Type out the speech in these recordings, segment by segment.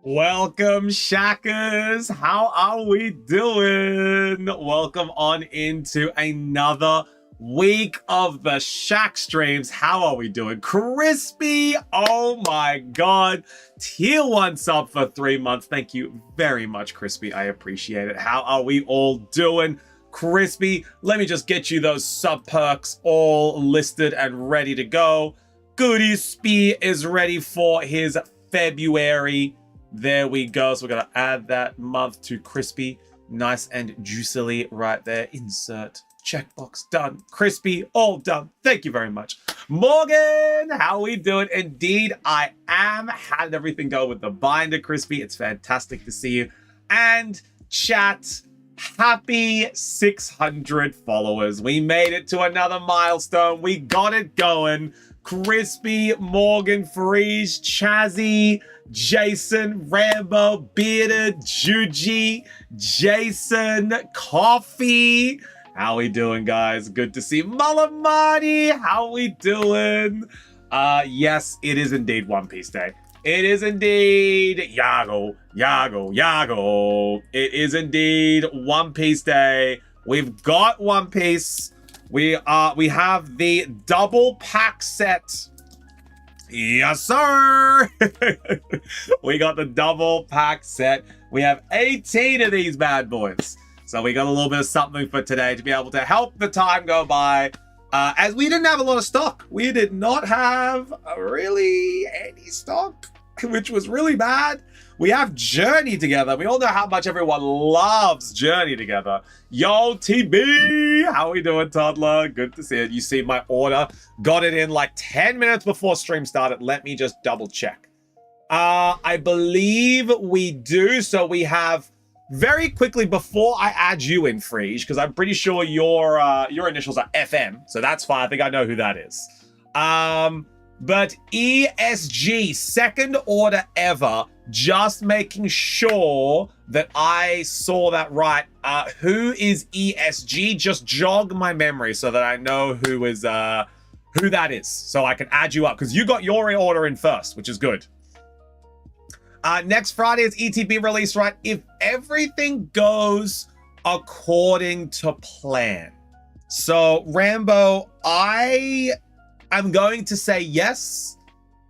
Welcome, Shackers. How are we doing? Welcome on into another week of the Shack streams. How are we doing? Crispy, oh my god. Tier 1 sub for 3 months. Thank you very much, Crispy. I appreciate it. How are we all doing? Crispy, let me just get you those sub perks all listed and ready to go. Goody Spear is ready for his February. There we go. So we're going to add that month to Crispy. Nice and juicily right there. Insert checkbox. Done. Crispy. All done. Thank you very much. Morgan, how are we doing? Indeed, I am. How did everything go with the binder, Crispy? It's fantastic to see you. And chat, happy 600 followers. We made it to another milestone. We got it going. Crispy, Morgan, Freeze, Chazzy, Jason, Rambo, Bearded, Juji, Jason, Coffee. How we doing, guys? Good to see Mulamani. How we doing? Yes, it is indeed One Piece Day. It is indeed Yago. It is indeed One Piece Day. We've got One Piece. We have the double pack set. Yes, sir. We got the double pack set. We have 18 of these bad boys. So we got a little bit of something for today to be able to help the time go by. As we didn't have a lot of stock. We did not have really any stock, which was really bad. We have Journey together. We all know how much everyone loves Journey together. Yo, TB! How we doing, toddler? Good to see it. You see my order. Got it in like 10 minutes before stream started. Let me just double check. I believe we do. So we have very quickly before I add you in, Freeze, because I'm pretty sure your initials are FM. So that's fine. I think I know who that is. But ESG, second order ever. Just making sure that I saw that right. Who is ESG? Just jog my memory so that I know who that is, so I can add you up, because you got your order in first, which is good. Next Friday is ETB release, right? If everything goes according to plan. So Rambo, I am going to say yes,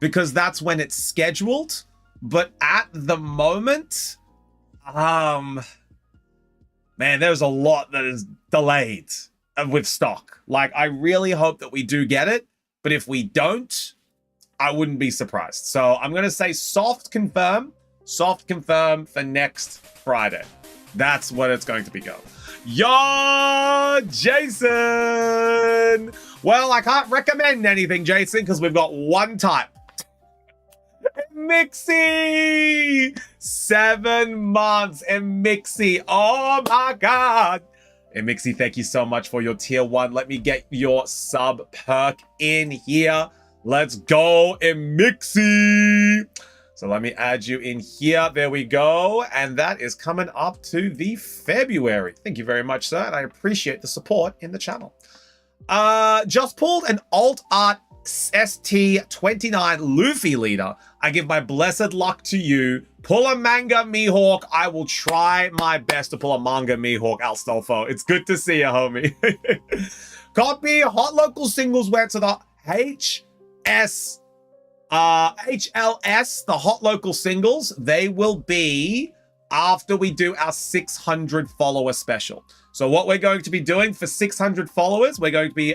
because that's when it's scheduled. But at the moment, man, there's a lot that is delayed with stock. Like, I really hope that we do get it. But if we don't, I wouldn't be surprised. So I'm going to say soft confirm for next Friday. That's what it's going to be go. Yo, Jason. Well, I can't recommend anything, Jason, because we've got one type. Mixie! 7 months, and Mixie. Oh my god. And Mixie, thank you so much for your tier 1. Let me get your sub perk in here. Let's go, and Mixie. So let me add you in here. There we go. And that is coming up to the February. Thank you very much, sir. And I appreciate the support in the channel. Just pulled an alt art ST29 Luffy leader. I give my blessed luck to you. Pull a manga Mihawk. I will try my best to pull a manga Mihawk, Alstolfo. It's good to see you, homie. Copy. Hot local singles went to the HLS, the hot local singles. They will be after we do our 600 follower special. So what we're going to be doing for 600 followers, we're going to be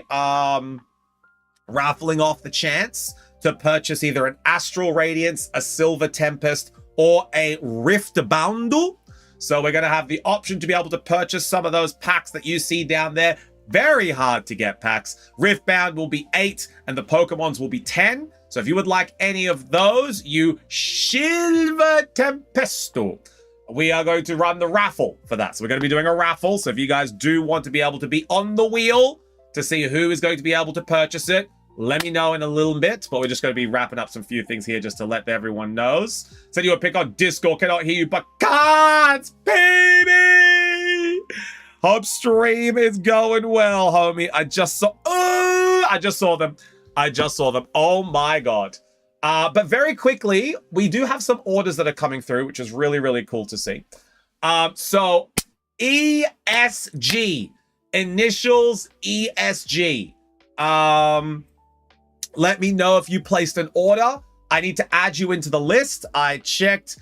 raffling off the chance to purchase either an Astral Radiance, a Silver Tempest, or a Rift Bundle. So we're going to have the option to be able to purchase some of those packs that you see down there. Very hard to get packs. Riftbound will be 8 and the Pokemons will be 10. So if you would like any of those, you Silver Tempesto. We are going to run the raffle for that. So we're going to be doing a raffle. So if you guys do want to be able to be on the wheel to see who is going to be able to purchase it, let me know in a little bit, but we're just going to be wrapping up some few things here just to let everyone knows. Send you a pic on Discord, cannot hear you, but cards, baby! Hope stream is going well, homie. I just saw them. Oh my God. But very quickly, we do have some orders that are coming through, which is really, really cool to see. So ESG, initials ESG. Let me know if you placed an order. I need to add you into the list. I checked.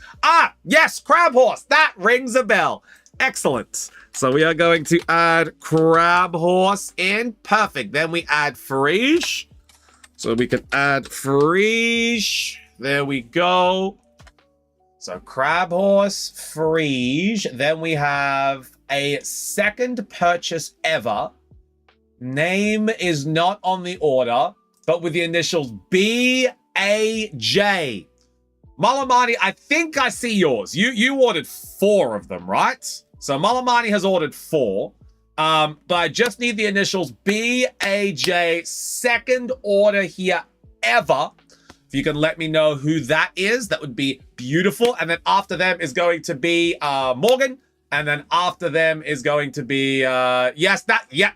Yes, Crab Horse. That rings a bell. Excellent. So we are going to add Crab Horse in. Perfect. Then we add Frege. So we can add Frege. There we go. So Crab Horse, Frege. Then we have a second purchase ever. Name is not on the order, but with the initials BAJ. Malamani, I think I see yours. You ordered 4 of them, right? So Malamani has ordered 4. But I just need the initials BAJ, second order here ever. If you can let me know who that is, that would be beautiful. And then after them is going to be Morgan. And then after them is going to be, I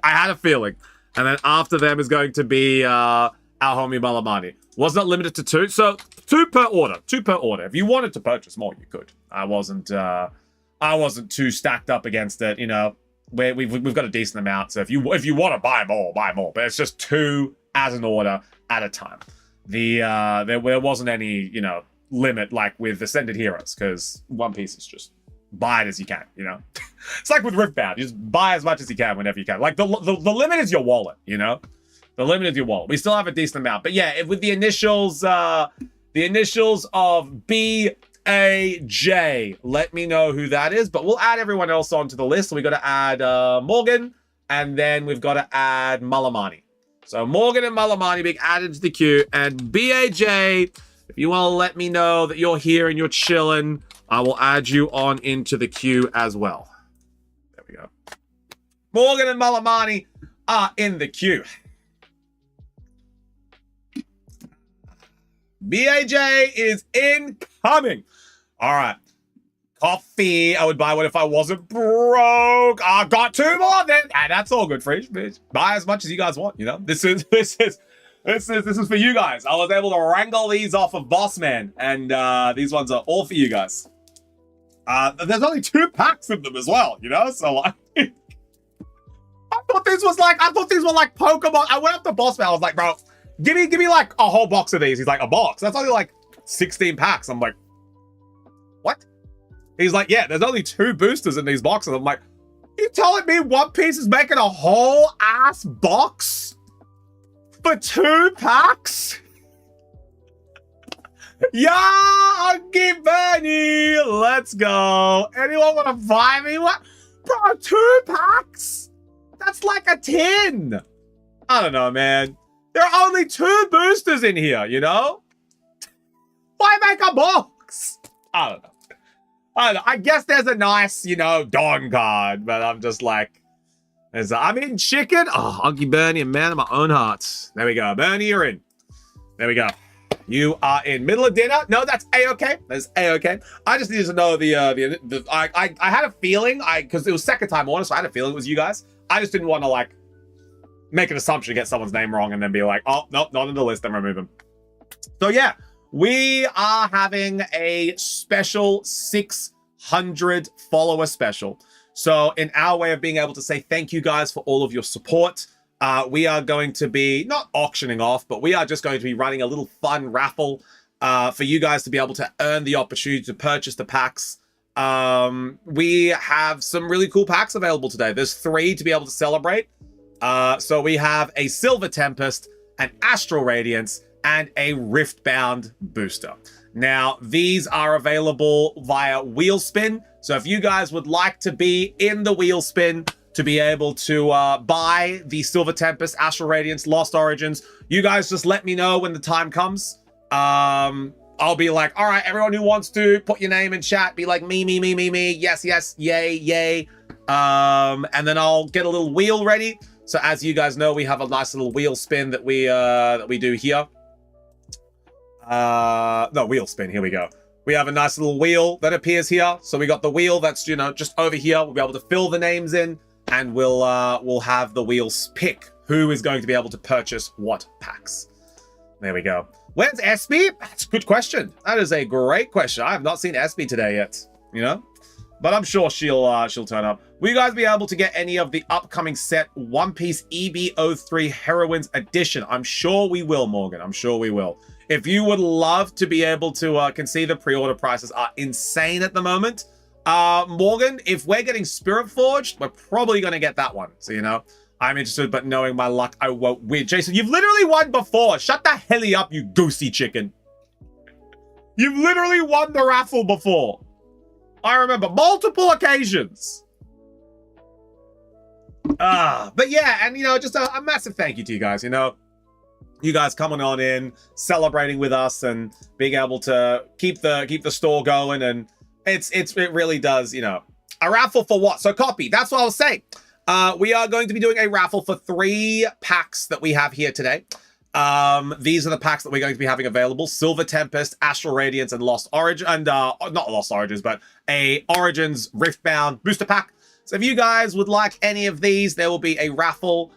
had a feeling. And then after them is going to be our homie Malamani. Wasn't limited to 2. So 2 per order. 2 per order. If you wanted to purchase more, you could. I wasn't too stacked up against it, you know. We've got a decent amount, so if you want to buy more, buy more. But it's just 2 as an order at a time. There wasn't any, you know, limit like with Ascended Heroes, because One Piece is just buy it as you can, you know. It's like with Riftbound, you just buy as much as you can whenever you can. Like the limit is your wallet, you know. The limit is your wallet. We still have a decent amount, but yeah, with the initials of BAJ. Let me know who that is, but we'll add everyone else onto the list. So we got to add Morgan, and then we've got to add Malamani. So Morgan and Malamani being added to the queue, and BAJ, if you want to let me know that you're here and you're chilling, I will add you on into the queue as well. There we go. Morgan and Malamani are in the queue. BAJ is incoming. All right. Coffee. I would buy one if I wasn't broke. I got 2 more then. And that's all good, Frege, bitch. Buy as much as you guys want, you know? This is for you guys. I was able to wrangle these off of Boss Man, and these ones are all for you guys. There's only 2 packs of them as well, you know? So like I thought these were like Pokemon. I went up to Boss Man. I was like, bro, give me like a whole box of these. He's like, a box? That's only like 16 packs. I'm like, what? He's like, yeah, there's only 2 boosters in these boxes. I'm like, you telling me One Piece is making a whole ass box for 2 packs? Yeah, Unky Bernie, let's go. Anyone want to buy me what? Bro, 2 packs? That's like a 10. I don't know, man. There are only 2 boosters in here, you know? Why make a box? I don't know. I guess there's a nice, you know, Dawn card, but I'm just like, I'm in chicken. Oh, Unky Bernie, a man of my own heart. There we go. Bernie, you're in. There we go. You are in. Middle of dinner? No, that's A-okay. That's A-okay. I just needed to know I had a feeling, because it was second time order, so I had a feeling it was you guys. I just didn't want to, like, make an assumption, get someone's name wrong, and then be like, oh, nope, not on the list, then remove them. So yeah, we are having a special 600 follower special. So in our way of being able to say thank you guys for all of your support, we are going to be not auctioning off, but we are just going to be running a little fun raffle for you guys to be able to earn the opportunity to purchase the packs. We have some really cool packs available today. There's 3 to be able to celebrate. So we have a Silver Tempest, an Astral Radiance, and a Riftbound booster. Now, these are available via Wheel Spin. So if you guys would like to be in the Wheel Spin to be able to buy the Silver Tempest, Astral Radiance, Lost Origins, you guys just let me know when the time comes. I'll be like, all right, everyone who wants to put your name in chat, be like, me, yes, yay, yay. And then I'll get a little wheel ready. So as you guys know, we have a nice little wheel spin that we do here. No, wheel spin, here we go. We have a nice little wheel that appears here. So we got the wheel that's, you know, just over here. We'll be able to fill the names in, and we'll have the wheels pick who is going to be able to purchase what packs. There we go. Where's Espy? That's a good question. That is a great question. I have not seen Espy today yet, you know? But I'm sure she'll turn up. Will you guys be able to get any of the upcoming set One Piece EB03 Heroines Edition? I'm sure we will, Morgan. I'm sure we will. If you would love to be able to, can see the pre-order prices are insane at the moment. Morgan, if we're getting Spirit Forged, we're probably going to get that one. So, you know, I'm interested, but knowing my luck, I won't win. Jason, you've literally won before. Shut the hell up, you goosey chicken. You've literally won the raffle before. I remember multiple occasions. But yeah, and you know, just a massive thank you to you guys. You know, you guys coming on in, celebrating with us, and being able to keep the store going. And it really does. You know, a raffle for what? So copy. That's what I was saying. We are going to be doing a raffle for 3 packs that we have here today. These are the packs that we're going to be having available: Silver Tempest, Astral Radiance, and Lost Origin, and not Lost Origins, but a Origins Riftbound booster pack. So if you guys would like any of these, there will be a raffle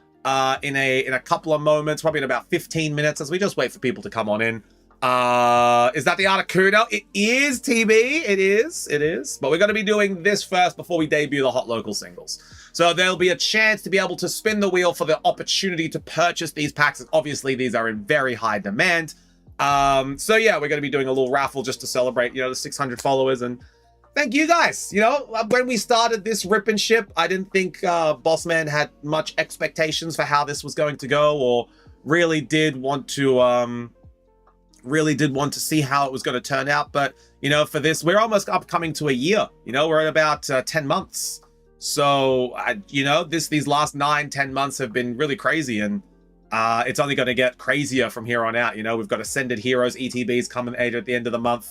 in a couple of moments, probably in about 15 minutes, as we just wait for people to come on in. Is that the Articuno? It is, TB. It is. But we're going to be doing this first before we debut the Hot Local singles. So there'll be a chance to be able to spin the wheel for the opportunity to purchase these packs. And obviously, these are in very high demand. So yeah, we're going to be doing a little raffle just to celebrate, you know, the 600 followers. And thank you guys. You know, when we started this rip and ship, I didn't think Bossman had much expectations for how this was going to go, or really did want to see how it was going to turn out. But, you know, for this, we're almost upcoming to a year. You know, we're at about 10 months. So, you know, these last 9-10 months have been really crazy, and it's only going to get crazier from here on out. You know, we've got Ascended Heroes ETBs coming at the end of the month.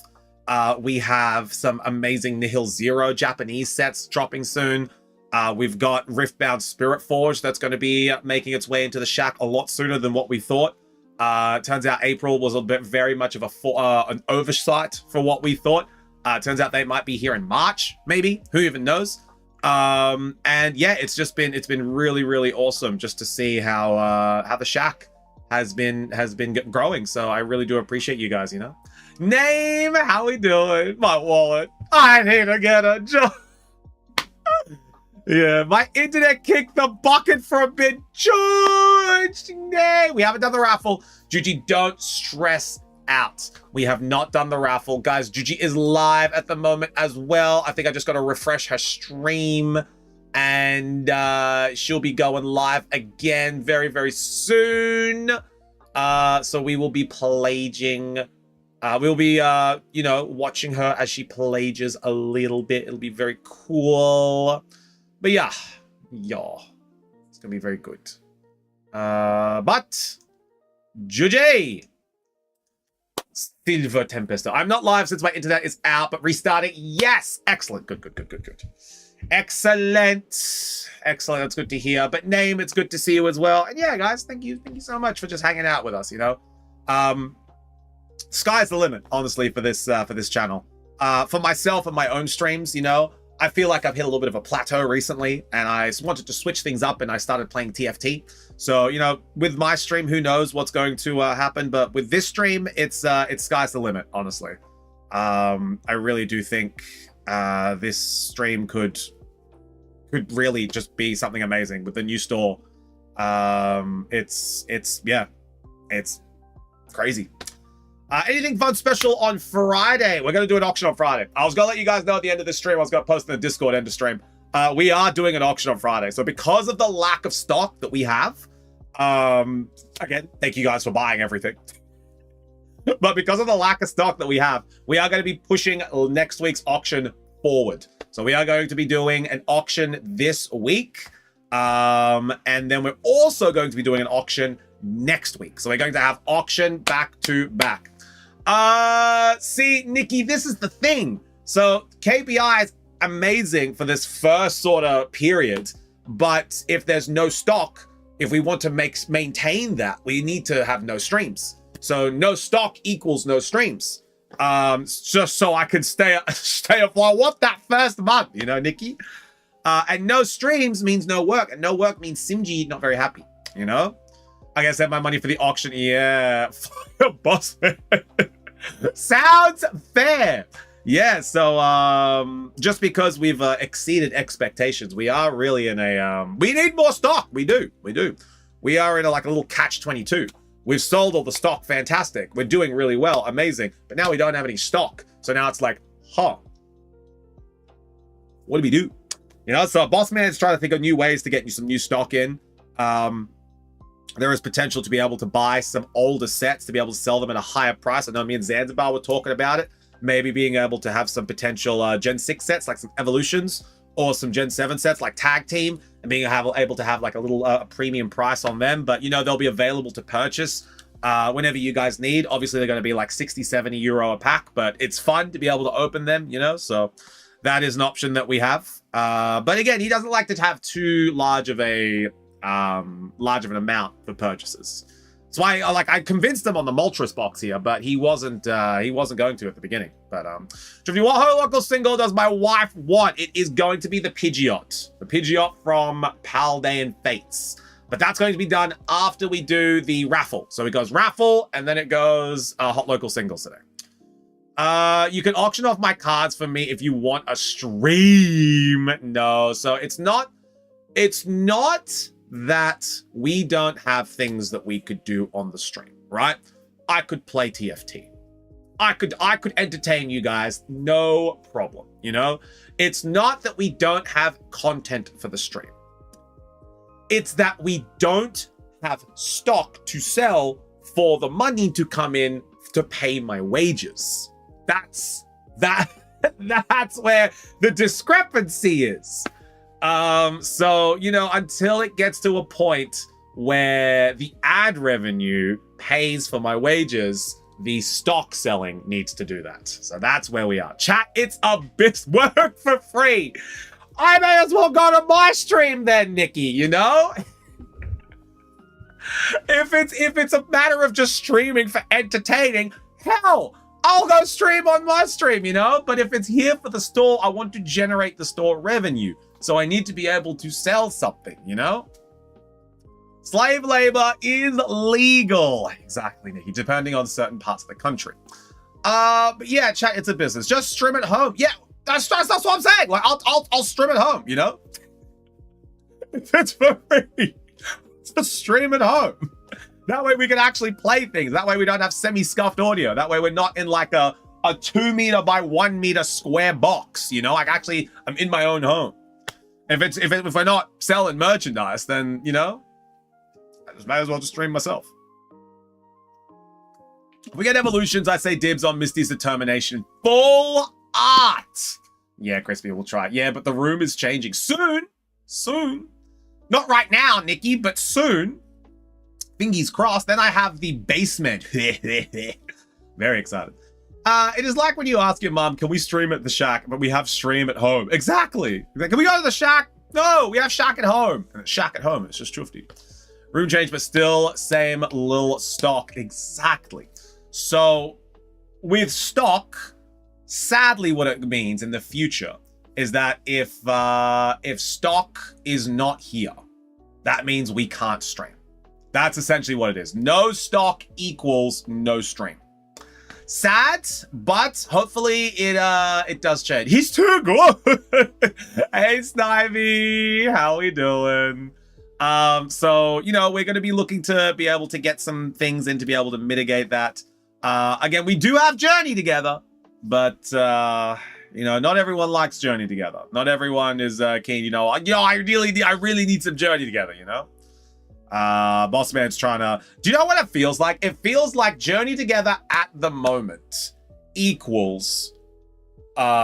We have some amazing Nihil Zero Japanese sets dropping soon. We've got Riftbound Spirit Forge that's going to be making its way into the shack a lot sooner than what we thought. Turns out April was very much of an oversight for what we thought. Turns out they might be here in March, maybe. Who even knows? And yeah, it's been really, really awesome just to see how the shack has been growing. So I really do appreciate you guys, you know. Name, how we doing? My wallet. I need to get a job. Yeah, my internet kicked the bucket for a bit. George, nay. We haven't done the raffle. Juji, don't stress out. We have not done the raffle. Guys, Juji is live at the moment as well. I think I just got to refresh her stream, and she'll be going live again very, very soon. So we will be pallaging. We'll be, you know, watching her as she plages a little bit. It'll be very cool. But yeah, it's gonna be very good. But Juji, Silver Tempest. I'm not live since my internet is out, but restarting. Yes, excellent. Good. Excellent. That's good to hear. But Name, it's good to see you as well. And yeah, guys, thank you so much for just hanging out with us. You know, sky's the limit, honestly, for this channel. For myself and my own streams, you know, I feel like I've hit a little bit of a plateau recently, and I wanted to switch things up, and I started playing TFT. So, you know, with my stream, who knows what's going to happen, but with this stream, it's sky's the limit, honestly. I really do think this stream could really just be something amazing with the new store. It's crazy. Anything fun special on Friday? We're going to do an auction on Friday. I was going to let you guys know at the end of the stream. I was going to post in the Discord end of stream. We are doing an auction on Friday. So because of the lack of stock that we have, again, thank you guys for buying everything. But because of the lack of stock that we have, we are going to be pushing next week's auction forward. So we are going to be doing an auction this week. And then we're also going to be doing an auction next week. So we're going to have auction back to back. See, Nikki, this is the thing. So KPI is amazing for this first sort of period, but if there's no stock, if we want to maintain that, we need to have no streams. So no stock equals no streams. Just so I can stay afloat. I want that first month, you know, Nikki. And no streams means no work, and no work means Simji not very happy, you know. I gotta save my money for the auction. Yeah. Boss man. Sounds fair. Yeah, so just because we've exceeded expectations, we are really in a we need more stock. We do. We are in a little catch-22. We've sold all the stock, fantastic. We're doing really well, amazing. But now we don't have any stock. So now it's like, huh. What do we do? You know, so Boss Man's trying to think of new ways to get you some new stock in. There is potential to be able to buy some older sets to be able to sell them at a higher price. I know me and Zanzibar were talking about it. Maybe being able to have some potential Gen 6 sets, like some Evolutions, or some Gen 7 sets, like Tag Team, and being able to have like a little premium price on them. But, you know, they'll be available to purchase whenever you guys need. Obviously, they're going to be like 60, 70 euro a pack, but it's fun to be able to open them, you know? So that is an option that we have. But again, he doesn't like to have too large of an amount for purchases. That's why I convinced him on the Moltres box here, but he wasn't going to at the beginning. But what local single does my wife want? It is going to be the Pidgeot. The Pidgeot from Paldean Fates. But that's going to be done after we do the raffle. So it goes raffle, and then it goes hot local singles today. You can auction off my cards for me if you want a stream. No, so it's not that we don't have things that we could do on the stream, right? I could play TFT. I could entertain you guys, no problem, you know? It's not that we don't have content for the stream. It's that we don't have stock to sell for the money to come in to pay my wages. That's where the discrepancy is. So, you know, until it gets to a point where the ad revenue pays for my wages, the stock selling needs to do that. So that's where we are. Chat, it's a bit work for free. I may as well go to my stream then, Nikki, you know? If it's a matter of just streaming for entertaining, hell, I'll go stream on my stream, you know? But if it's here for the store, I want to generate the store revenue. So I need to be able to sell something, you know? Slave labor is legal. Exactly, Nikki, depending on certain parts of the country. But yeah, chat, it's a business. Just stream at home. Yeah, that's what I'm saying. Like, I'll stream at home, you know? It's for free. Just stream at home. That way we can actually play things. That way we don't have semi-scuffed audio. That way we're not in like a 2 meter by 1 meter square box, you know? Like, actually, I'm in my own home. If we're not selling merchandise, then, you know, I just might as well just stream myself. If we get evolutions, I say dibs on Misty's determination. Full art. Yeah, Crispy, we'll try it. Yeah, but the room is changing. Soon. Not right now, Nikki, but soon. Fingers crossed. Then I have the basement. Very excited. It is like when you ask your mom, can we stream at the shack? But we have stream at home. Exactly. Can we go to the shack? No, we have shack at home. And it's shack at home. It's just chufty. Room change, but still same little stock. Exactly. So with stock, sadly what it means in the future is that if stock is not here, that means we can't stream. That's essentially what it is. No stock equals no stream. Sad, but hopefully it does change. He's too good. Hey, Snivy, how we doing? So, you know, we're going to be looking to be able to get some things in to be able to mitigate that. Again, we do have Journey together, but, you know, not everyone likes Journey together. Not everyone is keen, I really need some Journey together, you know? Boss Man's trying to... Do you know what it feels like? It feels like Journey together at the moment equals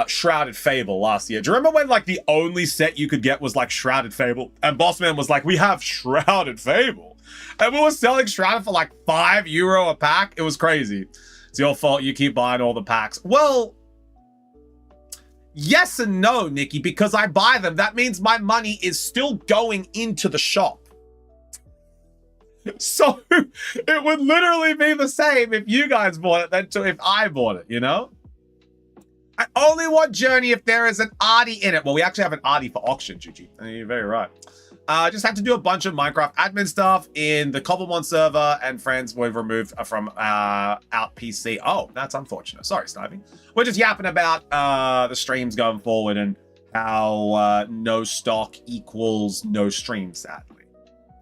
Shrouded Fable last year. Do you remember when, like, the only set you could get was, like, Shrouded Fable? And Boss Man was like, we have Shrouded Fable. And we were selling Shrouded for, like, €5 a pack. It was crazy. It's your fault you keep buying all the packs. Well, yes and no, Nikki, because I buy them. That means my money is still going into the shop. So it would literally be the same if you guys bought it than if I bought it, you know? I only want Journey if there is an Artie in it. Well, we actually have an Artie for auction, Gigi. You're very right. Just had to do a bunch of Minecraft admin stuff in the Cobblemon server, and friends were removed from out PC. Oh, that's unfortunate. Sorry, Snivy. We're just yapping about the streams going forward and how no stock equals no stream, sadly.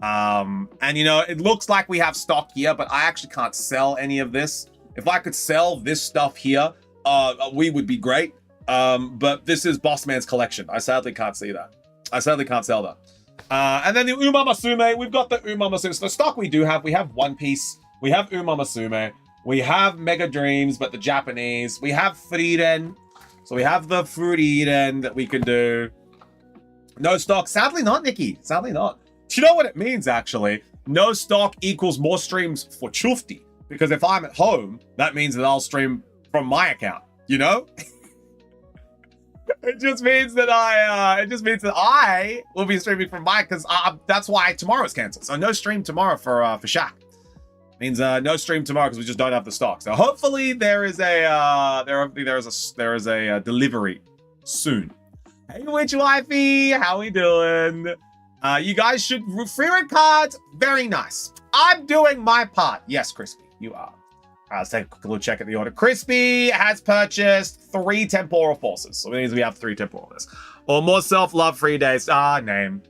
And you know, it looks like we have stock here, but I actually can't sell any of this. If I could sell this stuff here, we would be great. But this is Bossman's collection. I sadly can't see that. I sadly can't sell that. And then the Umamasume, we've got the Umamasume. So the stock we do have, we have One Piece, we have Umamasume, we have Mega Dreams, but the Japanese, we have Frieren. So we have the Frieren that we can do. No stock, sadly not, Nikki, sadly not. Do you know what it means, actually? No stock equals more streams for Chufti. Because if I'm at home, that means that I'll stream from my account, you know? It just means that I will be streaming from my, because that's why tomorrow's canceled. So no stream tomorrow for Shaq. Means no stream tomorrow because we just don't have the stock. So hopefully there is a delivery soon. Hey, Witch Wifey, how we doing? You guys should free red cards. Very nice. I'm doing my part. Yes, Crispy, you are. Let's take a quick little check at the order. Crispy has purchased 3 temporal forces. So it means we have 3 temporal forces. Or more self-love free days. Name.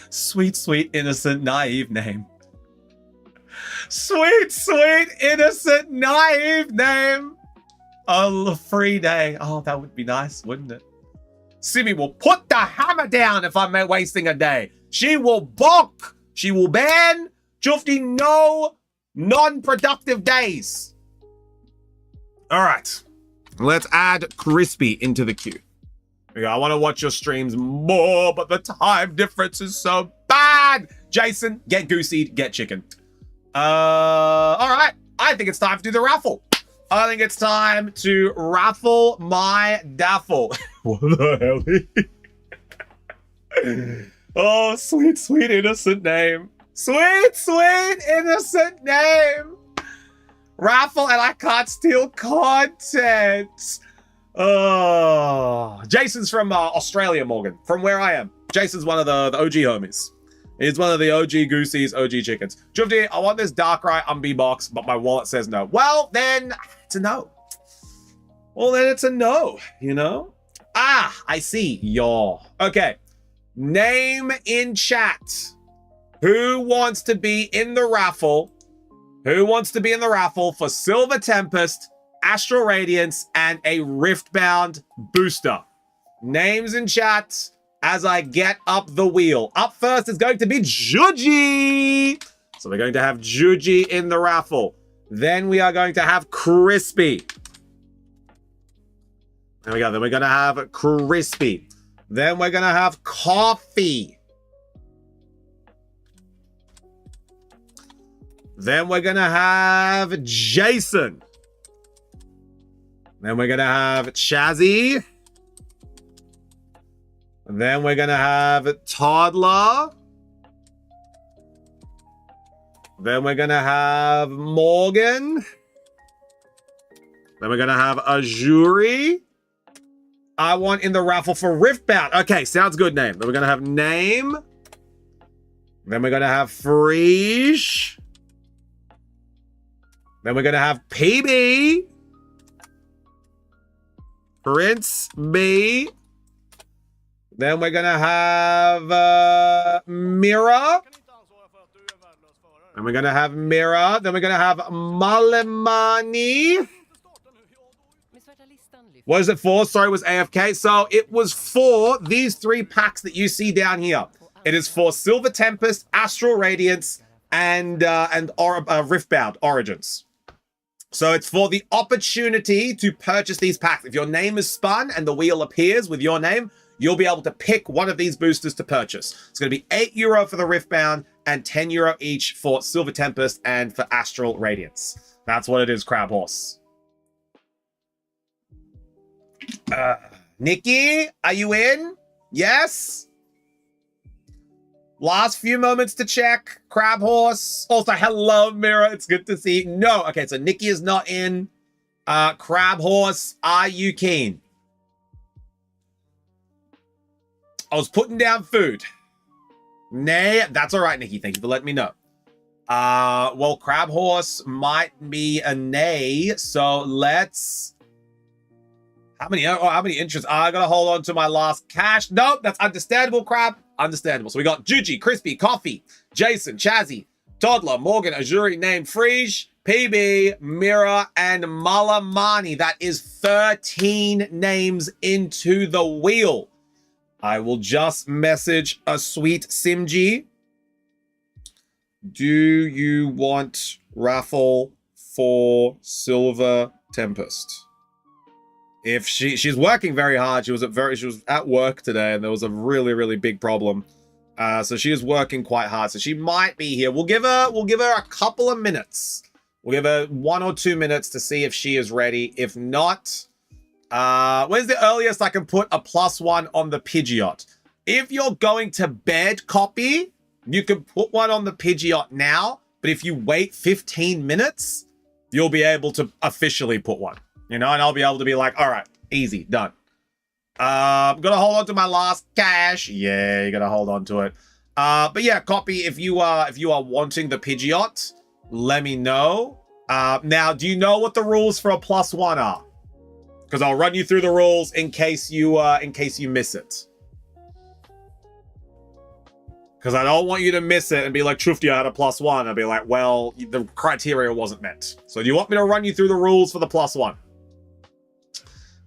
Sweet, sweet, innocent, naive name. Sweet, sweet, innocent, naive name. A free day. Oh, that would be nice, wouldn't it? Simi will put the hammer down if I'm wasting a day. She will balk. She will ban. Chufti, no non-productive days. All right. Let's add Crispy into the queue. I want to watch your streams more, but the time difference is so bad. Jason, get gooseyed, get chicken. All right. I think it's time to do the raffle. I think it's time to raffle my daffle. What the hell? Oh, sweet, sweet, innocent name. Sweet, sweet, innocent name. Raffle, and I can't steal content. Oh, Jason's from Australia, Morgan, from where I am. Jason's one of the OG homies. He's one of the OG Goosies, OG chickens. Chufti, I want this Darkrai Umbi box, but my wallet says no. Well, then it's a no. Well, then it's a no, you know? I see. Yo. Okay. Name in chat. Who wants to be in the raffle? Who wants to be in the raffle for Silver Tempest, Astral Radiance, and a Riftbound booster? Names in chat as I get up the wheel. Up first is going to be Juji. So we're going to have Juji in the raffle. Then we are going to have Crispy. There we go. Then we're going to have Crispy. Then we're going to have Coffee. Then we're going to have Jason. Then we're going to have Chazzy. Then we're going to have Toddler. Then we're going to have Morgan. Then we're going to have Azuri. I want in the raffle for Riftbound. Okay, sounds good name. Then we're going to have Name. Then we're going to have Freesh. Then we're going to have PB. Prince B. Then we're going to have Mira. Then we're going to have Mira. Then we're going to have Malemani. What is it for? Sorry, it was AFK. So it was for these 3 packs that you see down here. It is for Silver Tempest, Astral Radiance, and Riftbound Origins. So it's for the opportunity to purchase these packs. If your name is spun and the wheel appears with your name, you'll be able to pick one of these boosters to purchase. It's going to be €8 for the Riftbound and €10 each for Silver Tempest and for Astral Radiance. That's what it is, Crab Horse. Nikki, are you in? Yes? Last few moments to check. Crab Horse. Also, hello, Mira. It's good to see you. No. Okay, so Nikki is not in. Crab Horse, are you keen? I was putting down food. Nay, that's all right, Nikki. Thank you for letting me know. Well, Crab Horse might be a nay, so let's... How many interests? I gotta hold on to my last cash. Nope, that's understandable, Crab. Understandable. So we got Juji, Crispy, Coffee, Jason, Chazzy, Toddler, Morgan, Azuri, Name, Frige, PB, Mira, and Malamani. That is 13 names into the wheel. I will just message a sweet Simji. Do you want raffle for Silver Tempest? If she's working very hard. She was at work today, and there was a really big problem. So she is working quite hard. So she might be here. We'll give her a couple of minutes. We'll give her 1 or 2 minutes to see if she is ready. If not, when's the earliest I can put a +1 on the Pidgeot? If you're going to bed, Copy, you can put one on the Pidgeot now. But if you wait 15 minutes, you'll be able to officially put one. You know, and I'll be able to be like, all right, easy, done. I'm gonna hold on to my last cash. Yeah, you gotta hold on to it. But yeah, Copy, if you are wanting the Pidgeot, let me know. Now, do you know what the rules for a +1 are? Because I'll run you through the rules in case you miss it. Because I don't want you to miss it and be like, Chufti, I had a +1. I'll be like, well, the criteria wasn't met. So do you want me to run you through the rules for the +1?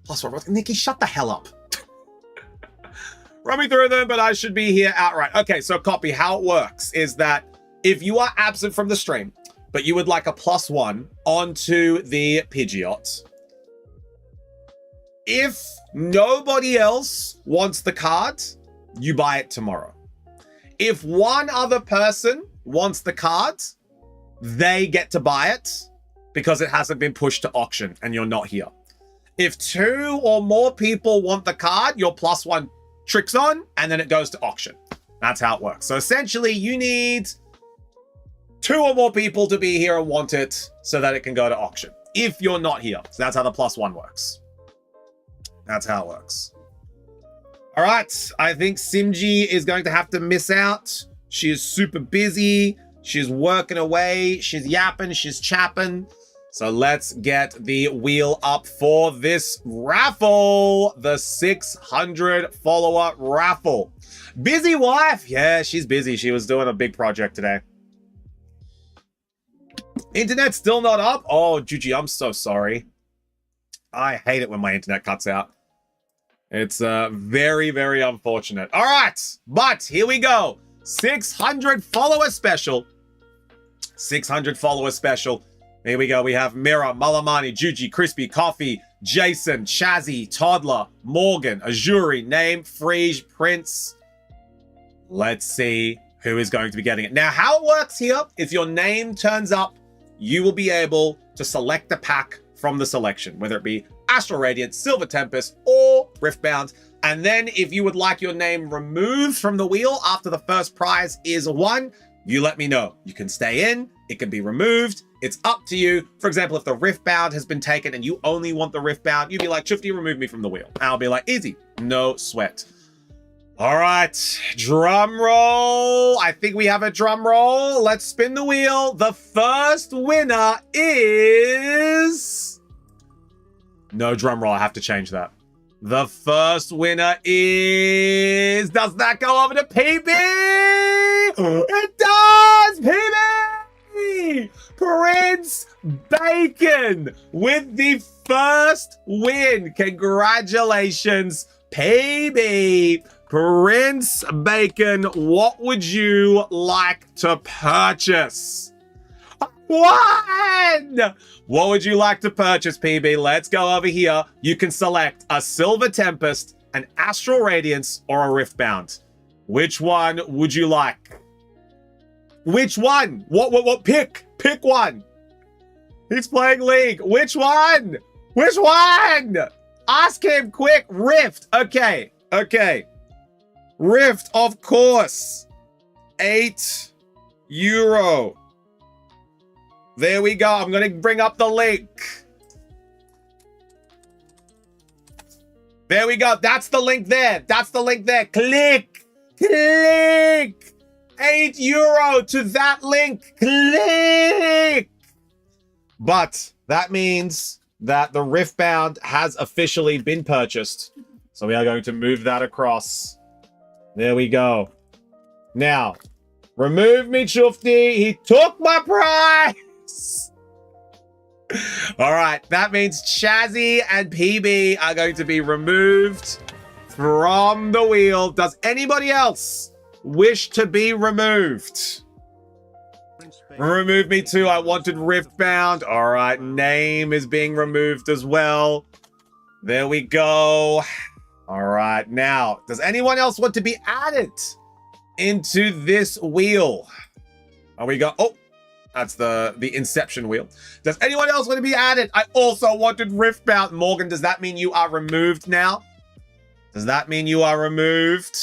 +1. Nikki, shut the hell up. Run me through them, but I should be here outright. Okay, so Copy, how it works is that if you are absent from the stream, but you would like a +1 onto the Pidgeot, if nobody else wants the card, you buy it tomorrow. If one other person wants the card, they get to buy it because it hasn't been pushed to auction and you're not here. If 2 or more people want the card, your +1 tricks on and then it goes to auction. That's how it works. So essentially you need 2 or more people to be here and want it so that it can go to auction. If you're not here. So that's how the +1 works. That's how it works. All right. I think Simji is going to have to miss out. She is super busy. She's working away. She's yapping. She's chapping. So let's get the wheel up for this raffle. The 600 follower raffle. Busy wife. Yeah, she's busy. She was doing a big project today. Internet still not up? Oh, Juji, I'm so sorry. I hate it when my internet cuts out. It's very unfortunate. All right, but here we go. 600 follower special. 600 follower special. Here we go. We have Mira, Malamani, Juji, Crispy, Coffee, Jason, Chazzy, Toddler, Morgan, Azuri, Name, Frige, Prince. Let's see who is going to be getting it. Now, how it works here, if your name turns up, you will be able to select a pack from the selection, whether it be Astral Radiance, Silver Tempest, or Riftbound. And then if you would like your name removed from the wheel after the first prize is won, you let me know. You can stay in, it can be removed. It's up to you. For example, if the Riftbound has been taken and you only want the Riftbound, you'd be like, Chufti, remove me from the wheel. And I'll be like, easy, no sweat. All right, drum roll. I think we have a drum roll. Let's spin the wheel. The first winner is... No drum roll, I have to change that. The first winner is... Does that go over to PB? It does, PB! Prince Bacon with the first win. Congratulations, PB. Prince Bacon, what would you like to purchase? One! What would you like to purchase, PB? Let's go over here. You can select a Silver Tempest, an Astral Radiance, or a Riftbound. Which one would you like? Which one? What? Pick one. He's playing League. Which one? Which one? Ask him quick. Rift. Okay. Rift, of course. €8. There we go. I'm going to bring up the link. There we go. That's the link there. That's the link there. Click. Click. €8 to that link. Click. But that means that the Riftbound has officially been purchased. So we are going to move that across. There we go. Now, remove me, Chufti. He took my prize. All right, that means Chazzy and PB are going to be removed from the wheel. Does anybody else wish to be removed? Remove me too. I wanted Riftbound. All right, name is being removed as well. There we go. All right, now, does anyone else want to be added into this wheel? Are we go? Oh, that's the Inception wheel. Does anyone else want to be added? I also wanted Riftbound. Morgan, does that mean you are removed now? Does that mean you are removed?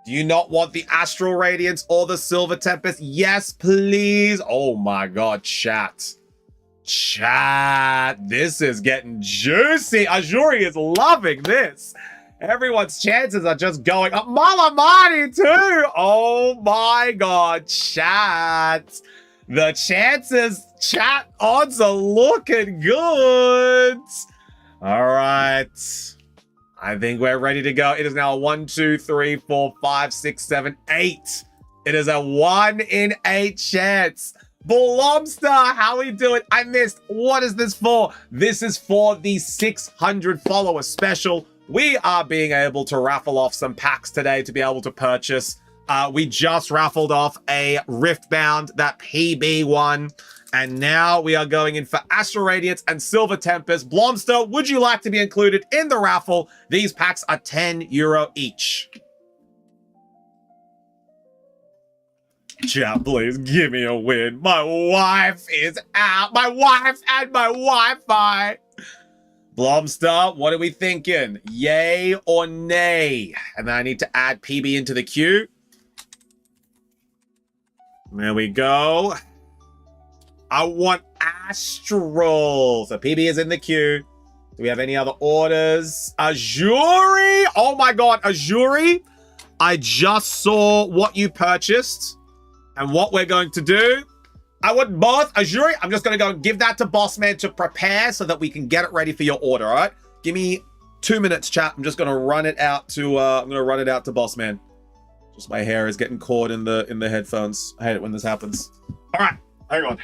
Do you not want the Astral Radiance or the Silver Tempest? Yes, please. Oh my God, chat. Chat, this is getting juicy. Ajuri is loving this. Everyone's chances are just going up. Malamani too. Oh my God, chat. The chances, chat odds are looking good. All right. I think we're ready to go. It is now a 1, 2, 3, 4, 5, 6, 7, 8. It is a 1 in 8 chance. Blomster, how we doing? I missed. What is this for? This is for the 600 follower special. We are being able to raffle off some packs today to be able to purchase. We just raffled off a Riftbound, that PB one. And now we are going in for Astral Radiance and Silver Tempest. Blomster, would you like to be included in the raffle? These packs are €10 each. Chat, please give me a win. My wife is out. My wife and my Wi-Fi. Blomster, what are we thinking? Yay or nay? And then I need to add PB into the queue. There we go. I want Astral. So PB is in the queue. Do we have any other orders? Ajuri. Oh my God, Ajuri. I just saw what you purchased and what we're going to do. I want both. Ajuri, I'm just going to go and give that to Bossman to prepare so that we can get it ready for your order, all right? Give me 2 minutes, chat. I'm just going to run it out to Bossman. Just my hair is getting caught in the headphones. I hate it when this happens. All right. Hang on.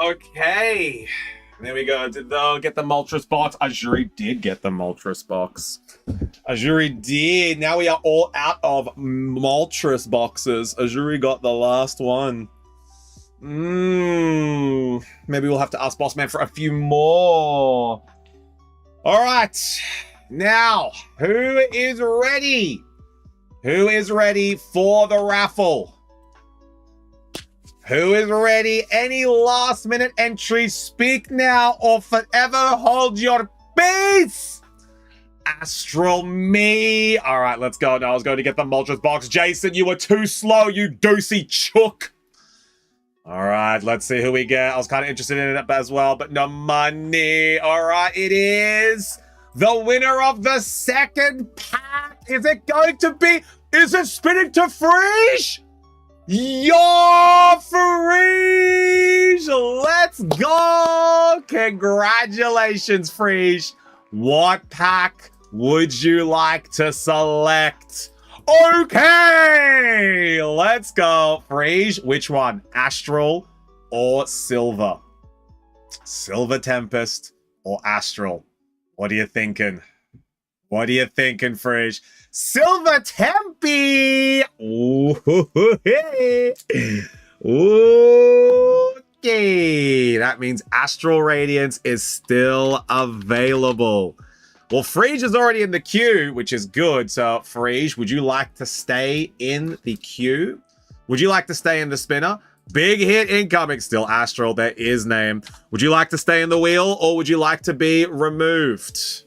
Okay. There we go. Did they get the Moltres box? Ajuri did get the Moltres box. Ajuri did. Now we are all out of Moltres boxes. Ajuri got the last one. Maybe we'll have to ask Bossman for a few more. All right. Now, who is ready? Who is ready for the raffle? Who is ready? Any last minute entries? Speak now or forever hold your peace. Astral me. All right, let's go. Now I was going to get the Moltres box. Jason, you were too slow, you dosey chook. All right, let's see who we get. I was kind of interested in it as well, but no money. All right, it is the winner of the second pack. Is it going to be? Is it spinning to Freesh? Yo, Freesh! Let's go! Congratulations, Freesh. What pack would you like to select? Okay, let's go. Freesh, which one? Astral or Silver? Silver Tempest or Astral? What are you thinking? What are you thinking, Freesh? Silver Tempe! Ooh, hey. Ooh, Okie. That means Astral Radiance is still available. Well, Frege is already in the queue, which is good. So, Frege, would you like to stay in the queue? Would you like to stay in the spinner? Big hit incoming. Still Astral. There is name. Would you like to stay in the wheel or would you like to be removed?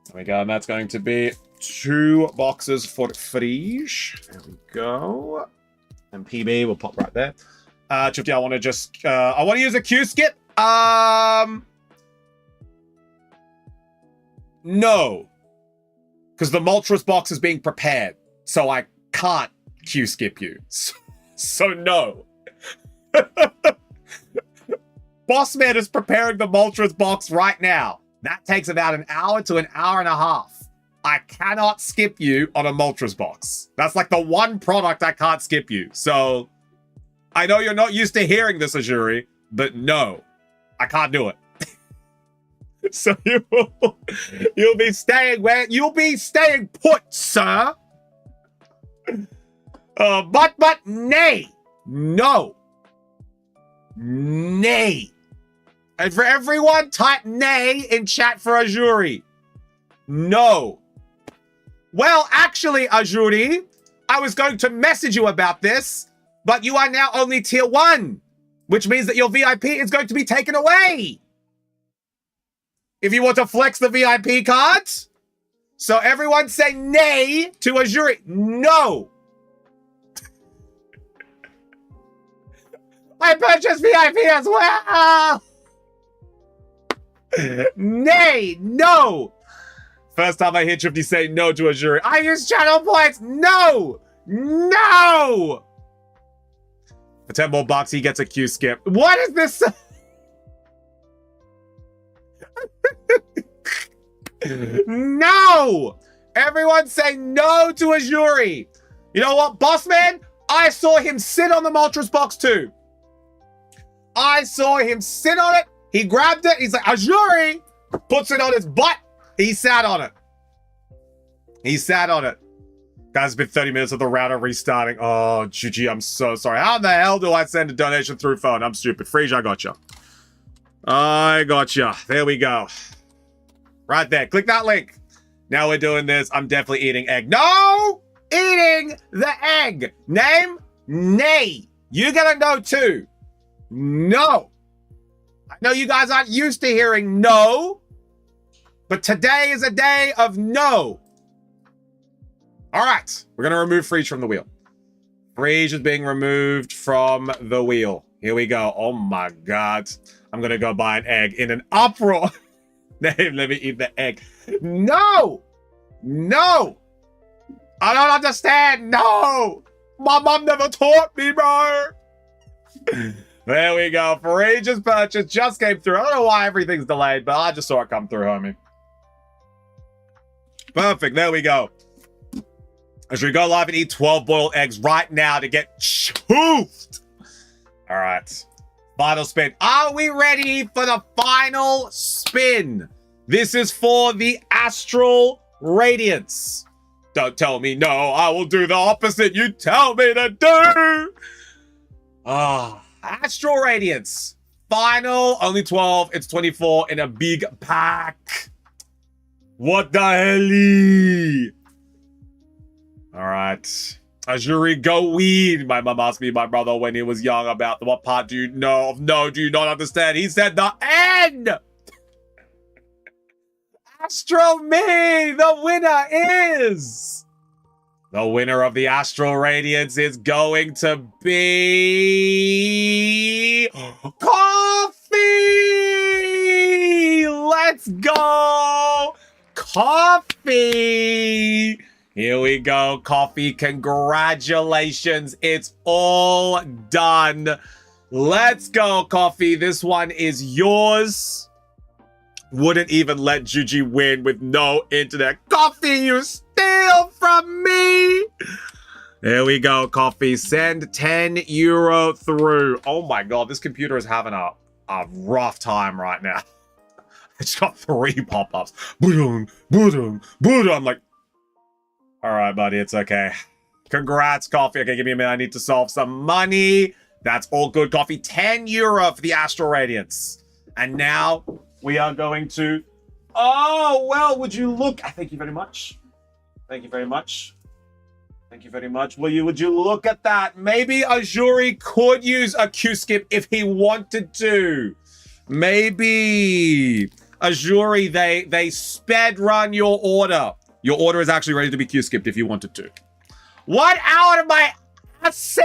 There we go. And that's going to be 2 boxes for Frege. There we go. And PB will pop right there. Chifty, I want to just... I want to use a Q skip. No. Because the Moltres box is being prepared. So I can't Q skip you. So no. Bossman is preparing the Moltres box right now. That takes about an hour to an hour and a half. I cannot skip you on a Moltres box. That's like the one product I can't skip you. So I know you're not used to hearing this, Ajuri, but no, I can't do it. So you'll be staying where you'll be staying put, sir. But nay, no, nay. And for everyone, type nay in chat for Ajuri. No. Well, actually, Ajuri, I was going to message you about this, but you are now only tier 1, which means that your VIP is going to be taken away. If you want to flex the VIP cards. So everyone say nay to Ajuri. No. I purchased VIP as well. Nay, no. First time I hear Trifty say no to Ajuri. I use channel points. No. No. For 10 more bucks, he gets a Q skip. What is this? No! Everyone say no to Ajuri. You know what, Bossman? I saw him sit on the Moltres box too. I saw him sit on it. He grabbed it. He's like, Ajuri! Puts it on his butt. He sat on it. He sat on it. Guys, it's been 30 minutes of the router restarting. Oh, GG, I'm so sorry. How the hell do I send a donation through phone? I'm stupid. Frege, I gotcha. I gotcha. There we go. Right there. Click that link. Now we're doing this. I'm definitely eating egg. No! Eating the egg. Name? Nay. You gotta know too. No. I know you guys aren't used to hearing no, but today is a day of no. All right. We're gonna remove Frege from the wheel. Frege is being removed from the wheel. Here we go. Oh my God. I'm gonna go buy an egg in an uproar. Let me eat the egg. No! No! I don't understand. No! My mom never taught me, bro. There we go. Frege's purchase just came through. I don't know why everything's delayed, but I just saw it come through, homie. Perfect. There we go. As we go live and eat 12 boiled eggs right now to get choofed. All right. Final spin. Are we ready for the final spin? This is for the Astral Radiance. Don't tell me no. I will do the opposite you tell me to do. Astral Radiance. Final. Only 12. It's 24 in a big pack. What the hell? All right. Ajuri, go weed. My mom asked me, my brother, when he was young about what part do you know of? No, do you not understand? He said the end. Astro Me, the winner is. The winner of the Astral Radiance is going to be Coffee. Let's go. Coffee. Here we go, Coffee. Congratulations. It's all done. Let's go, Coffee. This one is yours. Wouldn't even let Juji win with no internet. Coffee, you steal from me. There we go, Coffee. Send 10 euro through. Oh my God, this computer is having a rough time right now. It's got 3 pop-ups. Boom, boom, boom. I'm like, all right, buddy, it's okay. Congrats, Coffee. Okay, give me a minute. I need to solve some money. That's all good, Coffee. 10 euro for the Astral Radiance. And now we are going to... Oh, well, would you look... Thank you very much. Thank you very much. Thank you very much. Would you look at that? Maybe Azuri could use a Q-skip if he wanted to. Maybe. Azuri, they sped run your order. Your order is actually ready to be Q-skipped if you wanted to. What out of my ass?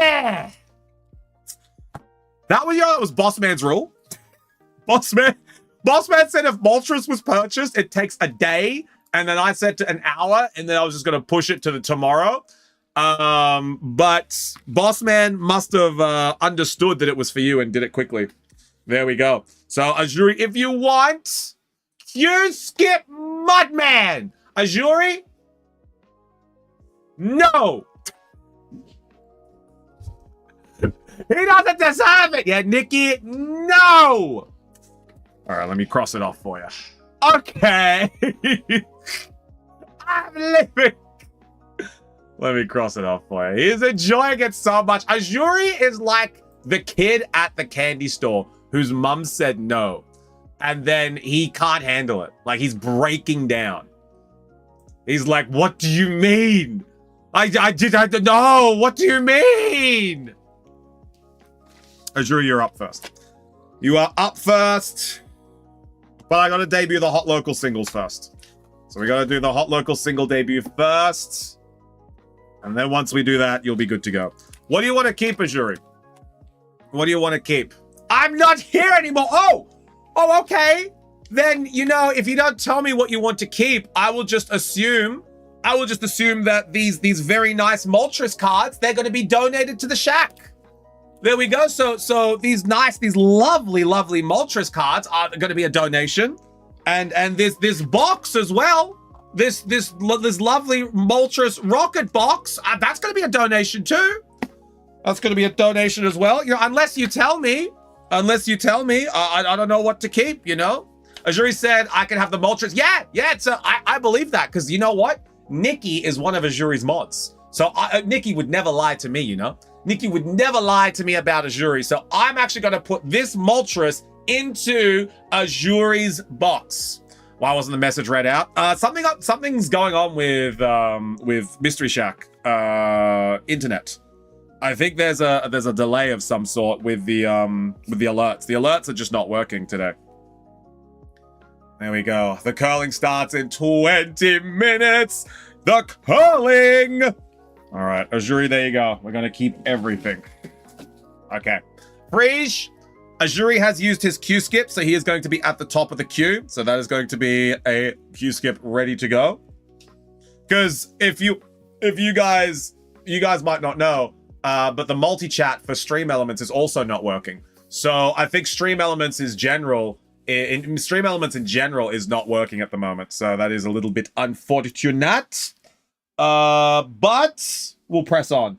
That was Bossman's rule. Bossman said if Moltres was purchased, it takes a day. And then I said to an hour, and then I was just going to push it to the tomorrow. But Bossman must have understood that it was for you and did it quickly. There we go. So, Azuri, if you want, you skip Mudman. Azuri? No. He doesn't deserve it. Yeah, Nikki? No. All right, let me cross it off for you. Okay. I'm living. Let me cross it off for you. He's enjoying it so much. Azuri is like the kid at the candy store whose mum said no. And then he can't handle it. Like, he's breaking down. He's like, what do you mean? I don't know. What do you mean? Azuri, you're up first. You are up first. But I gotta debut the Hot Local singles first. So we gotta do the Hot Local single debut first. And then once we do that, you'll be good to go. What do you want to keep, Azuri? What do you want to keep? I'm not here anymore. Oh, okay. Then, you know, if you don't tell me what you want to keep, I will just assume that these very nice Moltres cards, they're going to be donated to the shack. There we go. So these lovely Moltres cards are going to be a donation. And this box as well. This lovely Moltres rocket box, that's going to be a donation too. That's going to be a donation as well. You know, unless you tell me, I don't know what to keep, you know? Azuri said I can have the Moltres. Yeah, I believe that, because you know what? Nikki is one of Azuri's mods. So Nikki would never lie to me, you know? Nikki would never lie to me about Azuri. So I'm actually going to put this Moltres into Azuri's box. Why wasn't the message read out? Something's going on with Mystery Shack internet. I think there's a delay of some sort with the alerts. The alerts are just not working today. There we go. The curling starts in 20 minutes. The curling. All right, Azuri, there you go. We're gonna keep everything. Okay, Frege. Azuri has used his Q-skip, so he is going to be at the top of the queue. So that is going to be a Q-skip ready to go. Because if you guys might not know, but the multi-chat for Stream Elements is also not working. So I think Stream Elements in general is not working at the moment. So that is a little bit unfortunate. But we'll press on.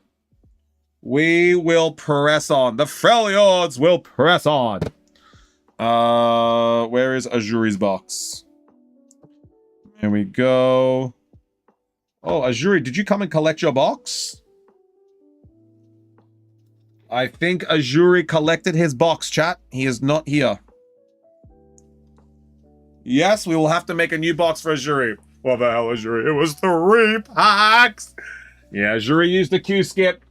We will press on. The Freljords will press on. Where is Azuri's box? Here we go. Oh, Azuri, did you come and collect your box? I think Azuri collected his box, chat. He is not here. Yes, we will have to make a new box for Azuri. What the hell, Azuri? It was 3 packs. Yeah, Azuri used the Q-skip.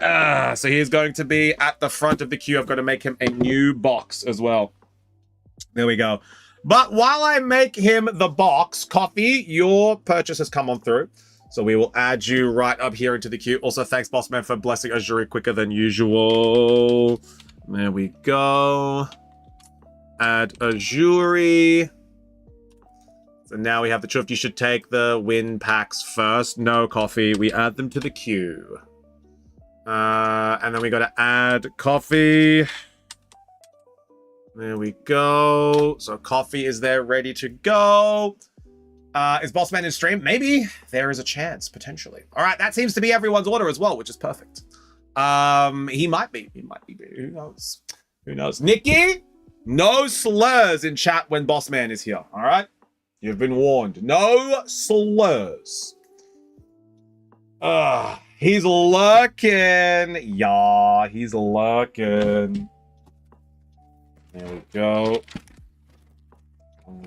So he's going to be at the front of the queue. I've got to make him a new box as well. There we go. But while I make him the box, Coffee, your purchase has come on through. So we will add you right up here into the queue. Also, thanks, Bossman, for blessing Azuri quicker than usual. There we go. Add Azuri. So now we have the truth. You should take the win packs first. No, Coffee. We add them to the queue. And then we got to add Coffee. There we go. So Coffee is there ready to go. Is Bossman in stream? Maybe. There is a chance, potentially. All right, that seems to be everyone's order as well, which is perfect. He might be. He might be. Who knows? Who knows? Nikki, no slurs in chat when Bossman is here. All right? You've been warned. No slurs. He's lurking. Yeah, he's lurking. There we go.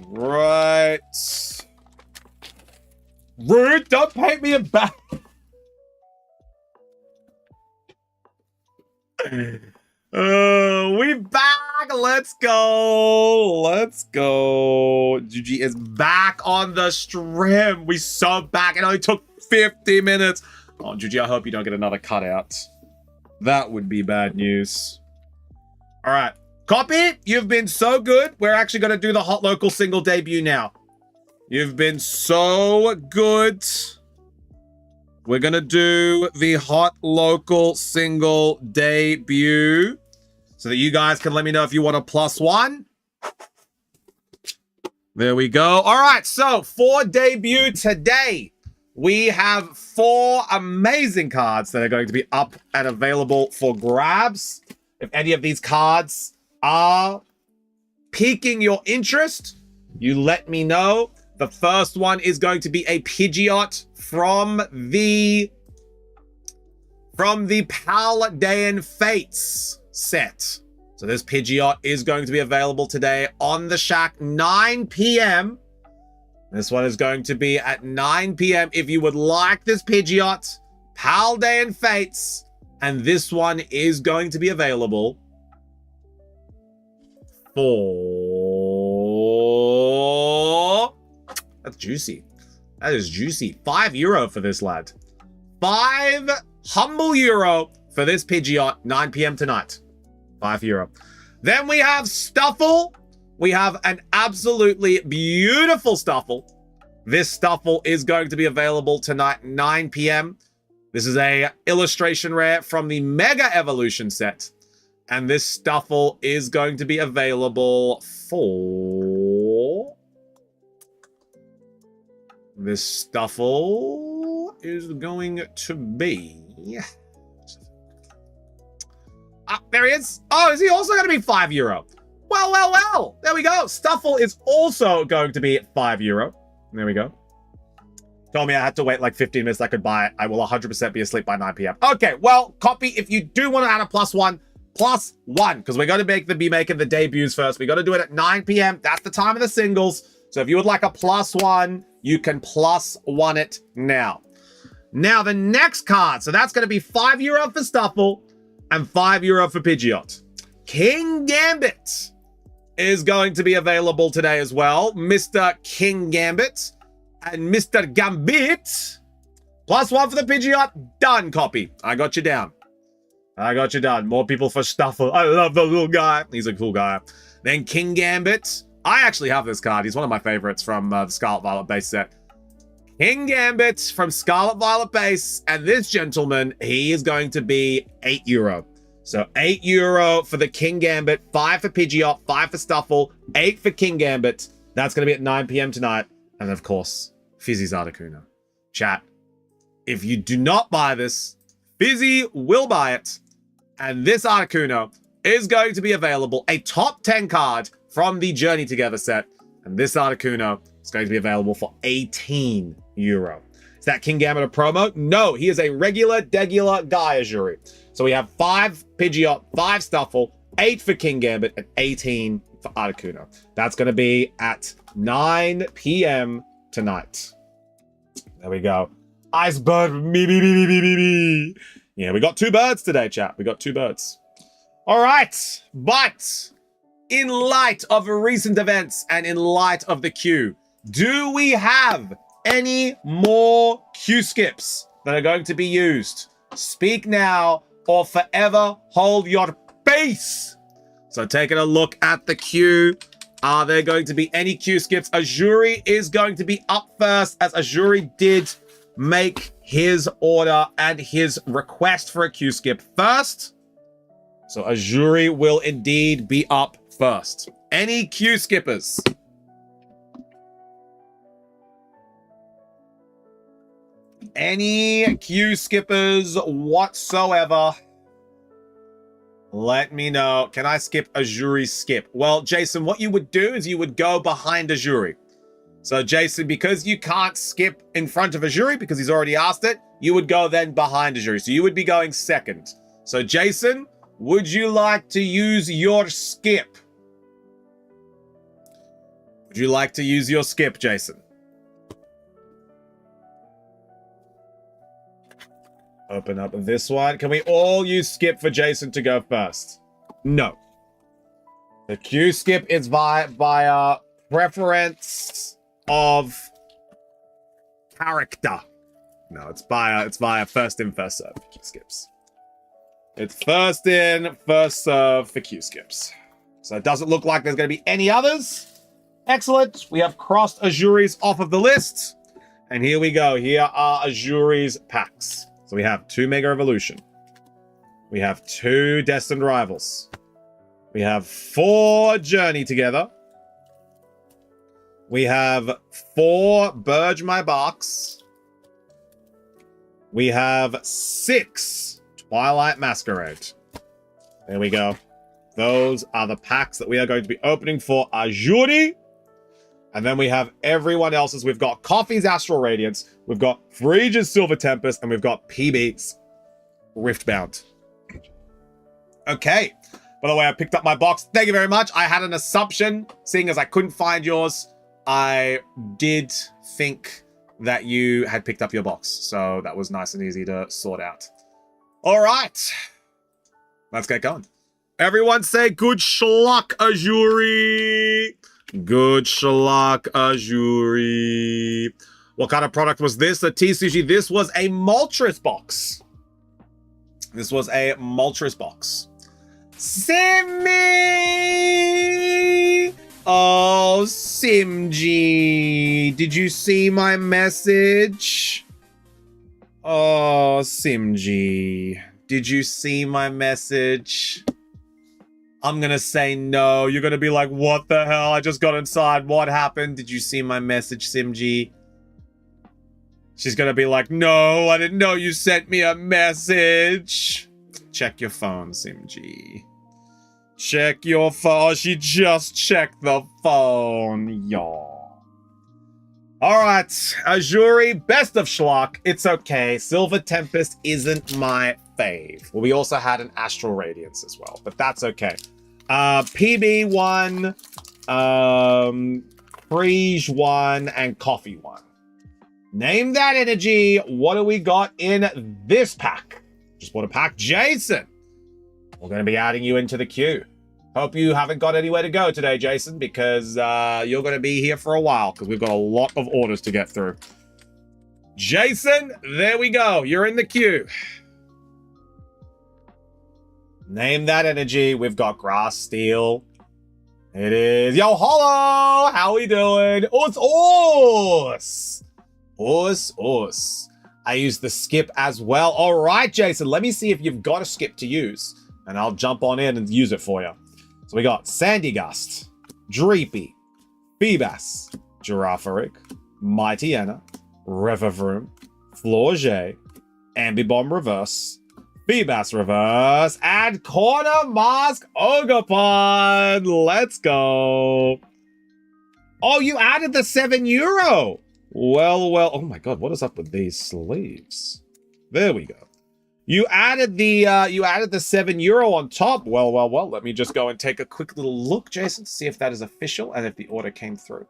Right. Rude, don't paint me a back. We back. Let's go. Let's go. GG is back on the stream. We so back. It only took 50 minutes. Oh, GG, I hope you don't get another cutout. That would be bad news. All right. Copy, you've been so good. We're actually going to do the Hot Local single debut now. You've been so good. We're going to do the Hot Local single debut so that you guys can let me know if you want a +1. There we go. All right, so for debut today, we have 4 amazing cards that are going to be up and available for grabs. If any of these cards are piquing your interest, you let me know. The first one is going to be a Pidgeot from the Paldean Fates set. So this Pidgeot is going to be available today on the Shack, 9 p.m. This one is going to be at 9 p.m. If you would like this Pidgeot, Paldean Fates, and this one is going to be available for... That's juicy. That is juicy. €5 for this lad. 5 humble euro for this Pidgeot, 9 p.m. tonight. €5. Then we have Stuffle. We have an absolutely beautiful Stuffle. This Stuffle is going to be available tonight, 9 p.m. This is a illustration rare from the Mega Evolution set. And this Stuffle is going to be available for... This Stuffle is going to be... there he is. Oh, is he also going to be €5? Well, well, well. There we go. Stuffle is also going to be €5. There we go. Told me I had to wait like 15 minutes. I could buy it. I will 100% be asleep by 9 p.m. Okay, well, copy. If you do want to add a +1, +1, because we're going to be making the debuts first. We got to do it at 9 p.m. That's the time of the singles. So if you would like a +1, you can +1 it now. Now, the next card. So that's going to be €5 for Stuffle and €5 for Pidgeot. King Gambit is going to be available today as well. Mr. King Gambit and Mr. Gambit. +1 for the Pidgeot. Done, copy. I got you down. I got you done. More people for Stuffle. I love the little guy. He's a cool guy. Then King Gambit. I actually have this card. He's one of my favorites from the Scarlet Violet base set. King Gambit from Scarlet Violet base. And this gentleman, he is going to be €8. So €8 for the King Gambit, 5 for Pidgeot, 5 for Stuffle, 8 for King Gambit. That's going to be at 9 p.m. tonight. And of course, Fizzy's Articuno. Chat, if you do not buy this, Fizzy will buy it. And this Articuno is going to be available, a top 10 card from the Journey Together set. And this Articuno is going to be available for €18. Is that King Gambit a promo? No, he is a regular guy, Azuri. So we have 5 Pidgeot, 5 Stuffle, 8 for King Gambit, and 18 for Articuno. That's going to be at 9 p.m. tonight. There we go. Icebird, me. Yeah, we got 2 birds today, chat. We got 2 birds. All right, but in light of recent events and in light of the queue, do we have any more queue skips that are going to be used? Speak now or forever hold your peace. So taking a look at the queue, are there going to be any queue skips? Azuri is going to be up first, as Azuri did make his order and his request for a queue skip first. So Azuri will indeed be up first. Any queue skippers? Any queue skippers whatsoever? Let me know. Can I skip Azuri's skip? Well, Jason, what you would do is you would go behind Azuri. So Jason, because you can't skip in front of Ajuri because he's already asked it, you would go then behind Ajuri. So you would be going second. So Jason, would you like to use your skip? Would you like to use your skip, Jason? Open up this one. Can we all use skip for Jason to go first? No. The Q skip is via preference of character. No, it's via first in, first serve for Q skips. It's first in, first serve for Q skips. So it doesn't look like there's going to be any others. Excellent. We have crossed Ajuri's off of the list. And here we go. Here are Ajuri's packs. So we have 2 Mega Evolution. We have 2 Destined Rivals. We have 4 Journey Together. We have 4 Burge My Box. We have 6 Twilight Masquerade. There we go. Those are the packs that we are going to be opening for Ajuri. And then we have everyone else's. We've got Coffee's Astral Radiance. We've got Phrygia's Silver Tempest. And we've got PB's Riftbound. Okay. By the way, I picked up my box. Thank you very much. I had an assumption, seeing as I couldn't find yours. I did think that you had picked up your box. So that was nice and easy to sort out. All right. Let's get going. Everyone say good schluck, Ajuri. Good schluck, Ajuri. What kind of product was this? A TCG. This was a Moltres box. This was a Moltres box. Simmy! Oh, Simji. Did you see my message? Oh, Simji. Did you see my message? I'm gonna say no. You're gonna be like, what the hell? I just got inside. What happened? Did you see my message, Simji? She's gonna be like, no, I didn't know you sent me a message. Check your phone, Simji. Check your phone. She just checked the phone, y'all. All right, Ajuri, best of schlock. It's okay. Silver Tempest isn't my fave. Well, we also had an Astral Radiance as well, but that's okay. PB 1, Frige 1, and Coffee 1. Name that energy. What do we got in this pack? Just bought a pack. Jason, we're going to be adding you into the queue. Hope you haven't got anywhere to go today, Jason, because you're going to be here for a while because we've got a lot of orders to get through. Jason, there we go. You're in the queue. Name that energy. We've got Grass Steel. It is. Yo, Hollow! How we doing? Us. I used the skip as well. All right, Jason, let me see if you've got a skip to use, and I'll jump on in and use it for you. So we got Sandy Gust, Dreepy, Feebas, Girafarig, Mighty Anna, Revavroom, Florget, Ambibomb Reverse, Feebas Reverse, and Corner Mask Ogopon. Let's go. Oh, you added the €7. Well. Oh my God, what is up with these sleeves? There we go. You added the €7 on top. Well. Let me just go and take a quick little look, Jason, to see if that is official and if the order came through.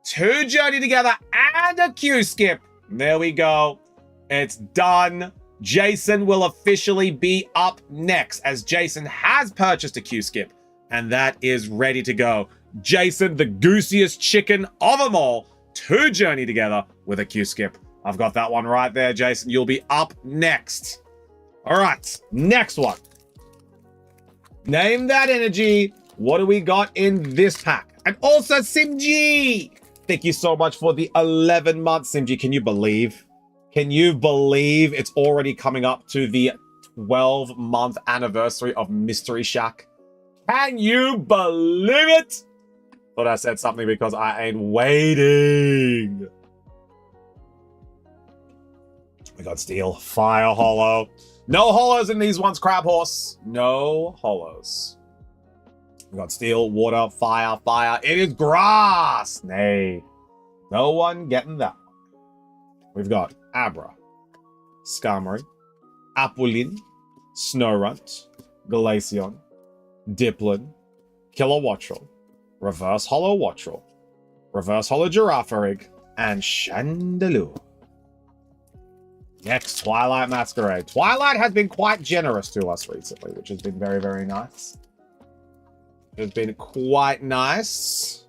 2 Journey Together and a Q skip. There we go. It's done. Jason will officially be up next, as Jason has purchased a Q skip, and that is ready to go. Jason, the goosiest chicken of them all, 2 Journey Together with a Q skip. I've got that one right there, Jason. You'll be up next. All right, next one. Name that energy. What do we got in this pack? And also, Simji. Thank you so much for the 11 months, Simji. Can you believe? Can you believe it's already coming up to the 12-month anniversary of Mystery Shack? Can you believe it? Thought I said something because I ain't waiting. We got Steel, Fire, Hollow. No hollows in these ones, Crab Horse. No hollows. We got Steel, Water, Fire, Fire. It is Grass. Nay. No one getting that one. We've got Abra, Skarmory, Apulin, Snorunt, Glaceon, Dipplin, Kilowattrel, Reverse Hollow Wattrel, Reverse Hollow Girafarig, and Chandelure. Next, Twilight Masquerade. Twilight has been quite generous to us recently, which has been very, very nice. It's been quite nice.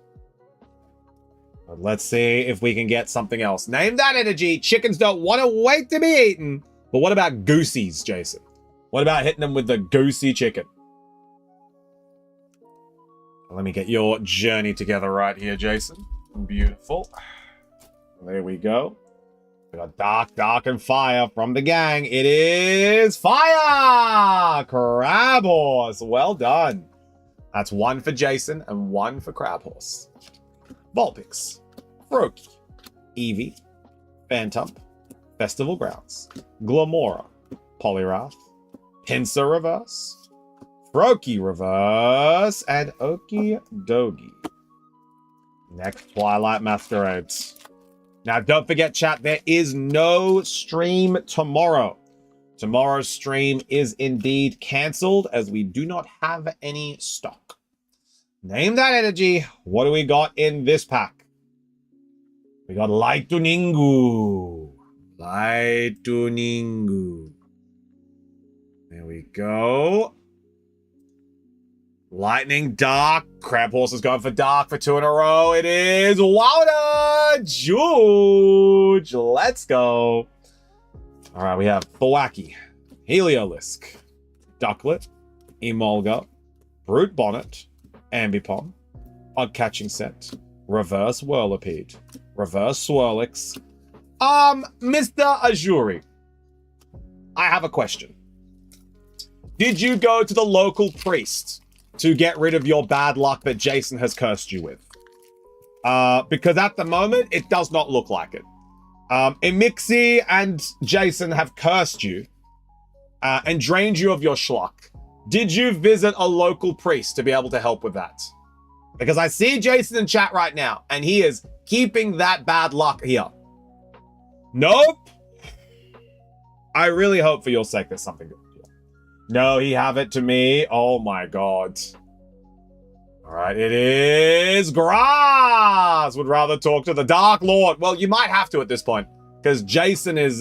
But let's see if we can get something else. Name that energy. Chickens don't want to wait to be eaten. But what about goosies, Jason? What about hitting them with the goosey chicken? Let me get your journey together right here, Jason. Beautiful. There we go. We got Dark, Dark, and Fire from the gang. It is Fire! Crabhorse. Well done. That's one for Jason and one for Crabhorse. Vulpix, Froakie, Eevee, Phantump, Festival Grounds, Glamora, Poliwrath, Pinsir Reverse, Froakie Reverse, and Okidogi. Next, Twilight Masquerades. Now, don't forget, chat, there is no stream tomorrow. Tomorrow's stream is indeed cancelled as we do not have any stock. Name that energy. What do we got in this pack? We got Lightningu. Lightningu. There we go. Lightning Dark. Crabhorse is going for Dark for 2 in a row. It is Wowda Juge. Let's go. All right, we have Thwackey, Heliolisk, Ducklet, Emolga, Brute Bonnet, Ambipom, Bug Catching Set, Reverse Whirlipede, Reverse Swirlix. Mr. Azuri, I have a question. Did you go to the local priest to get rid of your bad luck that Jason has cursed you with? Because at the moment, it does not look like it. Emixi and Jason have cursed you and drained you of your schlock. Did you visit a local priest to be able to help with that? Because I see Jason in chat right now, and he is keeping that bad luck here. Nope. I really hope for your sake there's something good here. No, he have it to me. Oh my god. All right, it is Grass. Would rather talk to the Dark Lord. Well, you might have to at this point, because Jason is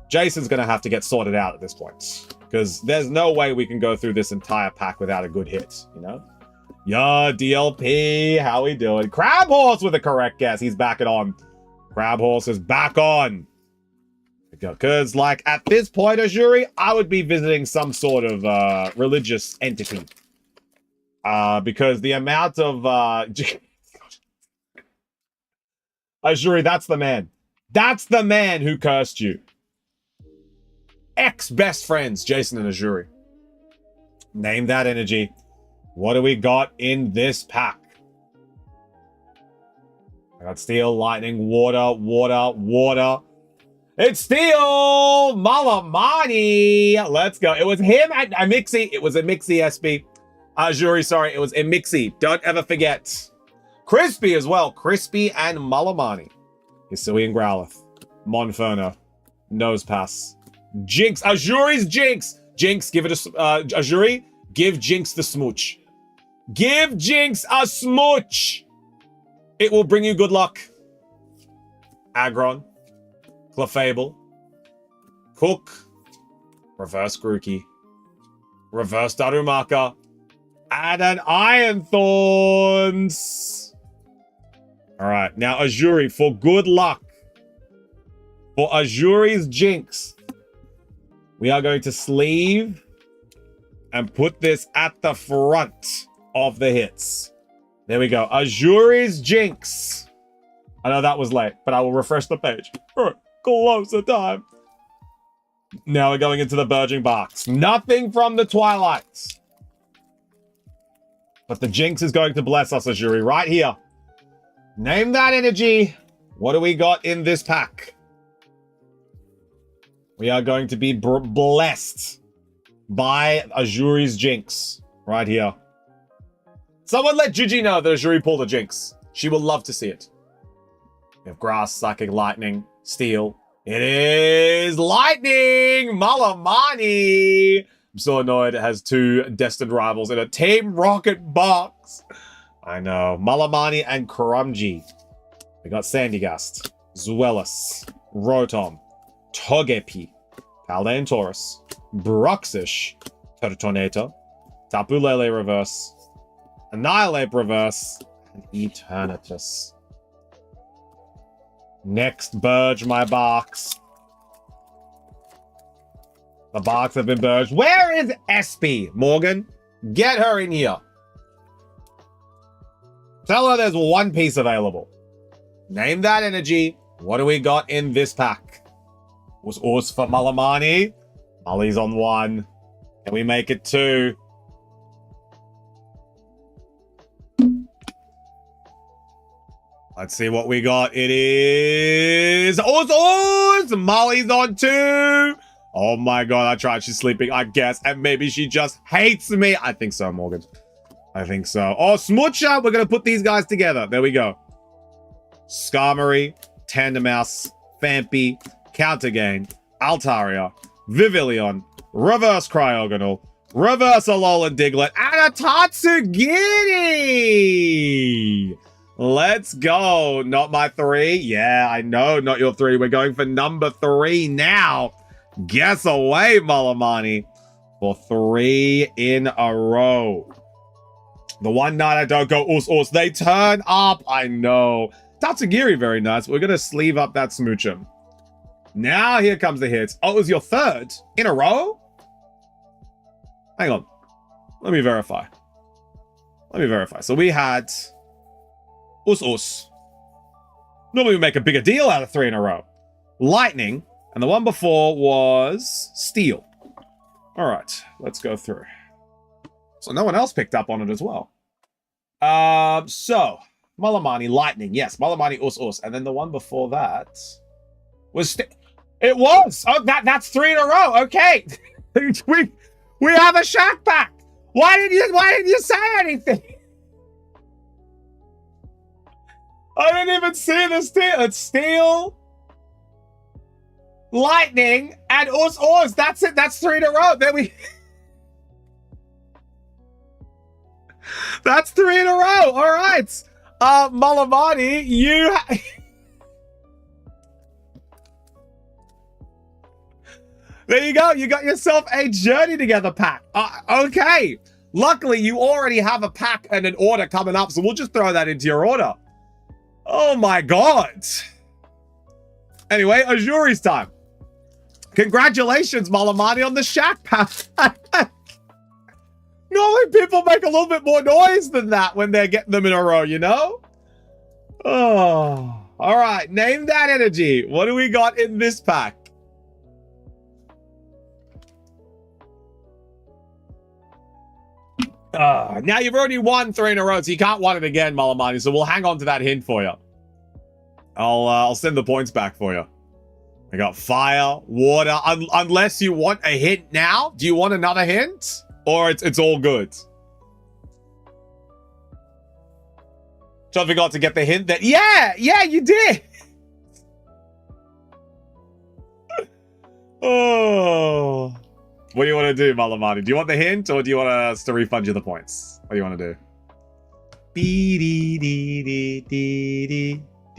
Jason's gonna have to get sorted out at this point, because there's no way we can go through this entire pack without a good hit, you know? Yeah, DLP, how we doing? Crabhorse with a correct guess. He's back it on. Crabhorse is back on. Because, like, at this point, Azuri, I would be visiting some sort of religious entity. Because the amount of... Azuri, that's the man. That's the man who cursed you. Ex-best friends, Jason and Azuri. Name that energy. What do we got in this pack? I got Steel, Lightning, Water, Water, Water. It's Steel! Malamani! Let's go. It was him and Emixi. It was Emixi, SB. Azuri, sorry. It was Emixi. Don't ever forget. Crispy as well. Crispy and Malamani. Hisui and Growlithe. Monferno. Nosepass. Jinx. Azuri's Jinx. Jinx, give it a... Azuri, give Jinx the smooch. Give Jinx a smooch. It will bring you good luck. Aggron. Clefable. Cook. Reverse Grookey. Reverse Darumaka. And an Iron Thorns. Alright, now Azuri, for good luck. For Azuri's Jinx. We are going to sleeve and put this at the front of the hits. There we go. Azuri's Jinx. I know that was late, but I will refresh the page. Closer time. Now we're going into the Burgeoning Barks. Nothing from the Twilights. But the Jinx is going to bless us, Azuri, right here. Name that energy. What do we got in this pack? We are going to be blessed by Azuri's Jinx right here. Someone let Gigi know that Azuri pulled a Jinx. She will love to see it. We have Grass, Psychic, Lightning, Steel. It is Lightning! Malamani! I'm so annoyed it has 2 destined rivals in a Team Rocket box. I know. Malamani and Kurumji. We got Sandygast, Zweilous, Rotom, Togepi, Paldean Taurus, Bruxish, Turtonator, Tapu Lele Reverse, Annihilate Reverse, and Eternatus. Next, Burge my box. The box have been burged. Where is Espy, Morgan? Get her in here. Tell her there's 1 piece available. Name that energy. What do we got in this pack? Was Urs for Malamani. Molly's on 1. Can we make it 2? Let's see what we got. It is Urs! Molly's on 2. Oh my god, I tried. She's sleeping, I guess. And maybe she just hates me. I think so, Morgan. I think so. Oh, Smoocher! We're going to put these guys together. There we go. Skarmory, Tandemaus, Phanpy, Countergain, Altaria, Vivillon, Reverse Cryogonal, Reverse Alolan Diglett, and a Tatsugiri! Let's go. Not my 3. Yeah, I know, not your 3. We're going for number 3 now. Guess away, Malamani. For 3 in a row. The one night I don't go Urs. They turn up. I know. Tatsugiri, very nice. We're going to sleeve up that Smoochum. Now here comes the hits. Oh, it was your 3rd in a row? Hang on. Let me verify. So we had Urs. Normally we make a bigger deal out of 3 in a row. Lightning. And the one before was Steel. All right. Let's go through. So no one else picked up on it as well. So Malamani, Lightning. Yes, Malamani, Urs. And then the one before that was... It was! Oh, that's 3 in a row. Okay. we have a Shack Pack. Why didn't you say anything? I didn't even see the Steel. It's Steel, Lightning, and Urs. That's it. That's 3 in a row. Then we... That's 3 in a row. All right. Malamani, you... There you go. You got yourself a Journey Together pack. Okay. Luckily, you already have a pack and an order coming up, so we'll just throw that into your order. Oh my god. Anyway, Azuri's time. Congratulations, Malamani, on the Shack Pack. Normally people make a little bit more noise than that when they're getting them in a row, you know? Oh, all right. Name that energy. What do we got in this pack? Now you've already won 3 in a row, so you can't win it again, Malamani. So we'll hang on to that hint for you. I'll send the points back for you. I got fire, water, unless you want a hint now. Do you want another hint? Or it's all good? So I forgot to get the hint that... Yeah, you did. Oh... What do you want to do, Malamani? Do you want the hint, or do you want us to refund you the points? What do you want to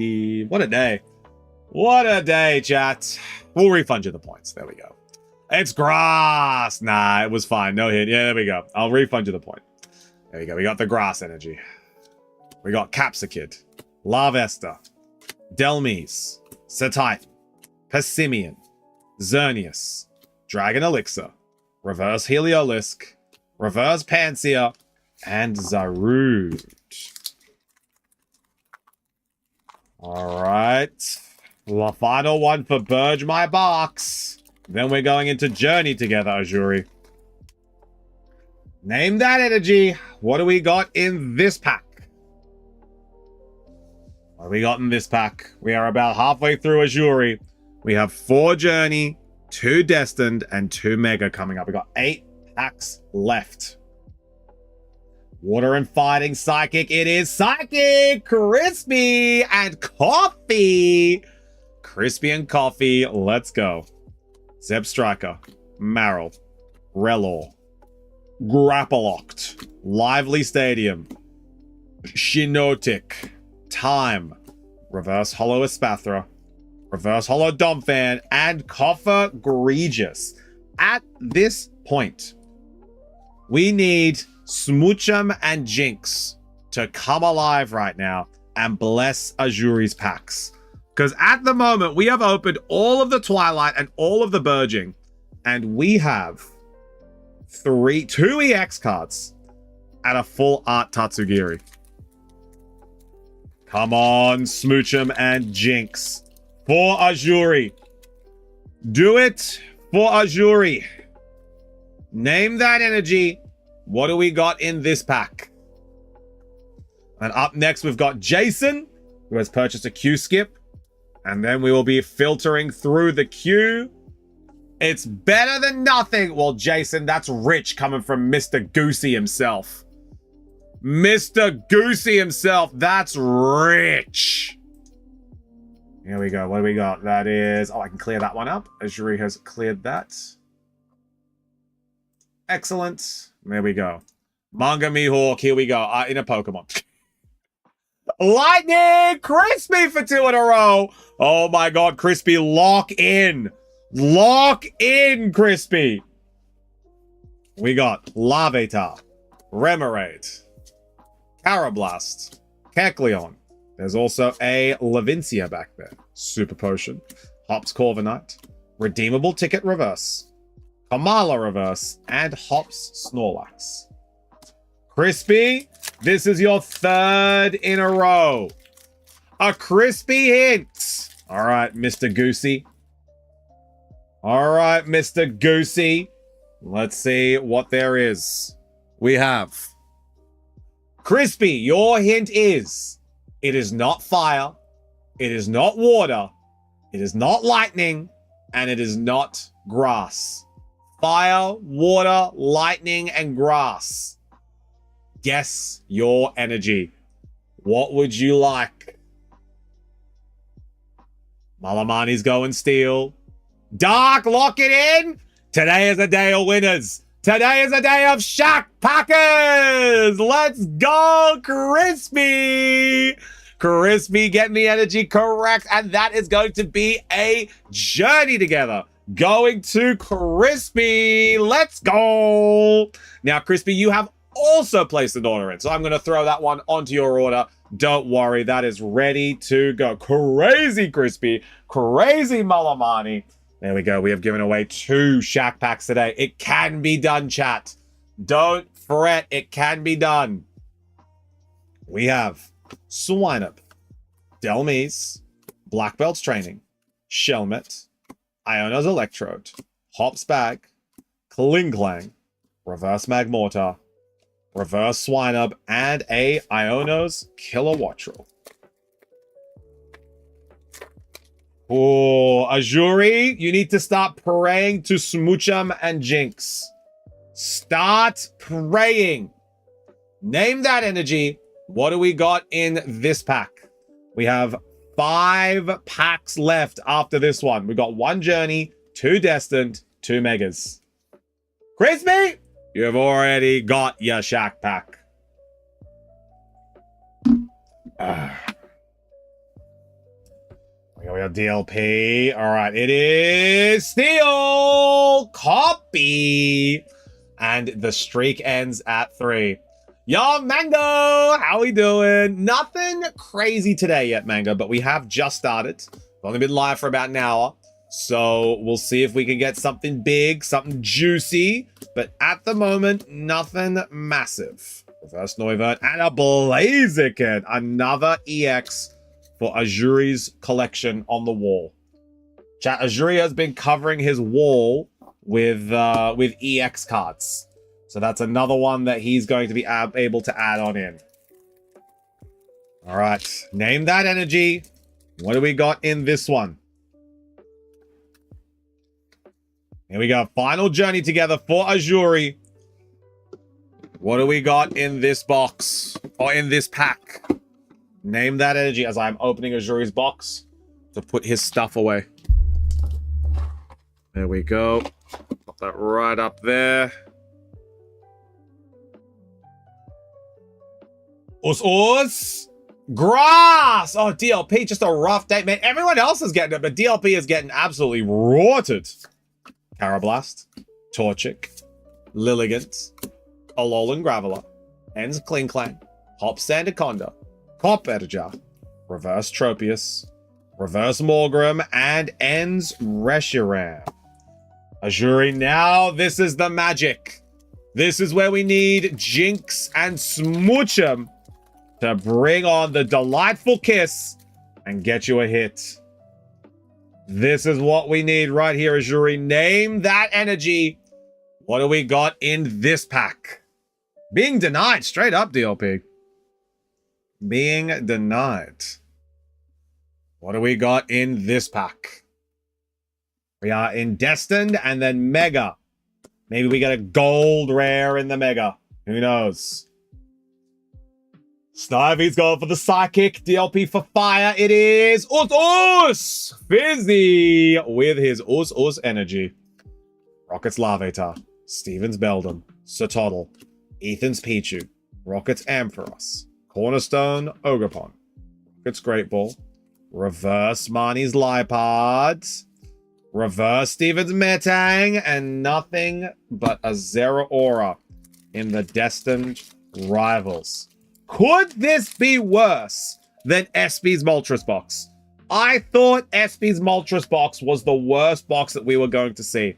do? What a day. What a day, chat. We'll refund you the points. There we go. It's grass. Nah, it was fine. No hint. Yeah, there we go. I'll refund you the point. There we go. We got the grass energy. We got Capsakid, Larvesta, Delmise, Satitan, Passimian, Xerneas, Dragon Elixir, Reverse Heliolisk, Reverse Pansear, and Zarude. All right. The final one for Burge My Box. Then we're going into Journey Together, Azuri. Name that energy. What do we got in this pack? What do we got in this pack? We are about halfway through Azuri. We have 4 Journey, 2 Destined, and 2 Mega coming up. We got 8 packs left. Water and fighting psychic. It is psychic, crispy, and coffee. Crispy and coffee. Let's go. Zeb Striker, Maril, Relor, Grappaloct, Lively Stadium, Shinotic, Time, Reverse Hollow Espathra, Reverse Hollow Domfan, and Coffer Egregious. At this point, we need Smoochum and Jinx to come alive right now and bless Azuri's packs. Because at the moment, we have opened all of the Twilight and all of the Burging, and we have two EX cards and a full art Tatsugiri. Come on, Smoochum and Jinx. For Azuri. Do it for Azuri. Name that energy. What do we got in this pack? And up next, we've got Jason, who has purchased a Q skip. And then we will be filtering through the queue. It's better than nothing. Well, Jason, that's rich coming from Mr. Goosey himself. Mr. Goosey himself, that's rich. Here we go. What do we got? That is... Oh, I can clear that one up. Azuri has cleared that. Excellent. There we go. Manga Mihawk, here we go. In a Pokemon. Lightning! Crispy for 2 in a row. Oh my god, Crispy, lock in. Lock in, Crispy. We got Larvitar, Remoraid, Carablast, Kecleon. There's also a Lavincia back there. Super Potion, Hops Corviknight, Redeemable Ticket Reverse, Kamala Reverse, and Hops Snorlax. Crispy, this is your 3rd in a row. A crispy hint. All right, Mr. Goosey. All right, Mr. Goosey. Let's see what there is. We have Crispy, your hint is it is not fire, it is not water, it is not lightning, and it is not grass. Fire, water, lightning, and grass. Guess your energy. What would you like? Malamani's going steel. Dark, lock it in. Today is a day of winners. Today is a day of Shack Packers. Let's go, Crispy. Crispy getting the energy correct. And that is going to be a journey together. Going to Crispy. Let's go. Now, Crispy, you have also placed an order in. So I'm going to throw that one onto your order. Don't worry. That is ready to go. Crazy Crispy. Crazy Malamani. There we go. We have given away 2 Shack Packs today. It can be done, chat. Don't fret. It can be done. We have Swinub, Delmise, Black Belt's Training, Shelmet, Iono's Electrode, Hops Bag, Kling, Reverse Magmortar, Reverse Swinub, and a Iono's Kilowattrel. Oh, Azuri, you need to start praying to Smoochum and Jinx. Start praying. Name that energy. What do we got in this pack? We have 5 packs left after this one. We got 1 Journey, 2 Destined, 2 Megas. Crispy, you've already got your Shack Pack. We got DLP. All right, it is Steel Copy. And the streak ends at 3. Yo, Mango, how we doing? Nothing crazy today yet, Mango, but we have just started. We've only been live for about an hour. So we'll see if we can get something big, something juicy. But at the moment, nothing massive. Reverse Noivern and a Blaziken. Another EX for Azuri's collection on the wall. Chat, Azuri has been covering his wall with EX cards. So that's another one that he's going to be able to add on in. All right, name that energy. What do we got in this one? Here we go. Final journey together for Azuri. What do we got in this box? Or in this pack? Name that energy as I'm opening Azuri's box to put his stuff away. There we go. Pop that right up there. Us. Grass! Oh, DLP, just a rough day. Man, everyone else is getting it, but DLP is getting absolutely rorted. Carablast, Torchic, Lilligant, Alolan Graveler, Ends Klinklang, Hop Sandaconda, Cop Edger, Reverse Tropius, Reverse Morgrem, and Ends Reshiram. Azuri, now this is the magic. This is where we need Jinx and Smoochum to bring on the delightful kiss and get you a hit. This is what we need right here, Azuri. Name that energy. What do we got in this pack? Being denied, straight up, DLP. Being denied. What do we got in this pack? We are in Destined and then Mega. Maybe we get a gold rare in the Mega. Who knows? Snivy's going for the Psychic. DLP for Fire. It is Us! Fizzy with his Us energy. Rocket's Larvitar. Steven's Beldum. Sotodle. Ethan's Pichu. Rocket's Ampharos. Cornerstone Ogerpon. Rocket's Great Ball. Reverse Marnie's Liepard. Reverse Steven's Metang. And nothing but a Zeraora in the Destined Rivals. Could this be worse than SB's Moltres box? I thought SB's Moltres box was the worst box that we were going to see.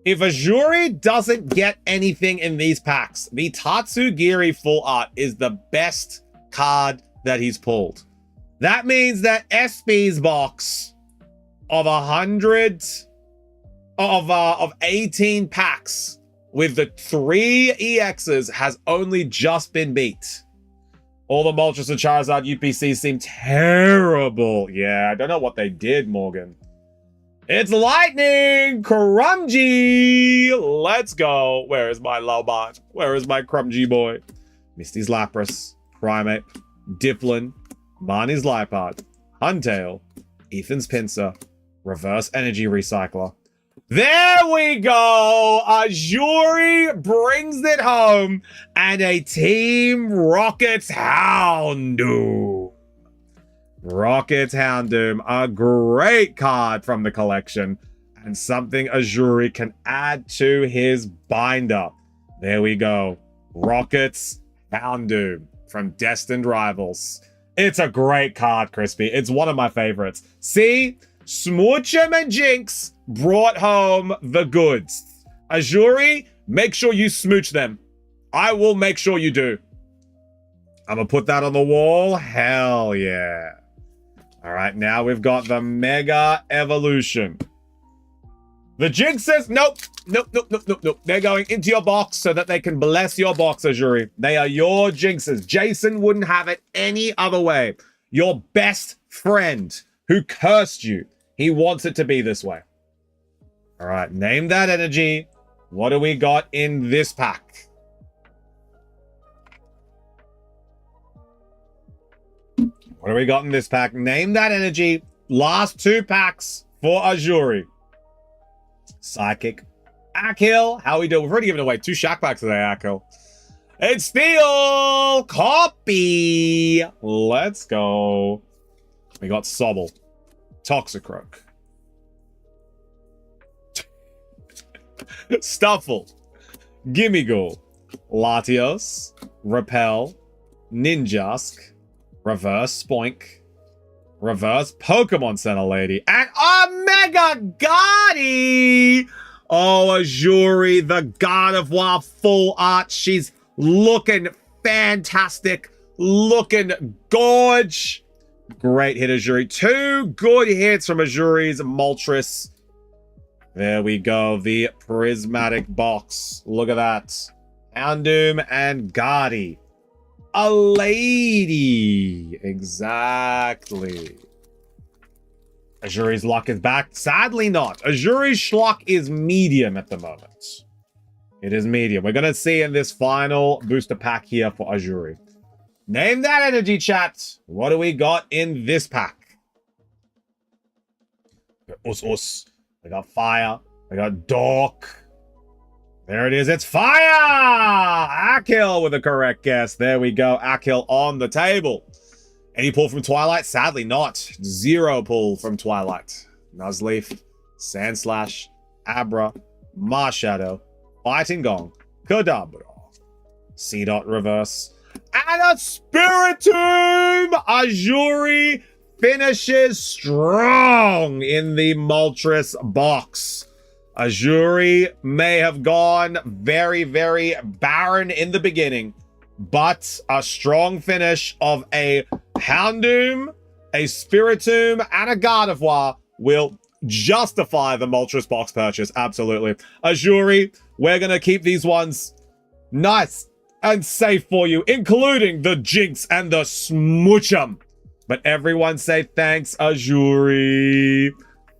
If Azuri doesn't get anything in these packs, the Tatsugiri Full Art is the best card that he's pulled. That means that SB's box of 18 packs with the 3 EXs has only just been beat. All the Moltres and Charizard UPCs seem terrible. Yeah, I don't know what they did, Morgan. It's Lightning Crumgy. Let's go. Where is my Lobot? Where is my Crumgy boy? Misty's Lapras, Primeape, Dipplin, Marnie's Liepard, Huntail, Ethan's Pinsir, Reverse Energy Recycler. There we go! Azuri brings it home, and a Team Rocket's Houndoom. Rocket's Houndoom, a great card from the collection, and something Azuri can add to his binder. There we go. Rocket's Houndoom from Destined Rivals. It's a great card, Crispy. It's one of my favorites. See? Smoochum and Jinx brought home the goods. Azuri, make sure you smooch them. I will make sure you do. I'm gonna put that on the wall. Hell yeah. All right, now we've got the Mega Evolution. The Jinxes, nope. They're going into your box so that they can bless your box, Azuri. They are your Jinxes. Jason wouldn't have it any other way. Your best friend who cursed you. He wants it to be this way. All right, name that energy. What do we got in this pack? What do we got in this pack? Name that energy. Last 2 packs for Azuri. Psychic. Akil. How we doing? We've already given away 2 Shack packs today, Akil. It's Steel. Copy. Let's go. We got Sobble. Toxicroak. Stuffle. Gimmighoul. Latios. Repel. Ninjask. Reverse Spoink. Reverse Pokemon Center Lady. And Omega Gotti! Oh, Azuri, the God of Wild Full Art. She's looking fantastic. Looking gorge. Great hit, Azuri. 2 good hits from Azuri's Moltres. There we go. The prismatic box. Look at that. Houndoom and Gotti. A lady. Exactly. Azuri's luck is back. Sadly not. Azuri's schluck is medium at the moment. It is medium. We're going to see in this final booster pack here for Azuri. Name that energy, chat. What do we got in this pack? Us. We got fire. We got dark. There it is. It's fire! Akil with the correct guess. There we go. Akil on the table. Any pull from Twilight? Sadly not. 0 pull from Twilight. Nuzleaf, Sandslash, Abra, Marshadow, Fighting Gong, Kadabra, C-Dot Reverse, and a Spiritomb! Azuri finishes strong in the Moltres box. Azuri may have gone very, very barren in the beginning, but a strong finish of a Houndoom, a Spiritomb, and a Gardevoir will justify the Moltres box purchase. Absolutely. Azuri, we're going to keep these ones nice and safe for you, including the Jinx and the Smoochum. But everyone say thanks, Azuri.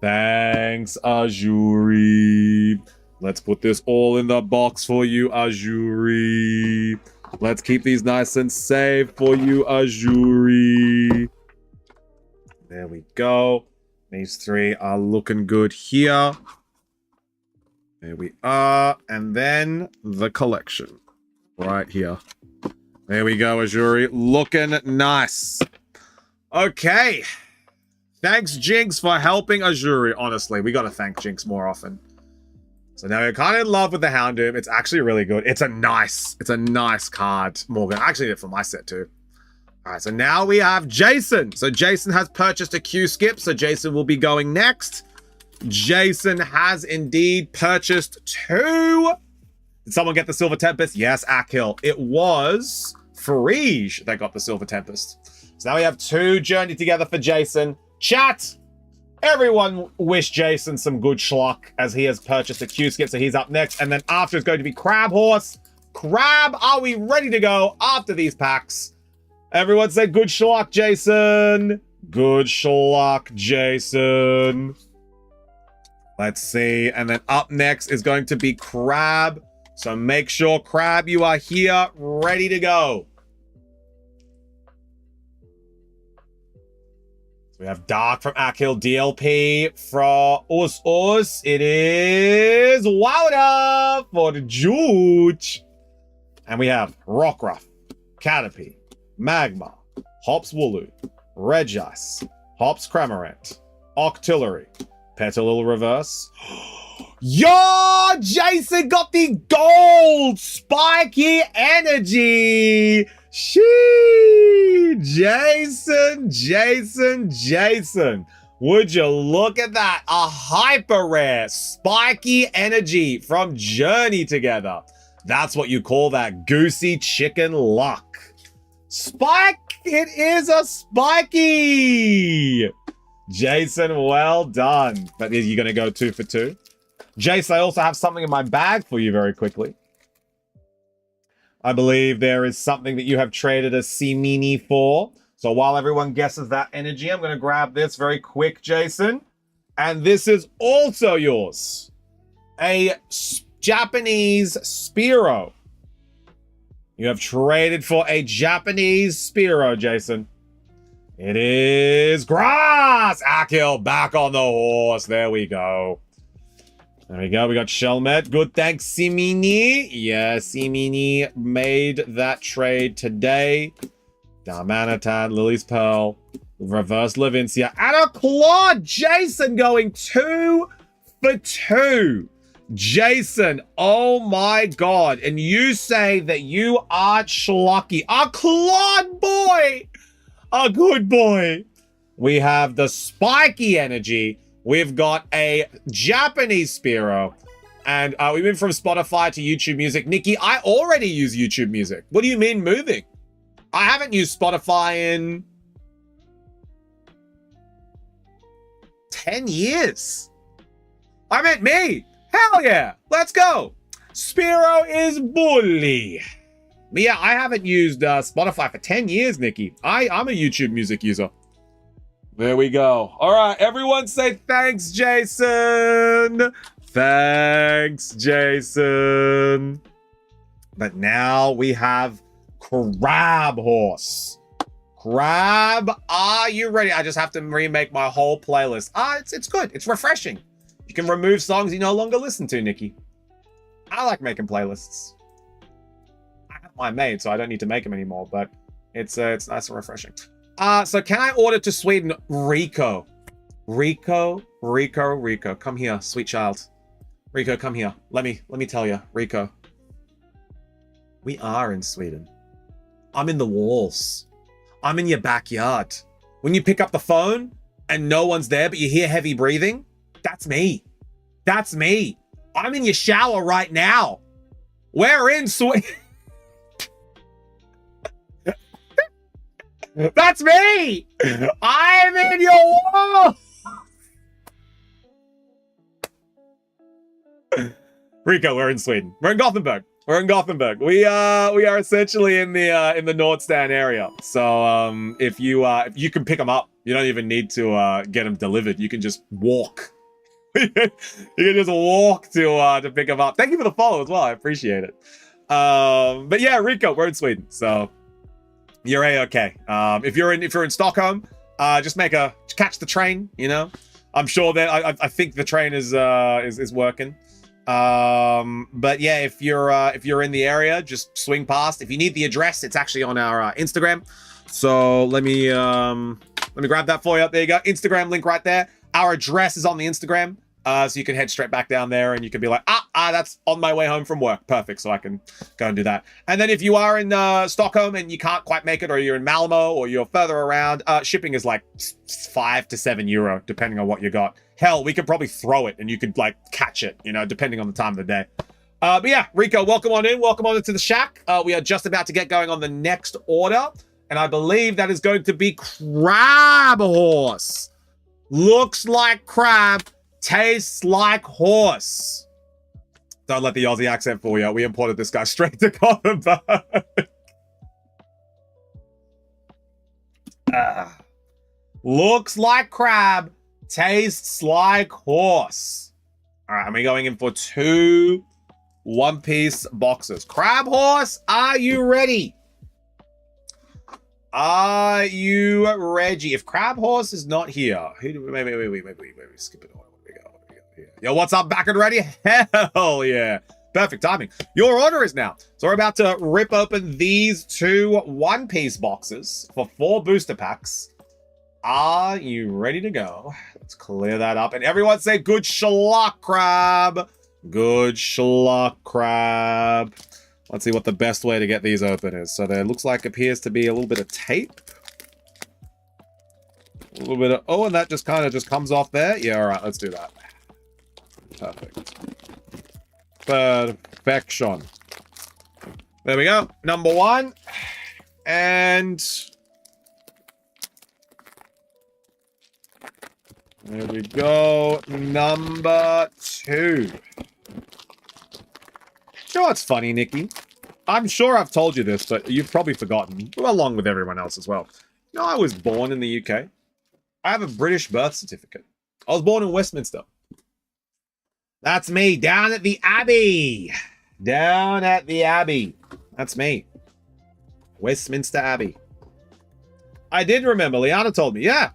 Thanks, Azuri. Let's put this all in the box for you, Azuri. Let's keep these nice and safe for you, Azuri. There we go. These 3 are looking good here. There we are. And then the collection. Right here. There we go, Azuri. Looking nice. Okay. Thanks, Jinx, for helping Azuri. Honestly, we gotta thank Jinx more often. So now you're kind of in love with the Houndoom. It's actually really good. It's a nice card, Morgan. I actually need it for my set too. All right, so now we have Jason. So Jason has purchased a Q skip, so Jason will be going next. Jason has indeed purchased 2. Did someone get the Silver Tempest? Yes, Akil. It was Frige that got the Silver Tempest. So now we have 2 Journey Together for Jason. Chat, everyone wish Jason some good schluck as he has purchased a Q skip, so he's up next. And then after is going to be Crab Horse. Crab, are we ready to go after these packs? Everyone say good schluck, Jason. Good schluck, Jason. Let's see. And then up next is going to be Crab. So make sure, Crab, you are here, ready to go. We have Dark from Akil, DLP from Us. It is Wilder for the Juge. And we have Rockruff, Caterpie, Magma, Hops Wooloo, Regice, Hops Cramorant, Octillery, Petalil Reverse. Yo, Jason got the gold spiky energy. Jason. Would you look at that? A hyper rare spiky energy from Journey Together. That's what you call that goosey chicken luck. Spike, it is a spiky. Jason, well done. But you're going to go 2 for 2. Jace, I also have something in my bag for you very quickly. I believe there is something that you have traded a Simini for. So while everyone guesses that energy, I'm going to grab this very quick, Jason. And this is also yours. A Japanese Spearow. You have traded for a Japanese Spearow, Jason. It is Grass! Akil back on the horse. There we go. There we go. We got Shelmet. Good. Thanks, Simini. Yeah, Simini made that trade today. Darmanitan, Lily's Pearl, Reverse Levincia, and a Claude. Jason going 2 for 2. Jason, oh my God. And you say that you are schlucky. A Claude boy. A good boy. We have the spiky energy. We've got a Japanese Spearow. And we moved from Spotify to YouTube Music. Nikki, I already use YouTube Music. What do you mean moving? I haven't used Spotify in 10 years. I meant me. Hell yeah. Let's go. Spearow is bully. But yeah, I haven't used Spotify for 10 years, Nikki. I'm a YouTube Music user. There we go. All right, everyone say thanks, Jason. Thanks, Jason. But now we have Crab Horse. Crab, are you ready? I just have to remake my whole playlist. It's good. It's refreshing. You can remove songs you no longer listen to, Nikki. I like making playlists. I have mine made, so I don't need to make them anymore, but it's nice and refreshing. So can I order to Sweden Rico? Rico, come here, sweet child. Rico, come here. Let me tell you, Rico. We are in Sweden. I'm in the walls. I'm in your backyard. When you pick up the phone and no one's there, but you hear heavy breathing, that's me. That's me. I'm in your shower right now. We're in Sweden. That's me. I'm in your wall. Rico, we're in Sweden. We're in Gothenburg. We're in Gothenburg. We are essentially in the Nordstrand area. So if you can pick them up, you don't even need to get them delivered. You can just walk. You can just walk to pick them up. Thank you for the follow as well. I appreciate it. But yeah, Rico, we're in Sweden, so you're a-okay. If you're in Stockholm, just catch the train. You know, I'm sure that I think the train is working. But yeah, if you're in the area, just swing past. If you need the address, it's actually on our Instagram. So let me grab that for you. There you go. Instagram link right there. Our address is on the Instagram. So you can head straight back down there and you can be like, that's on my way home from work. Perfect. So I can go and do that. And then if you are in Stockholm and you can't quite make it, or you're in Malmo or you're further around, shipping is like 5 to 7 euro, depending on what you got. Hell, we could probably throw it and you could like catch it, you know, depending on the time of the day. But yeah, Rico, welcome on in. Welcome on into the shack. We are just about to get going on the next order. And I believe that is going to be Crab Horse. Looks like crab, tastes like horse. Don't let the Aussie accent fool you. We imported this guy straight to Gothenburg. Looks like crab, tastes like horse. All right, and we're going in for 2 one-piece boxes. Crab Horse, are you ready? Are you ready? If Crab Horse is not here, maybe skip it. What do we go here? Yo, what's up? Back and ready? Hell yeah. Perfect timing. Your order is now. So we're about to rip open these 2 one-piece boxes for 4 booster packs. Are you ready to go? Let's clear that up. And everyone say good schluck, Crab. Good schluck, Crab. Let's see what the best way to get these open is. So there appears to be a little bit of tape. A little bit of, and that just kind of just comes off there. Yeah, all right, let's do that. Perfect. Perfection. There we go. Number 1. And there we go. Number 2. You know what's funny, Nikki? I'm sure I've told you this, but you've probably forgotten, along with everyone else as well. You know, I was born in the UK. I have a British birth certificate. I was born in Westminster. That's me, down at the Abbey. Down at the Abbey. That's me. Westminster Abbey. I did remember. Liana told me. Yeah.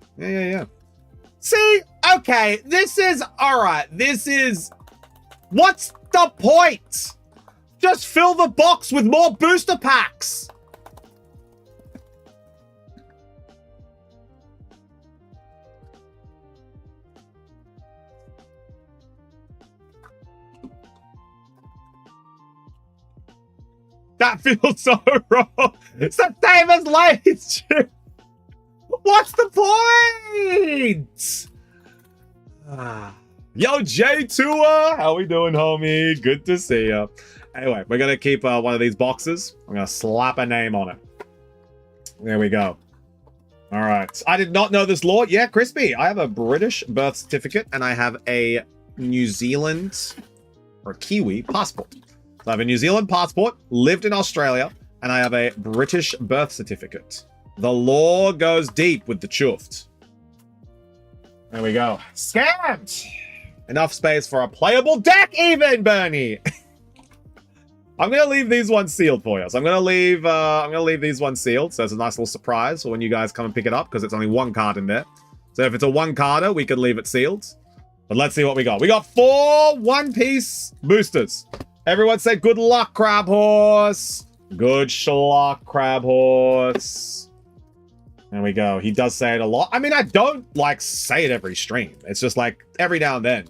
See? Okay. This is... All right. This is... What's the point? Just fill the box with more booster packs. That feels so wrong. It's the same as late. What's the point? Yo, J2, how we doing, homie? Good to see you. Anyway, we're going to keep one of these boxes. I'm going to slap a name on it. There we go. All right. I did not know this law. Yeah, Crispy. I have a British birth certificate and I have a New Zealand or Kiwi passport. So I have a New Zealand passport, lived in Australia, and I have a British birth certificate. The law goes deep with the chuffed. There we go. Scammed. Enough space for a playable deck even, Bernie. I'm gonna leave these ones sealed for you. So I'm gonna leave these ones sealed. So it's a nice little surprise for when you guys come and pick it up, because it's only one card in there. So if it's a one-carder, we could leave it sealed. But let's see what we got. We got 4 one-piece boosters. Everyone say good luck, Crab Horse. Good luck, Crab Horse. There we go. He does say it a lot. I mean, I don't like say it every stream. It's just like every now and then.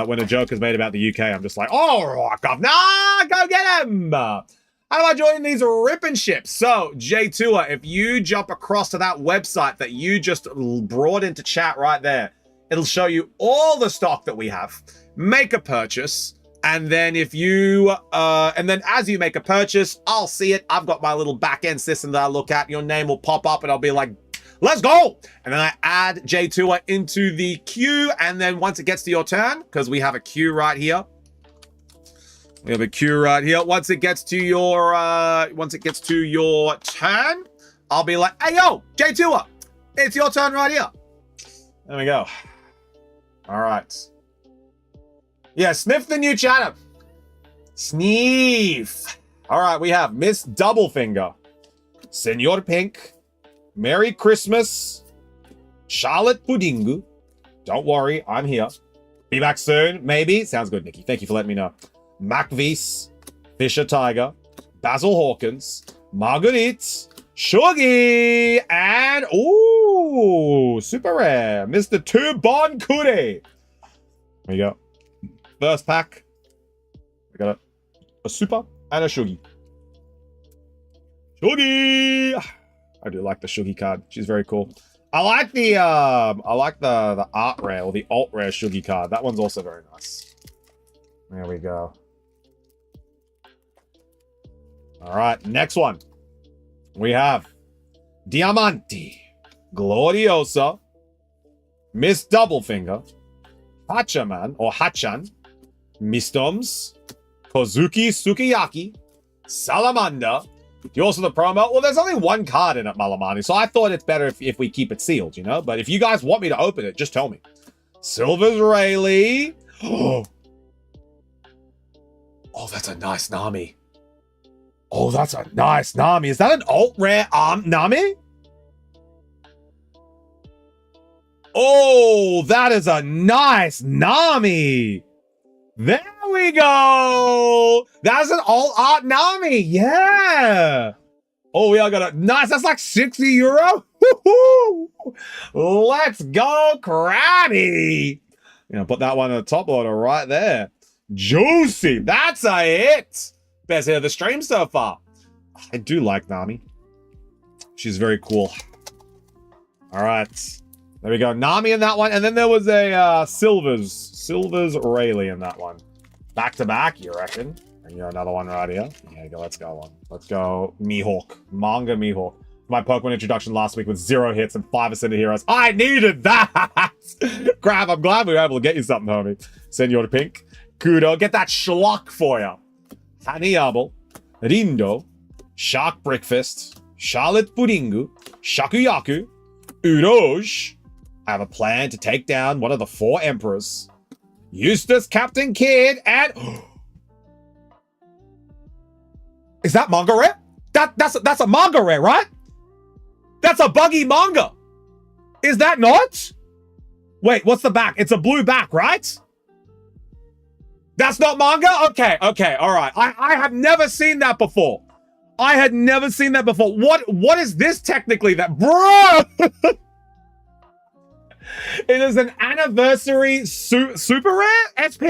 When a joke is made about the UK, I'm just like, oh, rock off. Nah, go get him. How do I join these ripping ships? So, J2er, if you jump across to that website that you just brought into chat right there, it'll show you all the stock that we have. Make a purchase. And then if you, and then as you make a purchase, I'll see it. I've got my little back-end system that I look at. Your name will pop up and I'll be like, let's go. And then I add J2er into the queue. And then once it gets to your turn, because we have a queue right here. We have a queue right here. Once it gets to your turn, I'll be like, hey, yo, J2er, it's your turn right here. There we go. All right. Yeah, sniff the new chatter. Sniff. All right, we have Miss Doublefinger, Senor Pink, Merry Christmas, Charlotte Puddingu. Don't worry, I'm here. Be back soon, maybe. Sounds good, Nikki. Thank you for letting me know. Macvis, Fisher Tiger, Basil Hawkins, Marguerite, Shuggy, and ooh, super rare, Mr. Tubon Kure. There you go. First pack. We got a super and a Shuggy. Shuggy! I do like the Shuggy card. She's very cool. I like the art rare or the alt rare Shuggy card. That one's also very nice. There we go. All right, next one. We have Diamante, Gloriosa, Miss Doublefinger, Hachaman or Hachan, Mistoms, Kozuki Sukiyaki, Salamander. You also the promo. Well, there's only one card in it, Malamani, so I thought it's better if we keep it sealed, you know? But if you guys want me to open it, just tell me. Silver's Rayleigh. Oh, that's a nice Nami. Oh, that's a nice Nami. Is that an alt rare Nami? Oh, that is a nice Nami. There we go. That's an alt art Nami. Yeah. Oh, we all got a nice. That's like 60 euro. Woo-hoo. Let's go, Krabby. You know, put that one on the top loader right there. Juicy. That's a hit. Best hit of the stream so far. I do like Nami. She's very cool. All right. There we go. Nami in that one. And then there was a Silver's Rayleigh in that one. Back to back, you reckon? And you know, another one right here. There you go. Let's go on. Let's go Mihawk. Manga Mihawk. My Pokemon introduction last week with 0 hits and 5 Ascended Heroes. I needed that! Crap, I'm glad we were able to get you something, homie. Senor Pink. Kudo. Get that schlock for you. Hanayable, Rindo, Shark Breakfast, Charlotte Puddingu, Shakuyaku, Uroj. I have a plan to take down one of the 4 emperors. Eustace, Captain Kidd, and... Is that manga rare? That's a manga rare, right? That's a buggy manga. Is that not? Wait, what's the back? It's a blue back, right? That's not manga? Okay, all right. I have never seen that before. I had never seen that before. What is this technically that... Bro! It is an anniversary super rare SP?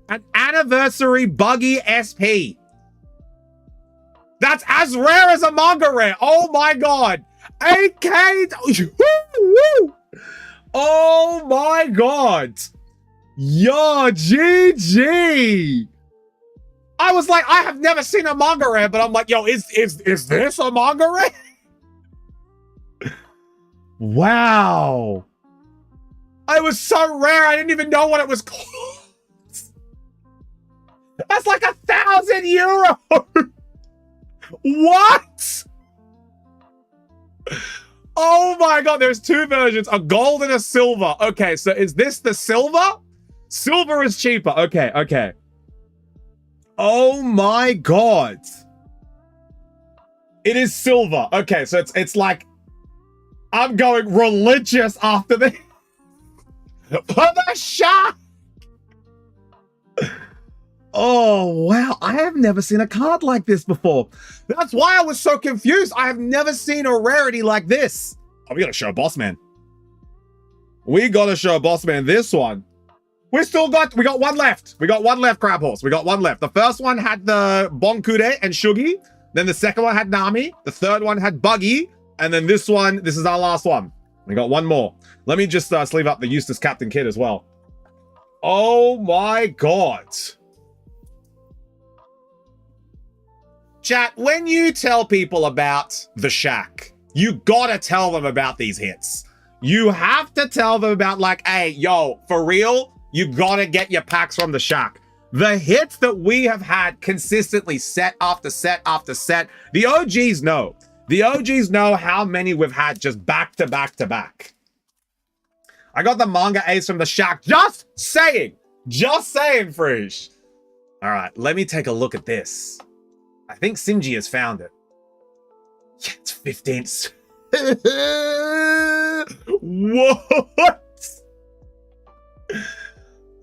An anniversary buggy SP. That's as rare as a manga rare. Oh my god. 8K. Oh my god. Yo, GG. I was like, I have never seen a manga rare, but I'm like, yo, is this a manga rare? Wow. It was so rare, I didn't even know what it was called. That's like 1,000 euros. What? Oh my god, there's two versions, a gold and a silver. Okay, so is this the silver? Silver is cheaper. Okay, okay. Oh my god. It is silver. Okay, so it's like I'm going religious after the for the shark. Oh wow, I have never seen a card like this before. That's why I was so confused. I have never seen a rarity like this. Oh, we gotta show Boss Man. We gotta show Boss Man this one. We got one left. We got one left, Crab Horse. We got one left. The first one had the Bonkude and Shugi. Then the second one had Nami. The third one had Buggy. And then this one, this is our last one. We got one more. Let me just sleeve up the Eustace Captain Kid as well. Oh my god. Chat, when you tell people about the Shack, you gotta tell them about these hits. You have to tell them about like, hey, yo, for real, you gotta get your packs from the Shack. The hits that we have had consistently set after set after set, the OGs know. The OGs know how many we've had just back to back to back. I got the manga ace from the Shack. Just saying, Frisch. All right, let me take a look at this. I think Sinji has found it. Yeah, it's 15. What?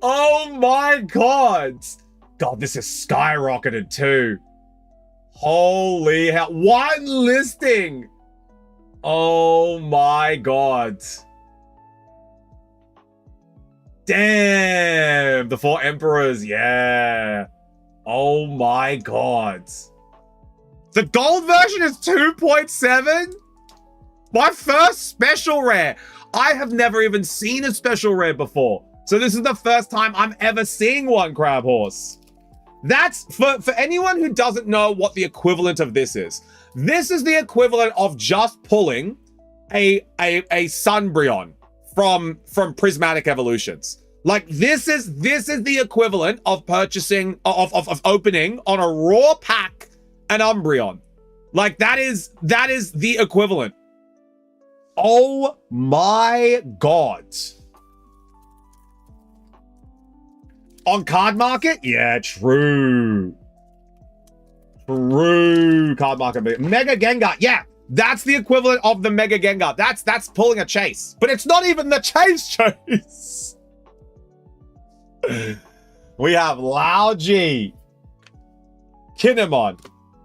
Oh my god. God, this is skyrocketed too. Holy hell. One listing. Oh my god. Damn. The four emperors. Yeah. Oh my god. The gold version is 2.7? My first special rare. I have never even seen a special rare before. So this is the first time I'm ever seeing one, Crab Horse. That's, for anyone who doesn't know what the equivalent of this is the equivalent of just pulling a Sunbryon from Prismatic Evolutions. Like this is the equivalent of purchasing, of opening on a raw pack an Umbreon. Like that is the equivalent. Oh my god. On card market? Yeah, true. True. Card market. Mega Gengar. Yeah, that's the equivalent of the Mega Gengar. That's pulling a chase. But it's not even the chase. We have Lao G, Kinemon,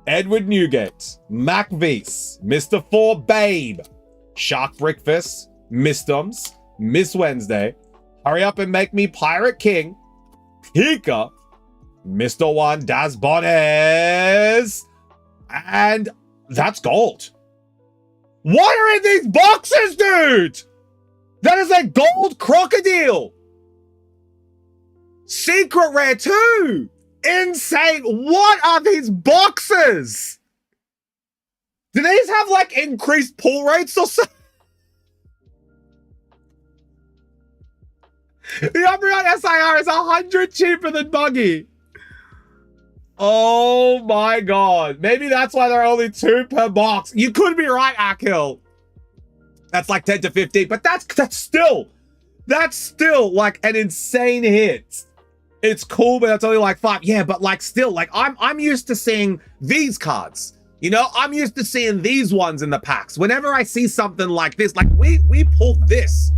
Edward Newgate, Mac Vs, Mr. 4 Babe, Shark Breakfast, Mistoms, Miss Wednesday, Hurry Up and Make Me Pirate King, Pika, Mr. 1 Das Bones, and that's gold. What are in these boxes, dude? That is a gold crocodile. Secret rare too. Insane. What are these boxes? Do these have like increased pull rates or something? The Umbreon SIR is 100 cheaper than Buggy. Oh my god. Maybe that's why there are only 2 per box. You could be right, Akil. That's like 10 to 15, but that's still like an insane hit. It's cool, but that's only like 5. Yeah, but like still, like I'm used to seeing these cards. You know, I'm used to seeing these ones in the packs. Whenever I see something like this, like we pulled this.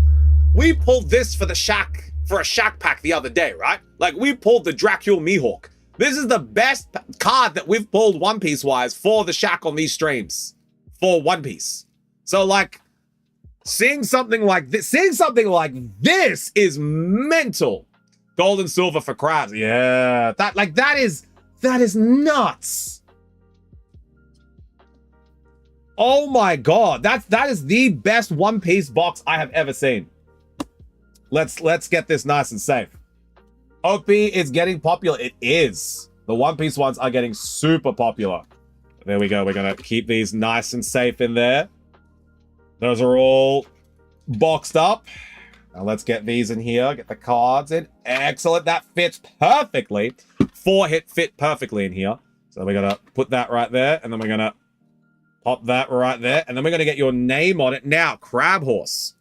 We pulled this for a Shack pack the other day, right? Like we pulled the Dracule Mihawk. This is the best card that we've pulled One Piece wise for the Shack on these streams for One Piece. So like seeing something like this is mental. Gold and silver for crabs. Yeah, that is nuts. Oh my god, that is the best One Piece box I have ever seen. Let's get this nice and safe. OP is getting popular. It is. The One Piece ones are getting super popular. There we go. We're gonna keep these nice and safe in there. Those are all boxed up. Now let's get these in here. Get the cards in. Excellent. That fits perfectly. 4 hit fit perfectly in here. So we're gonna put that right there, and then we're gonna Pop that right there. And then we're going to get your name on it. Now, Crab Horse.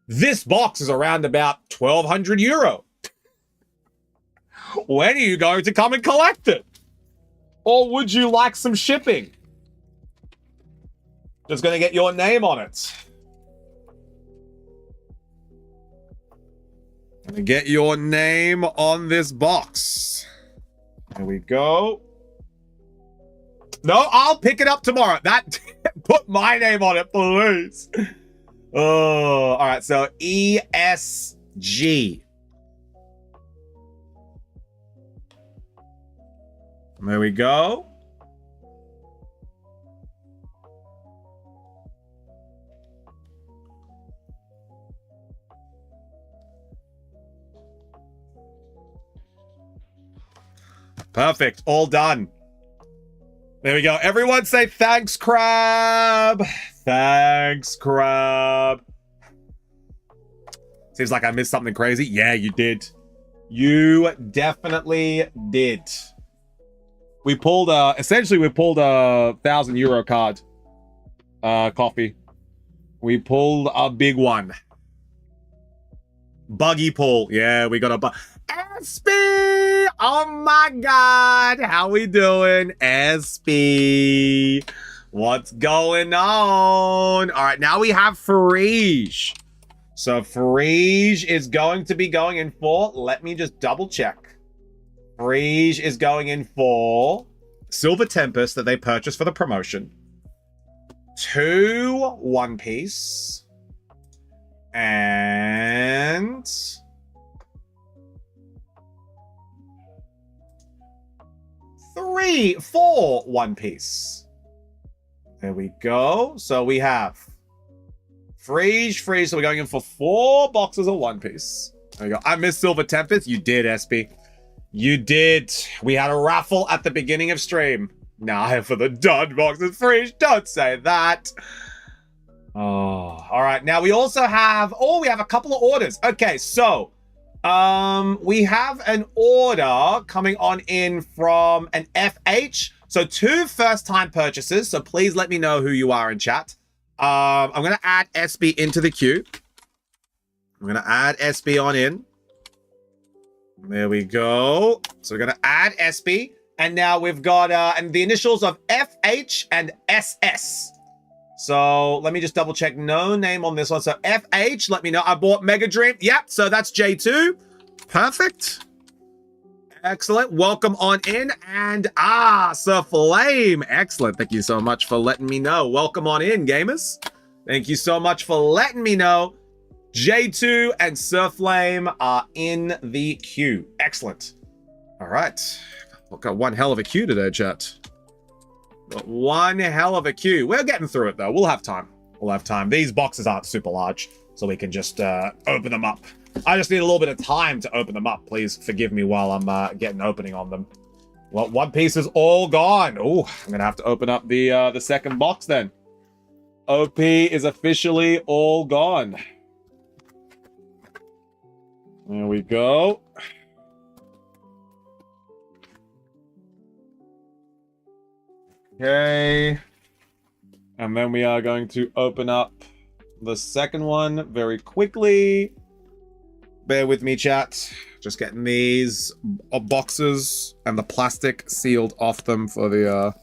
This box is around about 1,200 euro. When are you going to come and collect it? Or would you like some shipping? Just going to get your name on it. Gonna get your name on this box. There we go. No, I'll pick it up tomorrow. That put my name on it, please. Oh, all right. So ESG. There we go. Perfect. All done. There we go. Everyone say thanks, Crab. Thanks, Crab. Seems like I missed something crazy. Yeah, you did. You definitely did. We pulled essentially we pulled a 1,000 euro card. Coffee. We pulled a big one. Buggy pull. Yeah, we got a SP! Oh my god! How we doing? SP! What's going on? Alright, now we have Frige. So Frige is going to be going in for, let me just double check. Frige is going in for Silver Tempest that they purchased for the promotion. 2 One Piece. And 4 One Piece. There we go. So we have Frige. So we're going in for 4 boxes of One Piece. There we go. I missed Silver Tempest. You did, SP. You did. We had a raffle at the beginning of stream. Now for the done boxes. Frige, don't say that. Oh, all right. Now we also have, we have a couple of orders. Okay, so we have an order coming on in from an FH. So 2 first-time purchases. So please let me know who you are in chat. I'm going to add SB into the queue. I'm going to add SB on in. There we go. So we're going to add SB. And now we've got and the initials of FH and SS. So let me just double check. No name on this one. So FH, let me know. I bought Mega Dream. Yep, so that's J2. Perfect. Excellent. Welcome on in. And Sir Flame. Excellent. Thank you so much for letting me know. Welcome on in, gamers. Thank you so much for letting me know. J2 and Sir Flame are in the queue. Excellent. All right. We've got one hell of a queue today, chat. Got one hell of a queue. We're getting through it, though. We'll have time. We'll have time. These boxes aren't super large, so we can just open them up. I just need a little bit of time to open them up. Please forgive me while I'm getting opening on them. Well, One Piece is all gone. Oh, I'm going to have to open up the second box then. OP is officially all gone. There we go. Okay. And then we are going to open up the second one very quickly. Bear with me, chat. Just getting these boxes and the plastic sealed off them for the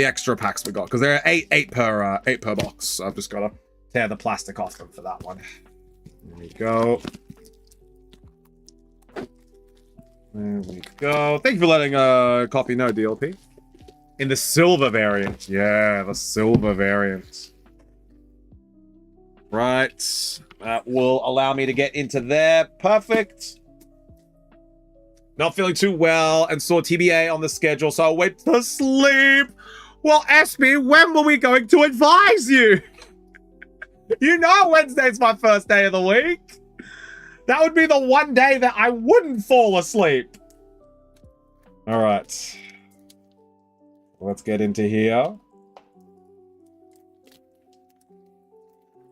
extra packs we got, because there are eight per box. So I've just got to tear the plastic off them for that one. There we go. There we go. Thank you for letting Coffee know, DLP. In the silver variant. Yeah, the silver variant. Right. That will allow me to get into there. Perfect. Not feeling too well and saw TBA on the schedule, so I went to sleep. Well, SB, when were we going to advise you? You know Wednesday's my first day of the week. That would be the one day that I wouldn't fall asleep. All right. Let's get into here.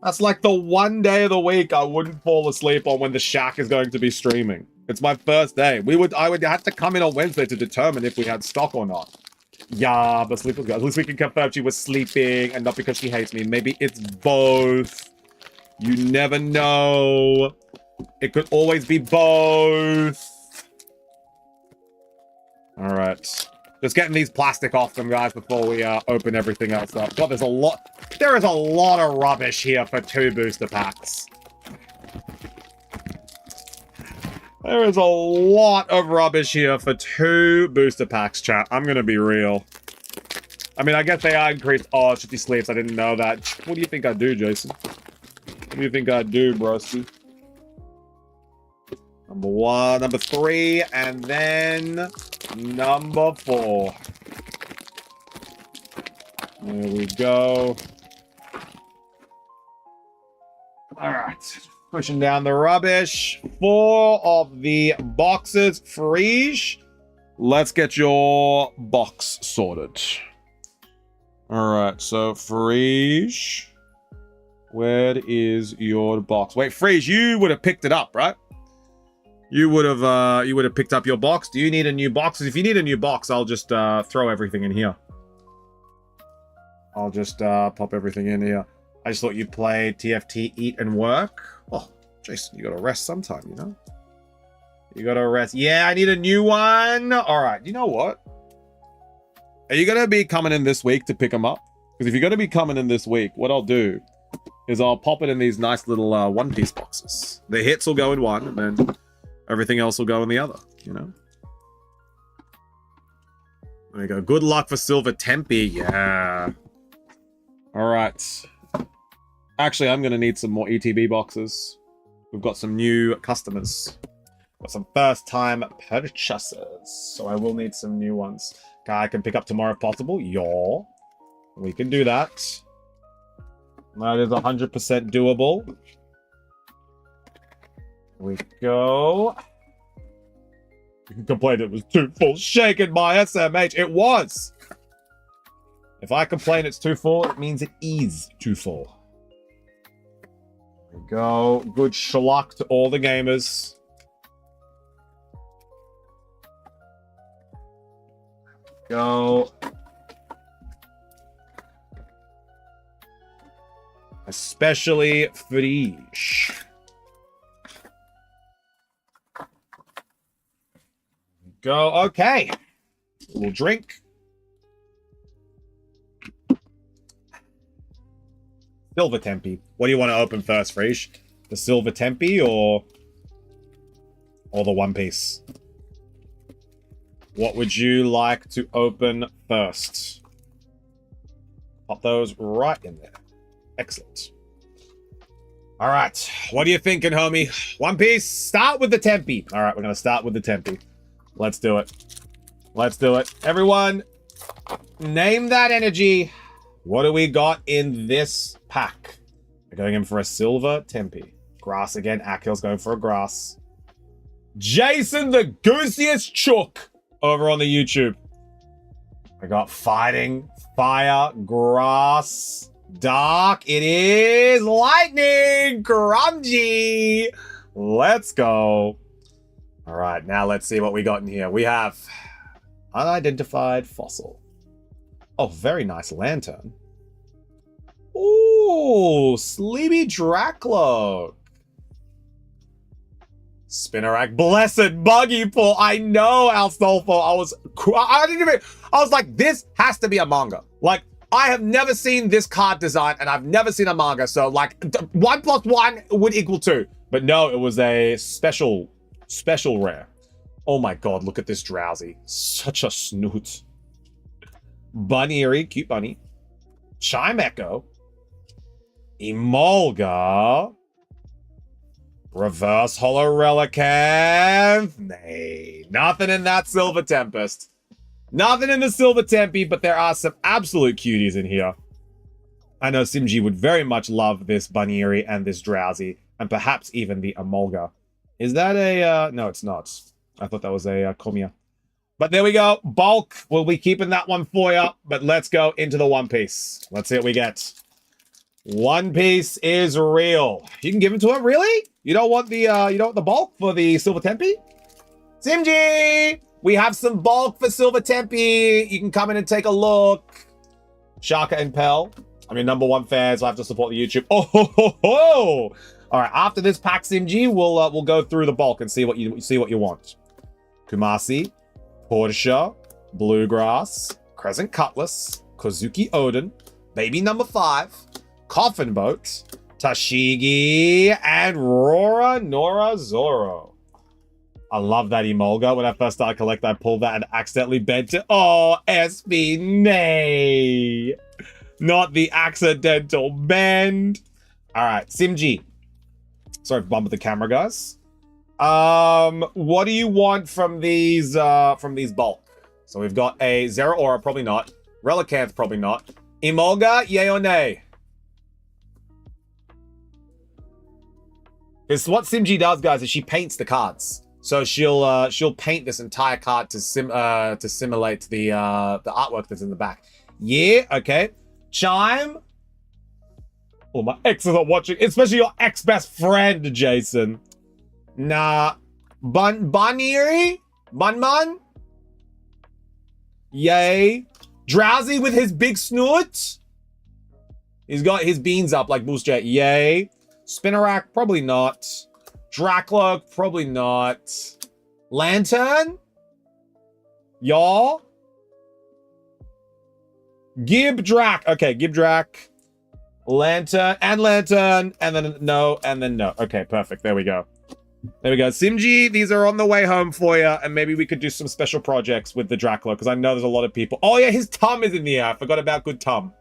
That's like the one day of the week I wouldn't fall asleep on when the Shack is going to be streaming. It's my first day. I would have to come in on Wednesday to determine if we had stock or not. Yeah, but sleep was good. At least we can confirm she was sleeping and not because she hates me. Maybe it's both. You never know. It could always be both. All right. Just getting these plastic off them, guys, before we open everything else up. God, there's a lot. There is a lot of rubbish here for 2 booster packs. There is a lot of rubbish here for 2 booster packs, chat. I'm going to be real. I mean, I guess they are increased. Oh, shitty sleeps. I didn't know that. What do you think I do, Jason? What do you think I do, broski? Number 1, number 3, and then number 4. There we go. All right. Pushing down the rubbish. 4 of the boxes. Frege. Let's get your box sorted. All right. So, Frege. Where is your box? Wait, Frege, you would have picked it up, right? You would have picked up your box. Do you need a new box? If you need a new box, I'll just throw everything in here. I'll just pop everything in here. I just thought you played TFT, eat and work. Oh, Jason, you gotta rest sometime, you know? You gotta rest. Yeah, I need a new one. All right, you know what? Are you gonna be coming in this week to pick them up? Because if you're gonna be coming in this week, what I'll do is I'll pop it in these nice little one-piece boxes. The hits will go in one, and then everything else will go in the other, you know? There you go. Good luck for Silver Tempe. Yeah. All right. Actually, I'm going to need some more ETB boxes. We've got some new customers. Got some first-time purchasers. So I will need some new ones. Okay, I can pick up tomorrow if possible. Yeah. We can do that. That is 100% doable. Here we go. You can complain it was too full. Shaken by SMH. It was. If I complain it's too full, it means it is too full. There we go. Good schluck to all the gamers. Go. Especially Frege. Go. Okay. We'll drink. Silver Tempe. What do you want to open first, Frege? The Silver Tempe or the One Piece? What would you like to open first? Pop those right in there. Excellent. All right. What are you thinking, homie? One Piece. Start with the Tempe. All right, we're going to start with the Tempe. Let's do it. Let's do it. Everyone, name that energy. What do we got in this pack? We're going in for a Silver Tempe. Grass again. Akil's going for a grass. Jason the Goosiest Chook over on the YouTube. I got Fighting, Fire, Grass, Dark. It is Lightning, Grungy. Let's go. All right, now let's see what we got in here. We have Unidentified Fossil. Oh, very nice Lantern. Ooh, Sleepy Dracloak. Spinnerack, Blessed Buggy Pull. I know, Alstolfo. I was like, this has to be a manga. Like, I have never seen this card design, and I've never seen a manga. So, like, 1 + 1 would equal 2. But no, it was a special rare. Oh my god, look at this Drowsy. Such a snoot. Bunny, cute bunny. Chime Echo. Emolga. Reverse Holo Relicanth. Nay, nothing in that Silver Tempest. Nothing in the Silver Tempe, but there are some absolute cuties in here. I know Simji would very much love this Bunny and this Drowsy, and perhaps even the Emolga. Is that a... no, it's not. I thought that was a Komiya. But there we go. Bulk. We'll be keeping that one for you, but let's go into the One Piece. Let's see what we get. One Piece is real. You can give it to him, really? You don't want the bulk for the Silver Tempe? Simji! We have some bulk for Silver Tempe. You can come in and take a look. Shaka and Pell. I'm your #1 fan, so I have to support the YouTube. Oh, ho, ho, ho. All right, after this pack SimG, we'll go through the bulk and see what you want. Kumasi, Portia, Bluegrass, Crescent Cutlass, Kozuki Odin, Baby #5, Coffin Boat, Tashigi, and Rora Nora Zoro. I love that Emolga. When I first started collecting, I pulled that and accidentally bent it. Oh, SB, nay. Not the accidental bend. All right, SimG. Sorry for bumping the camera, guys. What do you want from these bulk? So we've got a Zero Aura, probably not. Relicanth, probably not. Emolga, yay or nay? It's what SimG does, guys, is she paints the cards. So she'll paint this entire card to simulate the artwork that's in the back. Yeah, okay. Chime. Oh, my ex is not watching, especially your ex-best friend, Jason. Nah. Buniri? Bun? Yay. Drowsy with his big snoot? He's got his beans up like Boost Jet. Yay. Spinarak? Probably not. Dracloak? Probably not. Lantern? Y'all? Gibdrac. Okay, Gibdrac. Lantern, and then no, and then no. Okay, perfect. There we go. There we go. SimG, these are on the way home for you, and maybe we could do some special projects with the Dracula, because I know there's a lot of people. Oh yeah, his tum is in the air. I forgot about good tum.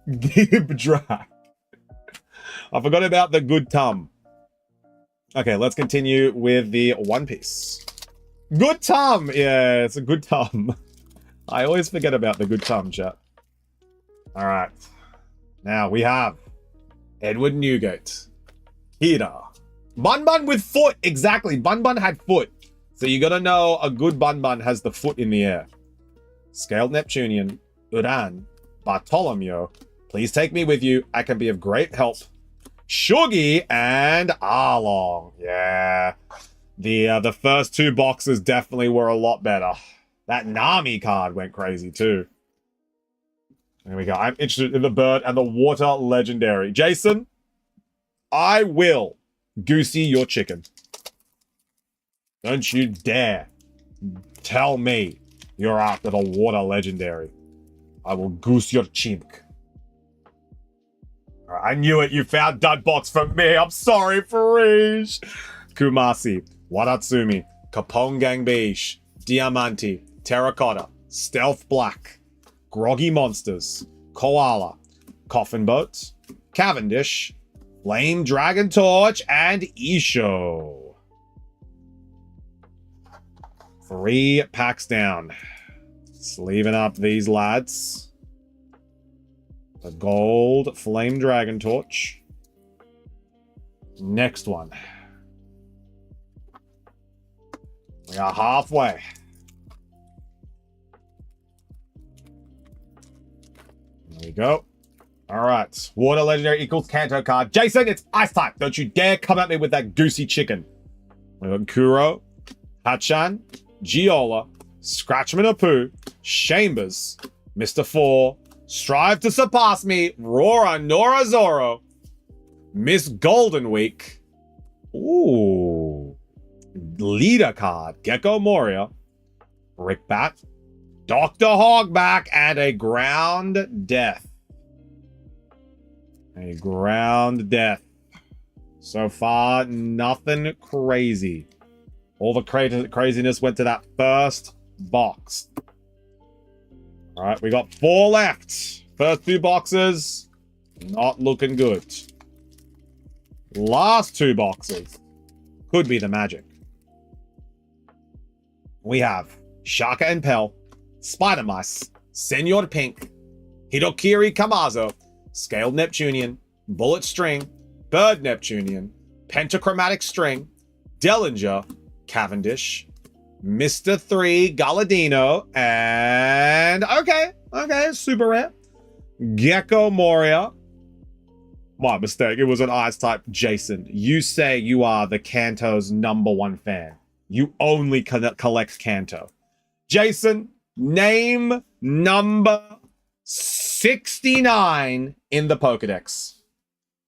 Gibdrac. I forgot about the good tum. Okay, let's continue with the One Piece. Good tum! Yeah, it's a good tum. I always forget about the good tum, chat. Alright. Now we have Edward Newgate. Kira. Bun with foot! Exactly, Bun had foot. So you gotta know a good Bun has the foot in the air. Scaled Neptunian. Uran. Bartolomeo. Please take me with you. I can be of great help. Shuggy and Arlong. Yeah. The first two boxes definitely were a lot better. That Nami card went crazy too. There we go. I'm interested in the bird and the water legendary. Jason, I will goosey your chicken. Don't you dare tell me you're after the water legendary. I will goose your chink. I knew it. You found dud box for me. I'm sorry, Farish. Kumasi, Wadatsumi, Kapongang Beige, Diamante, Terracotta, Stealth Black, Groggy Monsters, Koala, Coffin Boat, Cavendish, Flame Dragon Torch, and Isho. 3 packs down. Sleeving up these lads. The gold Flame Dragon Torch. Next one. We are halfway. There we go. All right. Water Legendary equals Kanto card. Jason, it's ice type. Don't you dare come at me with that goosey chicken. We got Kuro, Hachan, Giola, Scratchman Apu, Chambers, Mr. 4, Strive to Surpass Me, Rora Nora Zoro, Miss Golden Week. Ooh. Leader card, Gecko Moria, Brickbat, Dr. Hogback, and a Ground Death. A Ground Death. So far, nothing crazy. All the craziness went to that first box. All right, we got 4 left. First 2 boxes, not looking good. Last 2 boxes could be the magic. We have Shaka and Pell, Spider Mice, Senor Pink, Hidokiri Kamazo, Scaled Neptunian, Bullet String, Bird Neptunian, Pentachromatic String, Dellinger, Cavendish, Mr. 3, Galadino, and okay, super rare. Gecko Moria. My mistake, it was an ice type. Jason, you say you are the Kanto's #1 fan. You only collect Kanto. Jason, name number 69 in the Pokedex.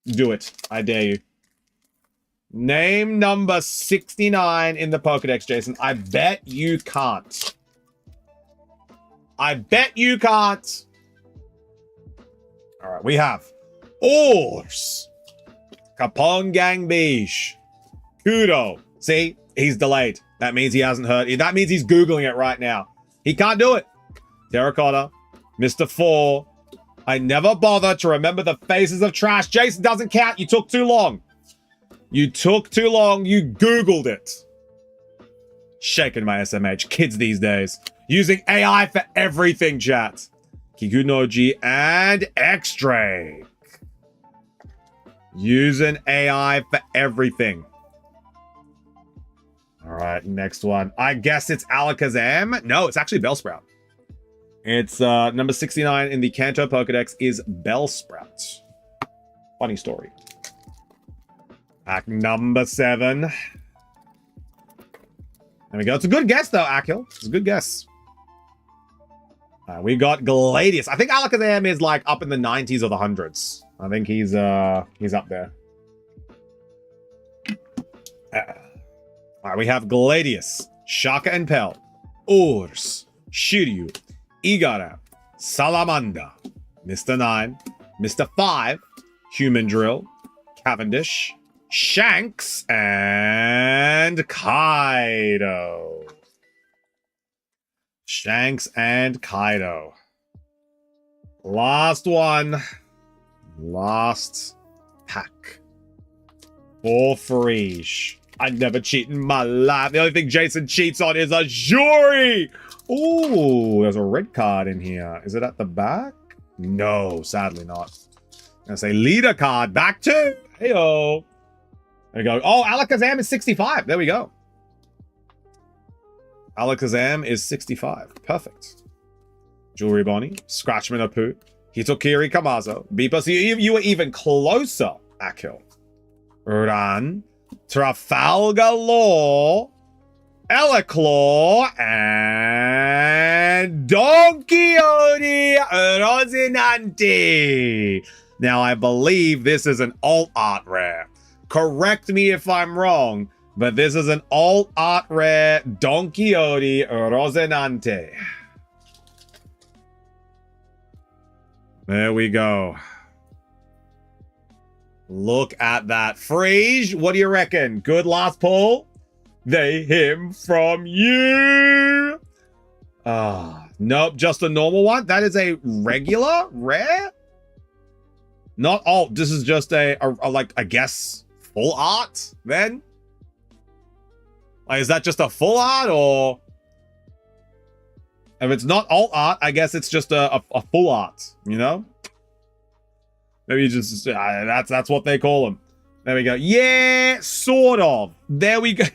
Do it. I dare you. Name number 69 in the Pokedex, Jason. I bet you can't. I bet you can't. All right, we have Ors, Kapongang Beige, Kudo. See, he's delayed. That means he hasn't heard. That means he's Googling it right now. He can't do it. Terracotta, Mr. 4. I never bother to remember the faces of trash. Jason doesn't count. You took too long. You took too long. You Googled it. Shaking my SMH. Kids these days. Using AI for everything, chat. Kikunoji and X-Drake. Using AI for everything. All right, next one. I guess it's Alakazam. No, it's actually Bellsprout. It's number 69 in the Kanto Pokedex is Bellsprout. Funny story. Pack number 7. There we go. It's a good guess, though, Akil. It's a good guess. We got Gladius. I think Alakazam is like up in the 90s or the 100s. I think he's up there. All right, we have Gladius, Shaka and Pell, Urs, Shiryu, Igara, Salamander, Mr. 9, Mr. 5, Human Drill, Cavendish, Shanks, and Kaido. Shanks and Kaido. Last one. Last pack. For Frege. I never cheat in my life. The only thing Jason cheats on is a Juri. Ooh, there's a red card in here. Is it at the back? No, sadly not. I'm gonna say leader card. Back 2. Heyo. There we go. Oh, Alakazam is 65. There we go. Alakazam is 65. Perfect. Jewelry Bonnie. Scratchman Apu. Hitokiri Kamazo. Beeper. So you were even closer, Akil. Ran. Trafalgar Law, Elaclaw, and Don Quixote Rosinante. Now, I believe this is an alt art rare. Correct me if I'm wrong, but this is an alt art rare Don Quixote Rosinante. There we go. Look at that. Frege, what do you reckon? Good last pull? They, him, from you. Nope, just a normal one. That is a regular rare? Not alt. This is just a like, I guess, full art then? Like, is that just a full art or? If it's not alt art, I guess it's just a full art, you know? Maybe just that's what they call them. There we go. Yeah, sort of. There we go.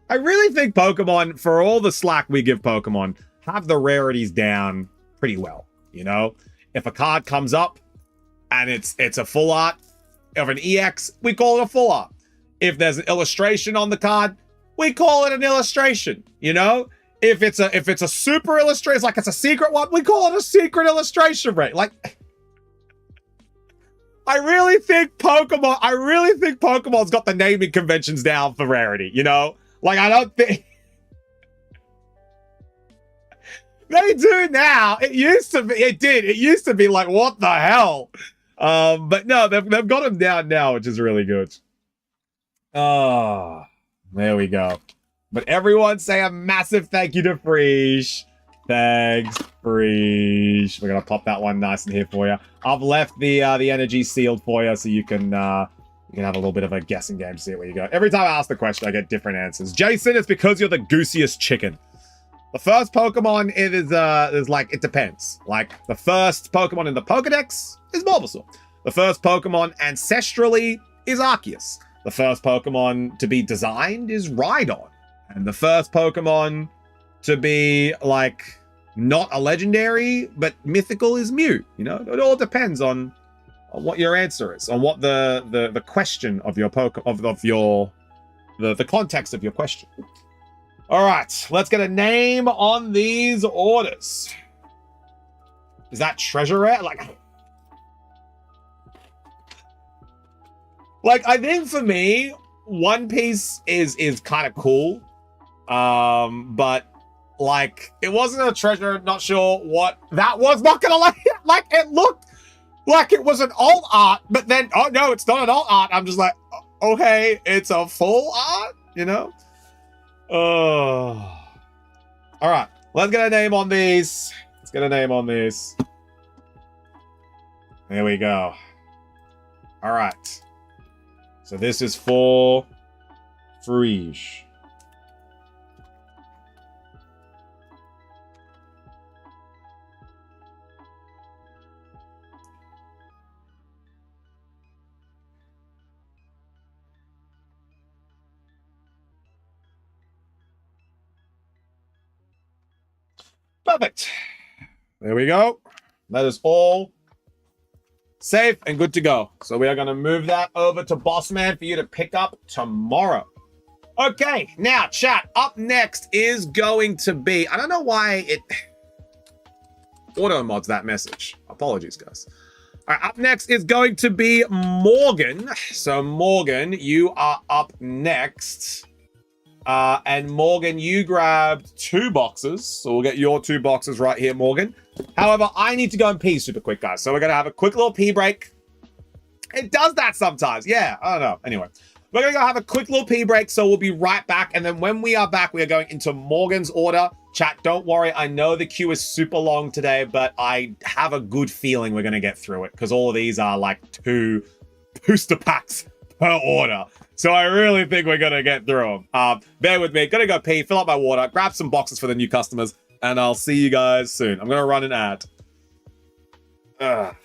I really think Pokemon, for all the slack we give Pokemon, have the rarities down pretty well. You know, if a card comes up and it's a full art of an EX, we call it a full art. If there's an illustration on the card, we call it an illustration. You know. If it's a super illustration, like it's a secret one, we call it a secret illustration, right? Like, I really think Pokemon's got the naming conventions down for rarity, you know? Like, I don't think they do now. It used to be like, what the hell? But no, they've got them down now, which is really good. Oh, there we go. But everyone say a massive thank you to Frege. Thanks, Frege. We're gonna pop that one nice and here for you. I've left the energy sealed for you, so you can have a little bit of a guessing game to see where you go. Every time I ask the question, I get different answers. Jason, it's because you're the goosiest chicken. The first Pokemon is like, it depends. Like, the first Pokemon in the Pokedex is Bulbasaur. The first Pokemon ancestrally is Arceus. The first Pokemon to be designed is Rhydon. And the first Pokemon to be, like, not a legendary, but mythical is Mew. You know, it all depends on what your answer is, on what the question of your the context of your question. All right, let's get a name on these orders. Is that treasure rare? Like I think for me, One Piece is kind of cool. But like it wasn't a treasure, not sure what that was. Not gonna lie, like it looked like it was an alt art, but then oh no, it's not an alt art. I'm just like, okay, it's a full art, you know? Oh. All right, let's get a name on these. Let's get a name on these. There we go. All right. So this is for Frige. Perfect. There we go. That is all safe and good to go. So we are going to move that over to Bossman for you to pick up tomorrow. Okay, now chat, up next is going to be, I don't know why it auto mods that message. Apologies, guys. All right, up next is going to be Morgan. So Morgan, you are up next. And Morgan, you grabbed 2 boxes. So we'll get your 2 boxes right here, Morgan. However, I need to go and pee super quick, guys. So we're going to have a quick little pee break. It does that sometimes. Yeah, I don't know. Anyway, we're going to go have a quick little pee break. So we'll be right back. And then when we are back, we are going into Morgan's order. Chat, don't worry. I know the queue is super long today, but I have a good feeling we're going to get through it because all of these are like 2 booster packs per order. So I really think we're going to get through them. Bear with me. Gonna go pee, fill up my water, grab some boxes for the new customers, and I'll see you guys soon. I'm going to run an ad. Ugh.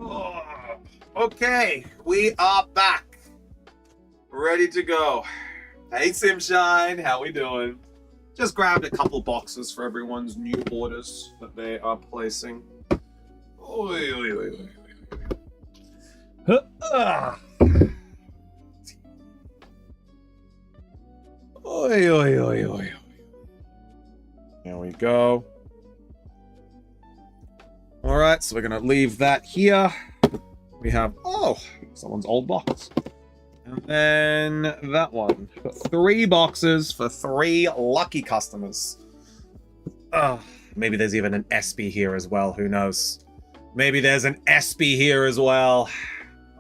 Oh, okay, we are back. Ready to go. Hey, Simshine, how we doing? Just grabbed a couple boxes for everyone's new orders that they are placing. Oy, oy, oy, oy, oy. Oy, oy, oy, oy. There we go. All right, so we're gonna leave that here. We have, oh, someone's old box. And then that one. Got 3 boxes for 3 lucky customers. Maybe there's even an SB here as well, who knows? Maybe there's an SB here as well.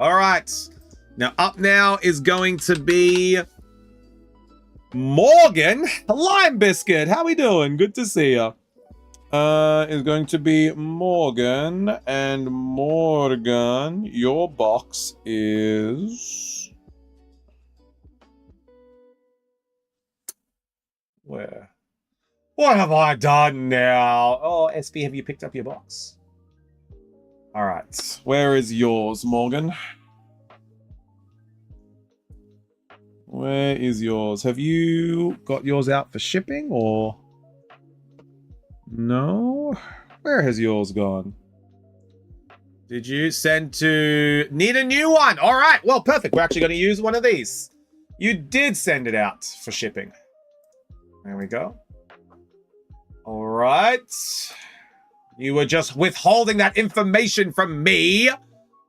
All right, now up now is going to be Morgan. Lime Biscuit, how we doing? Good to see you. Is going to be Morgan, and Morgan, your box is where? What have I done now? Oh, SB, have you picked up your box? All right, where is yours, Morgan? Where is yours? Have you got yours out for shipping, or no? Where has yours gone? Did you send to... Need a new one. All right. Well, perfect. We're actually going to use one of these. You did send it out for shipping. There we go. All right. You were just withholding that information from me.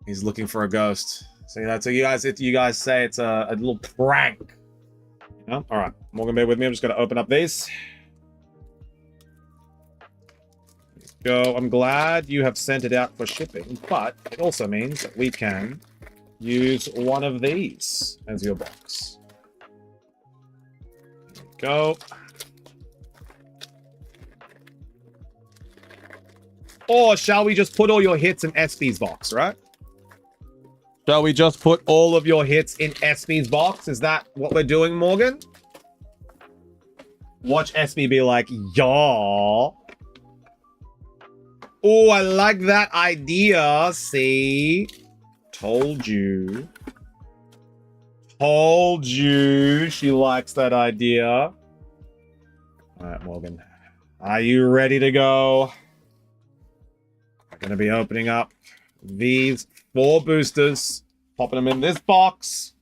He's looking for a ghost. So that's what you guys say it's a little prank. You know? All right. Morgan, bear with me. I'm just going to open up these. Go. I'm glad you have sent it out for shipping, but it also means that we can use one of these as your box. There we go. Or shall we just put all your hits in SB's box, right? Shall we just put all of your hits in SB's box? Is that what we're doing, Morgan? Watch SB be like, y'all. Oh, I like that idea. See? Told you. Told you she likes that idea. All right, Morgan. Are you ready to go? I'm going to be opening up these 4 boosters. Popping them in this box.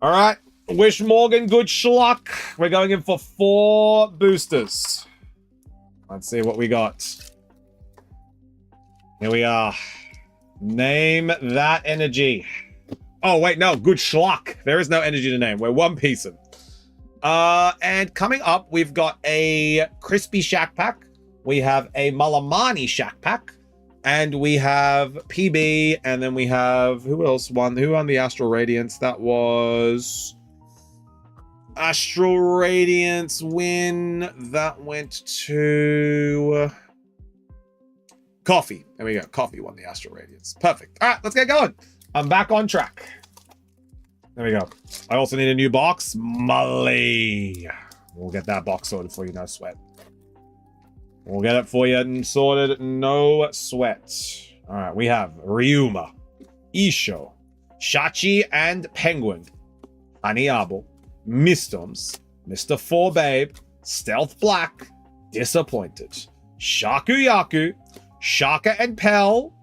All right. Wish Morgan good schluck. We're going in for 4 boosters. Let's see what we got. Here we are. Name that energy. Oh, wait, no. Good schluck. There is no energy to name. We're one piecing. And coming up, we've got a Crispy Shack Pack. We have a Malamani Shack Pack. And we have PB. And then we have... Who else won? Who won the Astral Radiance? That was... Astral Radiance win. That went to... Coffee. There we go. Coffee won the Astral Radiance. Perfect. All right, let's get going. I'm back on track. There we go. I also need a new box. Molly. We'll get that box sorted for you, no sweat. We'll get it for you and sorted, no sweat. All right, we have Ryuma, Isho, Shachi and Penguin, Haniabo, Mistoms, Mr. 4-Babe, Stealth Black, Disappointed, Shakuyaku, Shaka and Pell,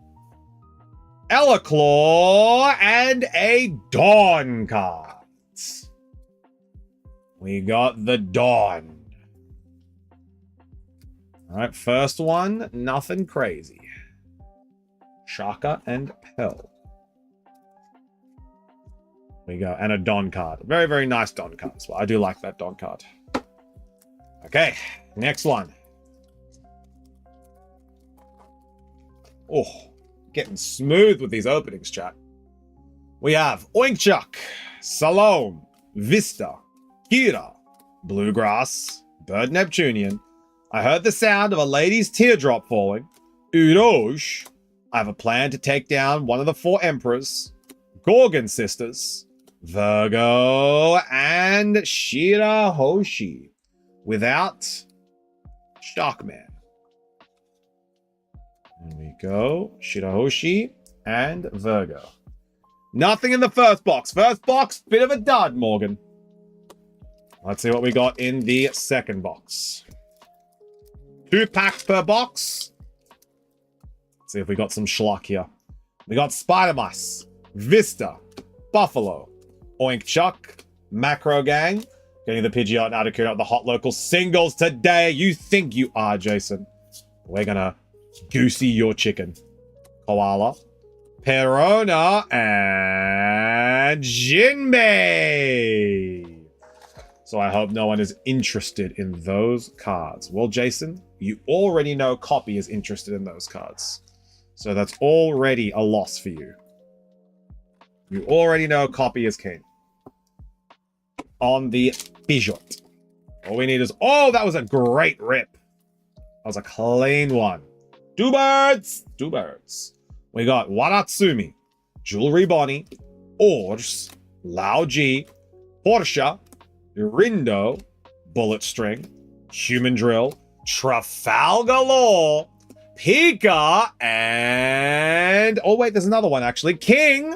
Ella Claw, and a Dawn card. We got the Dawn. All right, first one, nothing crazy. Shaka and Pell. There we go, and a Dawn card. Very, very nice Dawn card as well. I do like that Dawn card. Okay, next one. Oh, getting smooth with these openings, chat. We have Oinkchuk, Salome, Vista, Kira, Bluegrass, Bird Neptunian. I heard the sound of a lady's teardrop falling. Uroge. I have a plan to take down one of the 4 emperors. Gorgon sisters. Virgo and Shirahoshi. Without Shockman. There we go. Shirahoshi and Virgo. Nothing in the first box. First box, bit of a dud, Morgan. Let's see what we got in the second box. 2 packs per box. Let's see if we got some schlock here. We got Spider Mice, Vista, Buffalo, Oinkchuk, Macro Gang. Getting the Pidgeot and Articuno at the hot local singles today. You think you are, Jason. We're gonna goosey your chicken. Koala, Perona, and Jinbei. So I hope no one is interested in those cards. Well, Jason, you already know Copy is interested in those cards. So that's already a loss for you. You already know Copy is keen. On the Pidgeot. All we need is... Oh, that was a great rip. That was a clean one. 2 birds. 2 birds. We got Waratsumi, Jewelry Bonnie, Ors, Lao G, Porsche, Rindo, Bullet String, Human Drill, Trafalgar Law, Pika, and... Oh, wait, there's another one, actually. King,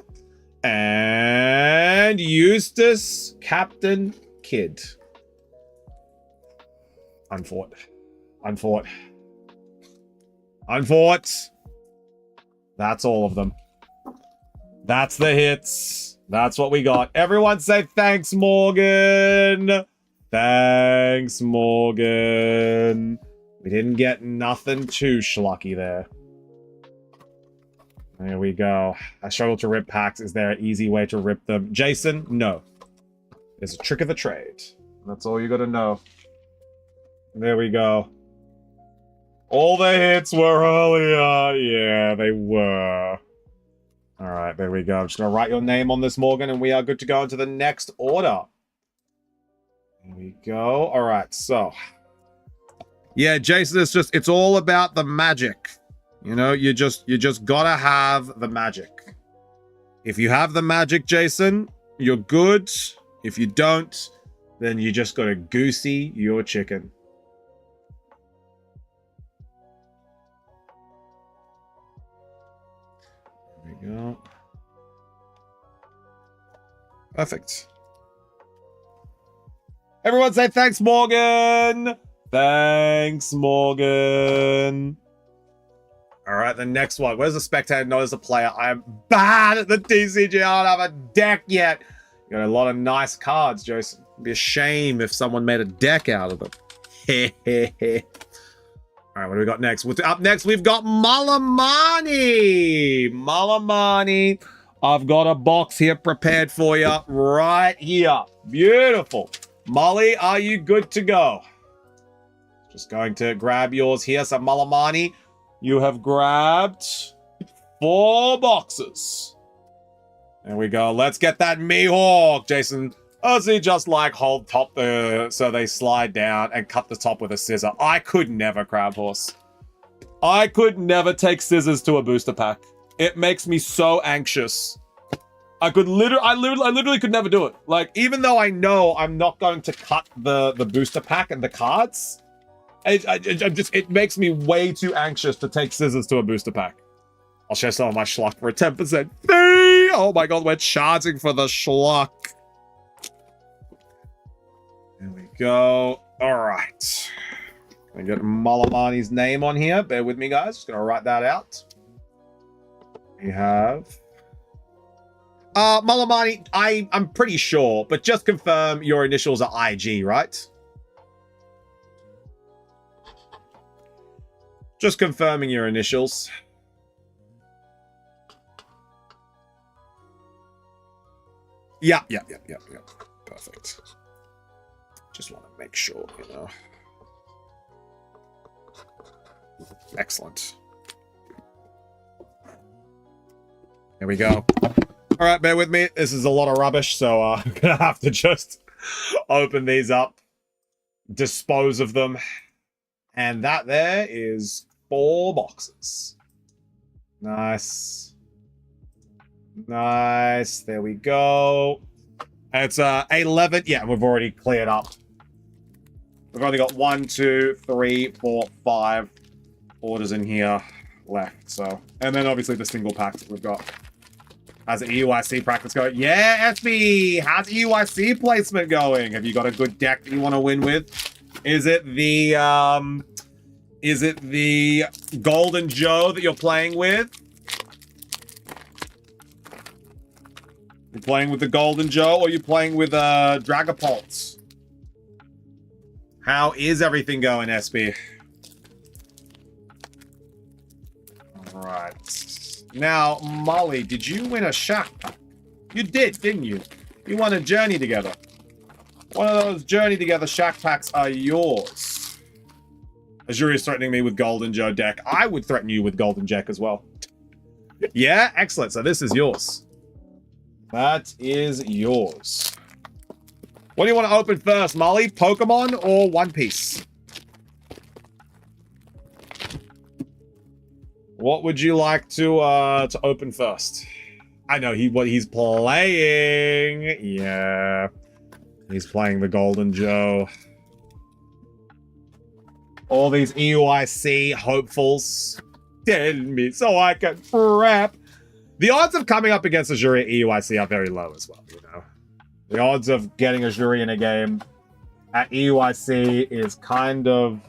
and Eustace Captain Kidd. Unfought. Unfought. Unfought. That's all of them. That's the hits. That's what we got. Everyone say thanks, Morgan. Thanks, Morgan. We didn't get nothing too schlucky there. There we go. I struggle to rip packs. Is there an easy way to rip them? Jason, no. It's a trick of the trade. That's all you gotta know. There we go. All the hits were earlier. Yeah, they were. All right, there we go. I'm just going to write your name on this, Morgan, and we are good to go into the next order. There we go. All right, so. Yeah, Jason, it's all about the magic. You know, you just got to have the magic. If you have the magic, Jason, you're good. If you don't, then you just got to goosey your chicken. There we go. Perfect. Everyone say thanks, Morgan. Thanks, Morgan. All right, the next one. Where's the spectator? Not as a player. I am bad at the TCG. I don't have a deck yet. You got a lot of nice cards, Jason. It'd be a shame if someone made a deck out of them. All right, what do we got next? Up next, we've got Malamani. Malamani. I've got a box here prepared for you right here. Beautiful. Molly, are you good to go? Just going to grab yours here. So, Malamani, you have grabbed 4 boxes. There we go. Let's get that Mihawk, Jason. Does he just like hold top so they slide down and cut the top with a scissor? I could never, Crab Horse. I could never take scissors to a booster pack. It makes me so anxious. I literally could never do it. Like, even though I know I'm not going to cut the booster pack and the cards, it makes me way too anxious to take scissors to a booster pack. I'll share some of my schlock for a 10% fee. Oh my god, we're charging for the schlock. There we go. All right. I get Malamani's name on here. Bear with me, guys. Just gonna write that out. We have Malamani. I'm pretty sure, but just confirm your initials are IG, right? Just confirming your initials. Yeah. Perfect. Just want to make sure, you know. Excellent. Here we go. All right, bear with me. This is a lot of rubbish, so I'm going to have to just open these up, dispose of them. And that there is 4 boxes. Nice. Nice. There we go. It's 11. Yeah, we've already cleared up. We've only got 1, 2, 3, 4, 5 orders in here left. So, and then obviously the single packs that we've got. How's the EUIC practice going? Yeah, SB! How's the EUIC placement going? Have you got a good deck that you want to win with? Is it the Golden Joe that you're playing with? You playing with the Golden Joe, or are you playing with Dragapults? How is everything going, SB? All right. Now, Molly, did you win a shack pack? You did, didn't you? You won a Journey Together. One of those Journey Together shack packs are yours. Azuri is threatening me with Golden Joe deck. I would threaten you with Golden Jack as well. Yeah, excellent. So this is yours. That is yours. What do you want to open first, Molly? Pokemon or One Piece? What would you like to open first? I know what he's playing. Yeah. He's playing the Golden Joe. All these EUIC hopefuls. Tell me so I can prep. The odds of coming up against Azuri at EUIC are very low as well, you know. The odds of getting Azuri in a game at EUIC is kind of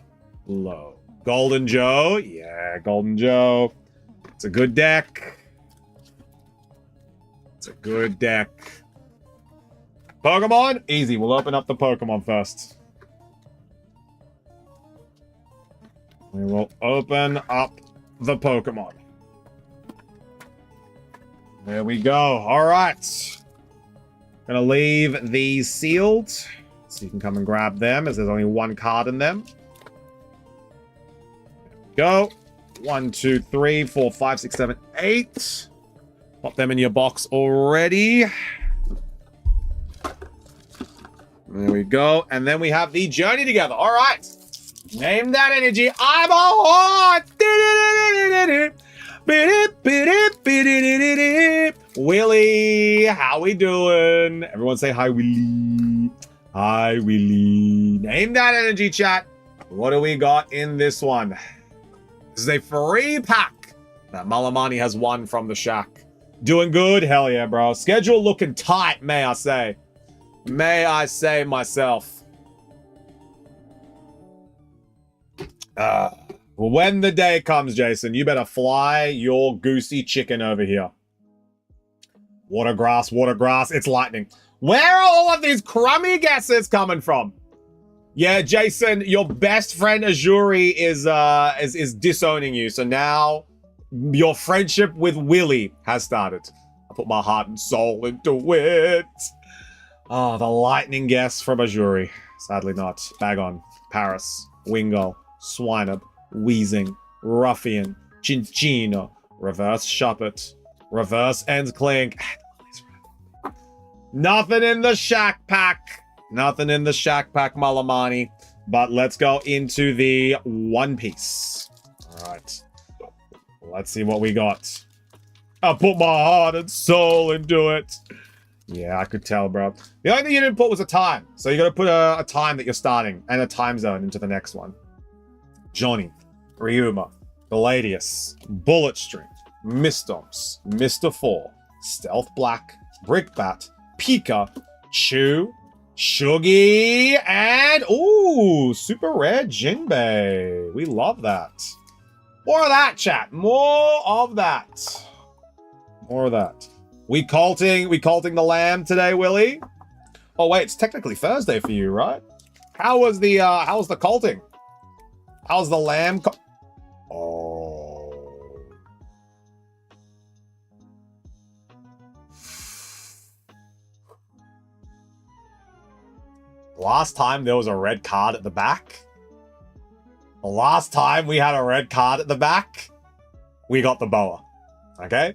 low. Golden Joe. Yeah, Golden Joe. It's a good deck. It's a good deck. Pokemon? Easy. We'll open up the Pokemon first. We will open up the Pokemon. There we go. All right. Gonna leave these sealed so you can come and grab them, as there's only 1 card in them. Go. 1, 2, 3, 4, 5, 6, 7, 8. Pop them in your box already. There we go. And then we have the Journey Together. All right. Name that energy. I'm a heart. Willie, how we doing? Everyone say hi, Willie. Hi, Willie. Name that energy, chat. What do we got in this one? This is a free pack that Malamani has won from the shack. Doing good? Hell yeah, bro. Schedule looking tight, may I say. May I say myself. When the day comes, Jason, you better fly your goosey chicken over here. Watergrass, watergrass. It's lightning. Where are all of these crummy guesses coming from? Yeah, Jason, your best friend Azuri is disowning you. So now your friendship with Willie has started. I put my heart and soul into it. Oh, the lightning guess from Azuri. Sadly not. Bagon, Paris, Wingull, Swinub, Wheezing, Ruffian, Chinchino, Reverse Shuppet, Reverse End Clink. Nothing in the shack pack. Nothing in the shack pack, Malamani. But let's go into the One Piece. All right. Let's see what we got. I put my heart and soul into it. Yeah, I could tell, bro. The only thing you didn't put was a time. So you got to put a time that you're starting and a time zone into the next one. Johnny, Ryuma, Gladius, Bullet String, Mistomps, Mr. 4, Stealth Black, Brickbat, Pika, Chew, Shuggy, and ooh, super rare Jinbei. We love that. More of that, chat. More of that. More of that. We culting the lamb today, Willie? Oh wait, it's technically Thursday for you, right? How was the culting? How's the lamb? Oh. Last time there was a red card at the back. The last time we had a red card at the back, we got the boa. Okay?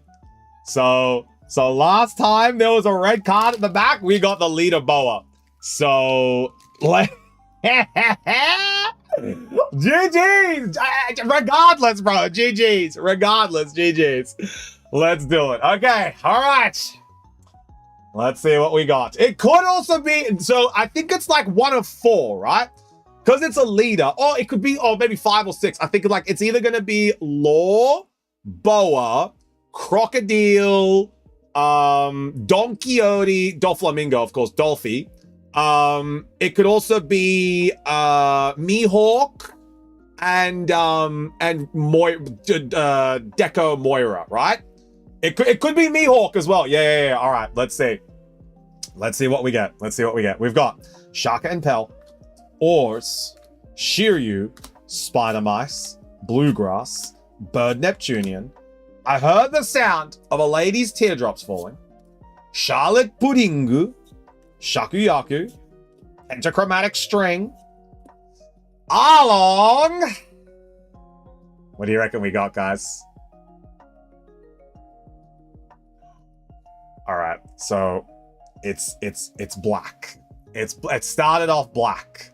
So last time there was a red card at the back, we got the leader boa. So GG's! Regardless, bro. GG's. Regardless, GG's. Let's do it. Okay, all right. Let's see what we got. It could also be, so I think it's like 1 of 4, right? Because it's a leader. Or it could be, or maybe 5 or 6. I think it's either going to be Law, Boa, Crocodile, Don Quixote, Doflamingo, of course, Dolphy. It could also be Mihawk and Deco Moira, right? It could be Mihawk as well. Yeah. All right, let's see. Let's see what we get. We've got Shaka and Pell, Oars, Shiryu, Spider Mice, Bluegrass, Bird Neptunian. I heard the sound of a lady's teardrops falling. Charlotte Puddingu, Shakuyaku, Pentachromatic String, Arlong. What do you reckon we got, guys? All right, so it's black. It started off black.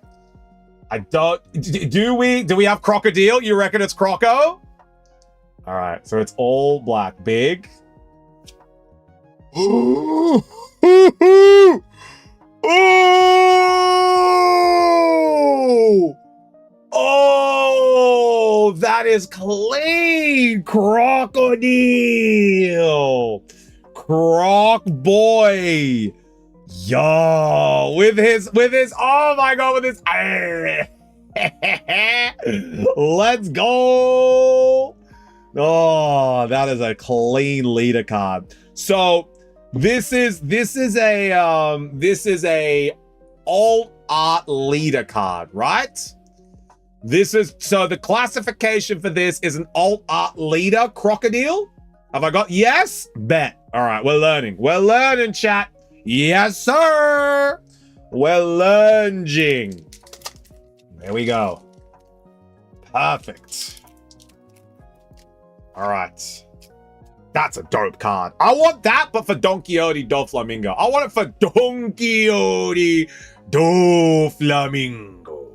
I don't. Do we have Crocodile? You reckon it's Croco? All right, so it's all black. Big. Oh, that is clean. Crocodile. Croc boy. Yo, with his, oh my God, with his, let's go. Oh, that is a clean leader card. So this is a alt art leader card, right? So the classification for this is an alt art leader crocodile. Have I got yes? Bet. All right, we're learning, chat. Yes, sir. We're learning. There we go. Perfect. All right. That's a dope card. I want that, but for Don Quixote Doflamingo. I want it for Don Quixote Doflamingo.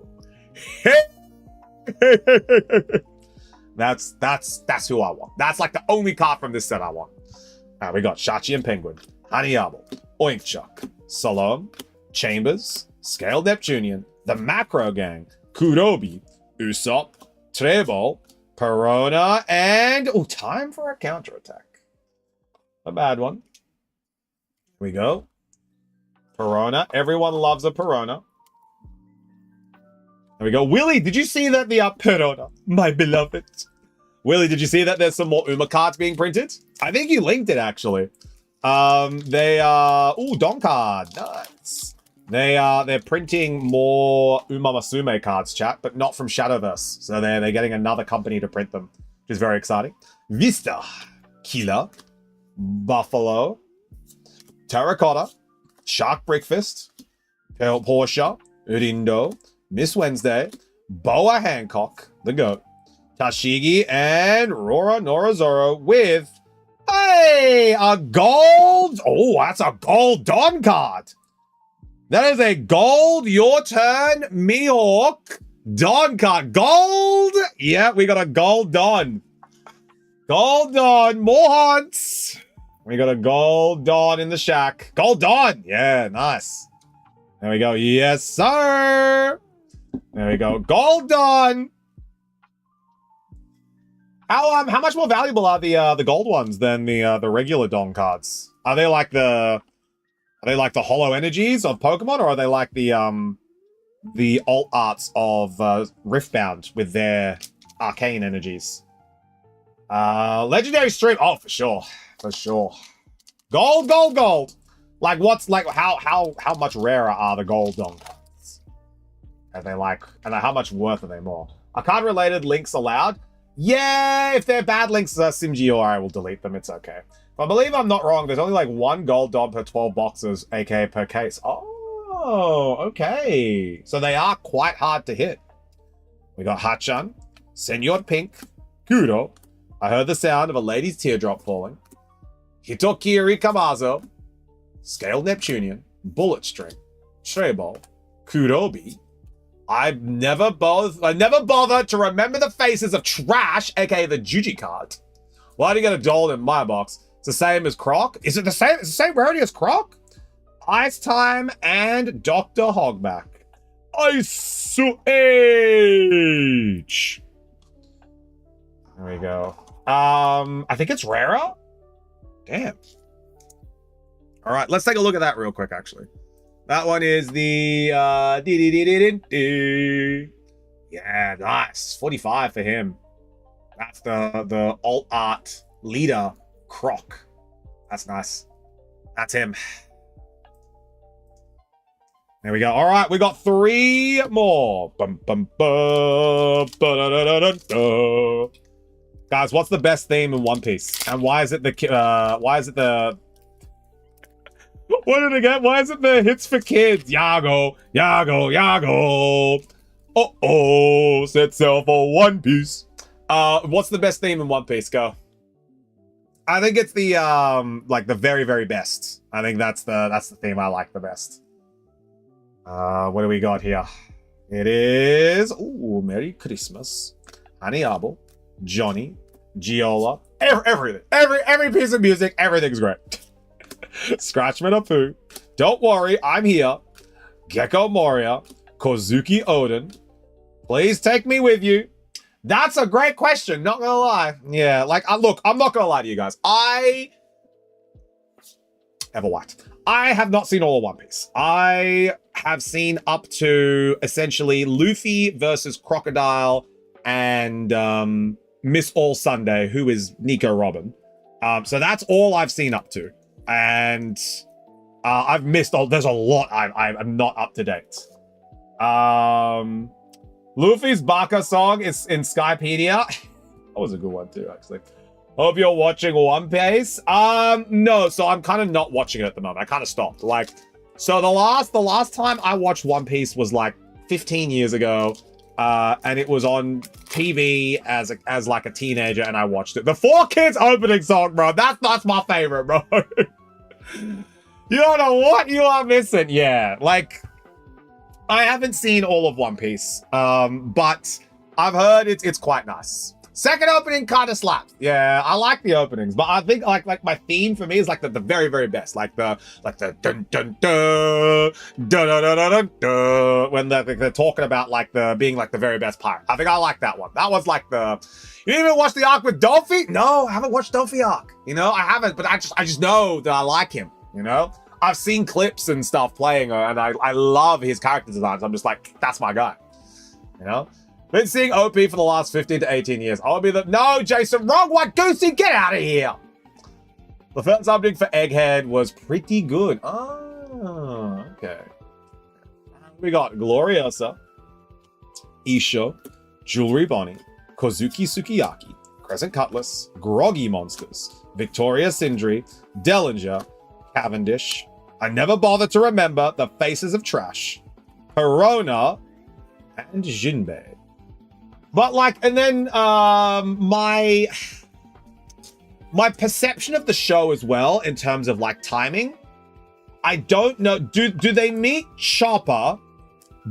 That's who I want. That's like the only card from this set I want. All right, we got Shachi and Penguin, Hanayabo, Oinkchuck, Salome, Chambers, Scaled Neptunian, the Macro Gang, Kurobi, Usopp, Trebol, Perona, and time for a counterattack. A bad one. Here we go. Perona. Everyone loves a Perona. There we go. Willie, did you see that the Perona, my beloved? Willie, did you see that there's some more Uma cards being printed? I think you linked it, actually. They are... Don card. Nice. They're printing more Uma Masume cards, chat, but not from Shadowverse. So they're getting another company to print them, which is very exciting. Vista, Killer, Buffalo, Terracotta, Shark Breakfast, Portia, Urindo, Miss Wednesday, Boa Hancock, the GOAT, Tashigi, and Rora Norazoro with, hey, a gold. Oh, that's a gold Don card. That is a gold, your turn, Mihawk, Don card. Gold. Yeah, we got a gold Don. Gold Don, more hunts. We got a Gold Dawn in the shack. Gold Dawn! Yeah, nice. There we go. Yes, sir! There we go. Gold Dawn! How much more valuable are the gold ones than the regular Dawn cards? Are they like the hollow energies of Pokemon, or are they like the alt arts of Riftbound with their arcane energies? Legendary stream. Oh, for sure. For sure. Gold, gold, gold. Like what's like how much rarer are the gold Dawn cards? Are they like, and how much worth are they more? Are card related links allowed? Yeah, if they're bad links, SimGeor, I will delete them. It's okay. If I believe I'm not wrong, there's only like one gold Dawn per 12 boxes, aka per case. Oh, okay. So they are quite hard to hit. We got Hachan, Senor Pink, Kudo. I heard the sound of a lady's teardrop falling. Hitokiri Kamazo, Scaled Neptunian, Bullet String, Trebol, Kurobi. I never bothered to remember the faces of Trash, aka the Juji card. Why do you get a doll in my box? It's the same as Croc. Is it the same? It's the same rarity as Croc? Ice Time and Dr. Hogback. Ice Age. There we go. I think it's rarer. Damn. All right, let's take a look at that real quick, actually. That one is the yeah, nice. 45 for him. That's the alt art leader Croc. That's nice. That's him. There we go. All right, we got 3 more. Bum, bum, bum, ba-da-da-da-da-da. Guys, what's the best theme in One Piece? And why is it the what did it get? Why is it the hits for kids? Yago, Yago, Yago. Uh-oh, set sail for One Piece. What's the best theme in One Piece? Go. I think it's the like the very, very best. I think that's the theme I like the best. What do we got here? It is Merry Christmas, Haniabo, Johnny, Giola, everything. Every piece of music, everything's great. Scratchman Apu, don't worry, I'm here. Gecko Moria, Kozuki Odin, please take me with you. That's a great question, not gonna lie. Yeah, like, look, I'm not gonna lie to you guys. I have not seen all of One Piece. I have seen up to, essentially, Luffy versus Crocodile and Miss All Sunday, who is Nico Robin. So that's all I've seen up to. And I've missed there's a lot I'm not up to date. Luffy's Baka song is in Skypedia. That was a good one too, actually. Hope you're watching One Piece. No, so I'm kind of not watching it at the moment. I kind of stopped. Like, so the last time I watched One Piece was like 15 years ago. And it was on TV as like a teenager, and I watched it. The Four Kids opening song, bro. That's my favorite, bro. You don't know what you are missing. Yeah, like, I haven't seen all of One Piece, but I've heard it's quite nice. Second opening kind of slaps. Yeah, I like the openings, but I think like my theme for me is like the very, very best. Like the dun dun dun dun dun dun dun dun, when they're talking about like being like the very best pirate. I think I like that one. That was like the. You didn't even watch the arc with Dolphy? No, I haven't watched Dolphy arc. You know, I haven't, but I just know that I like him. You know, I've seen clips and stuff playing, and I love his character designs. I'm just like, that's my guy. You know. Been seeing OP for the last 15 to 18 years. I'll be no, Jason, wrong one. Goosey, get out of here. The first subject for Egghead was pretty good. Oh, okay. We got Gloriosa, Isho, Jewelry Bonnie, Kozuki Sukiyaki, Crescent Cutlass, Groggy Monsters, Victoria Sindri, Dellinger, Cavendish. I never bothered to remember the faces of Trash, Corona, and Jinbei. But like, and then my perception of the show as well in terms of like timing, I don't know. Do they meet Chopper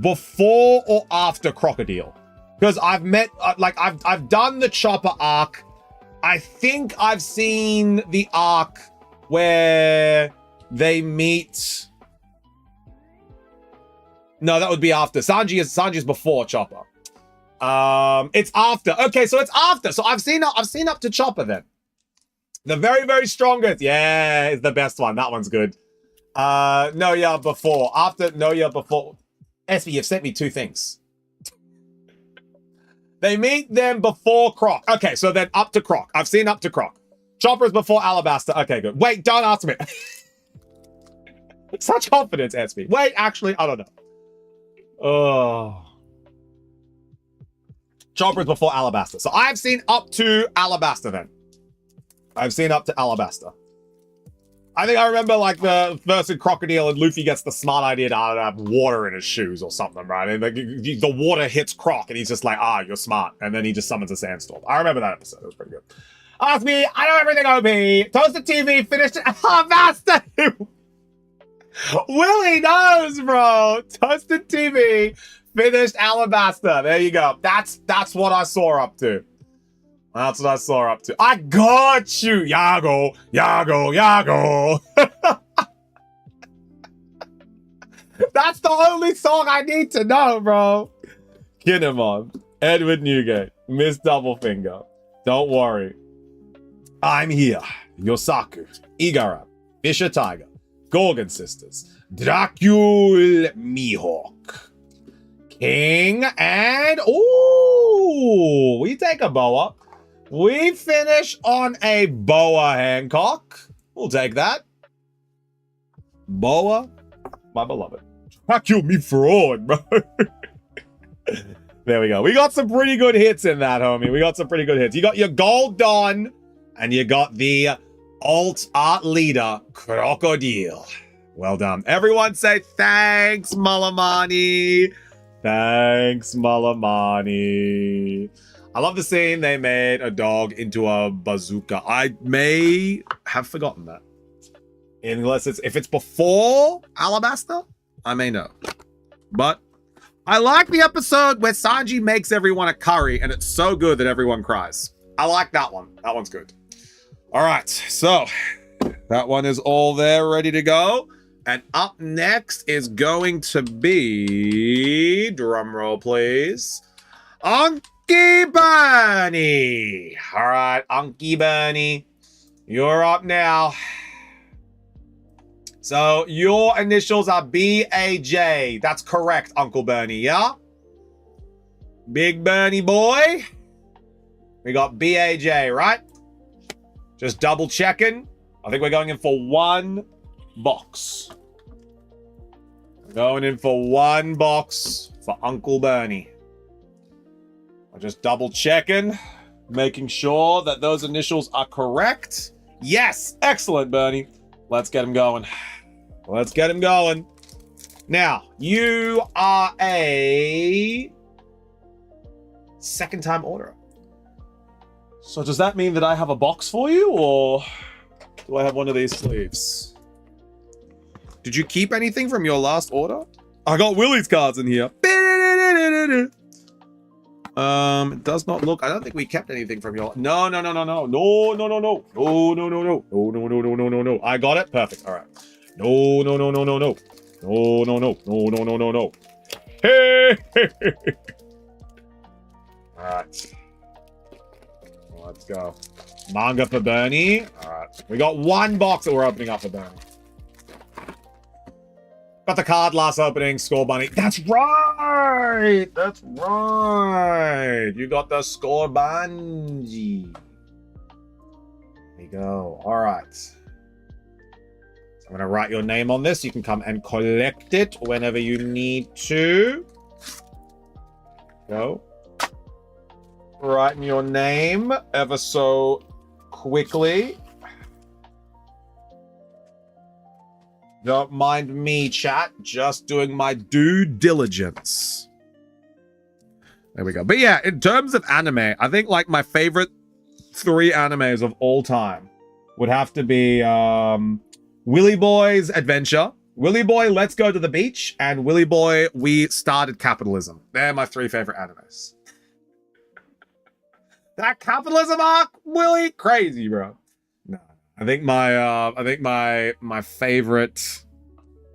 before or after Crocodile? Because I've met I've done the Chopper arc. I think I've seen the arc where they meet. No, that would be after. Sanji is before Chopper. It's after. Okay, so it's after. So I've seen up to Chopper then. The very, very strongest. Yeah, it's the best one. That one's good. No, yeah, before. After, no, yeah, before. SB, you've sent me two things. They meet them before Croc. Okay, so then up to Croc. I've seen up to Croc. Chopper's before Alabasta. Okay, good. Wait, don't ask me. Such confidence, SB. Wait, actually, I don't know. Oh. Chopper's before Alabasta. So I've seen up to Alabasta then. I've seen up to Alabasta. I think I remember like the first in Crocodile and Luffy gets the smart idea to have water in his shoes or something, right? And like, the water hits Croc and he's just like, you're smart. And then he just summons a sandstorm. I remember that episode. It was pretty good. Ask me, I know everything, OP. Toasted TV, finished Alabasta. Willie knows, bro. Toasted TV, finished Alabasta. There you go. That's what I saw up to. That's what I saw up to. I got you, Yago, Yago, Yago. That's the only song I need to know, bro. Kinemon, Edward Newgate, Miss Doublefinger. Don't worry. I'm here. Yosaku, Igara, Fisher Tiger, Gorgon Sisters, Dracul Mihawk, King, and ooh, we take a boa. We finish on a Boa Hancock. We'll take that. Boa, my beloved. Dracul me fraud, bro. There we go. We got some pretty good hits in that, homie. We got some pretty good hits. You got your Gold Dawn, and you got the alt art leader, Crocodile. Well done. Everyone say thanks, Malamani. Thanks, Malamani. I love the scene they made a dog into a bazooka. I may have forgotten that. Unless if it's before Alabasta, I may know. But I like the episode where Sanji makes everyone a curry and it's so good that everyone cries. I like that one. That one's good. All right, so that one is all there ready to go. And up next is going to be, drum roll please, Unky Bernie. All right, Unky Bernie, you're up now. So your initials are B-A-J. That's correct, Uncle Bernie, yeah? Big Bernie boy. We got B-A-J, right? Just double checking. I think we're going in for one box. Going in for one box for Uncle Bernie. I'm just double checking, making sure that those initials are correct. Yes, excellent, Bernie. Let's get him going. Let's get him going. Now, you are a second-time orderer. So does that mean that I have a box for you, or do I have one of these sleeves? Did you keep anything from your last order? I got Willie's cards in here. It does not look. I don't think we kept anything from your. No. I got it. Perfect. All right. No. Hey. All right. Let's go. Manga for Bernie. All right. We got one box that we're opening up for Bernie. Got the card last opening, Score Bunny. That's right! That's right! You got the Score Bunny. There you go. All right. So I'm going to write your name on this. You can come and collect it whenever you need to. Go. Writing your name ever so quickly. Don't mind me, chat. Just doing my due diligence. There we go. But yeah, in terms of anime, I think like my favorite 3 animes of all time would have to be Willy Boy's Adventure, Willy Boy Let's Go to the Beach, and Willy Boy We Started Capitalism. They're my 3 favorite animes. That capitalism arc, Willy, crazy, bro. No. I think my favorite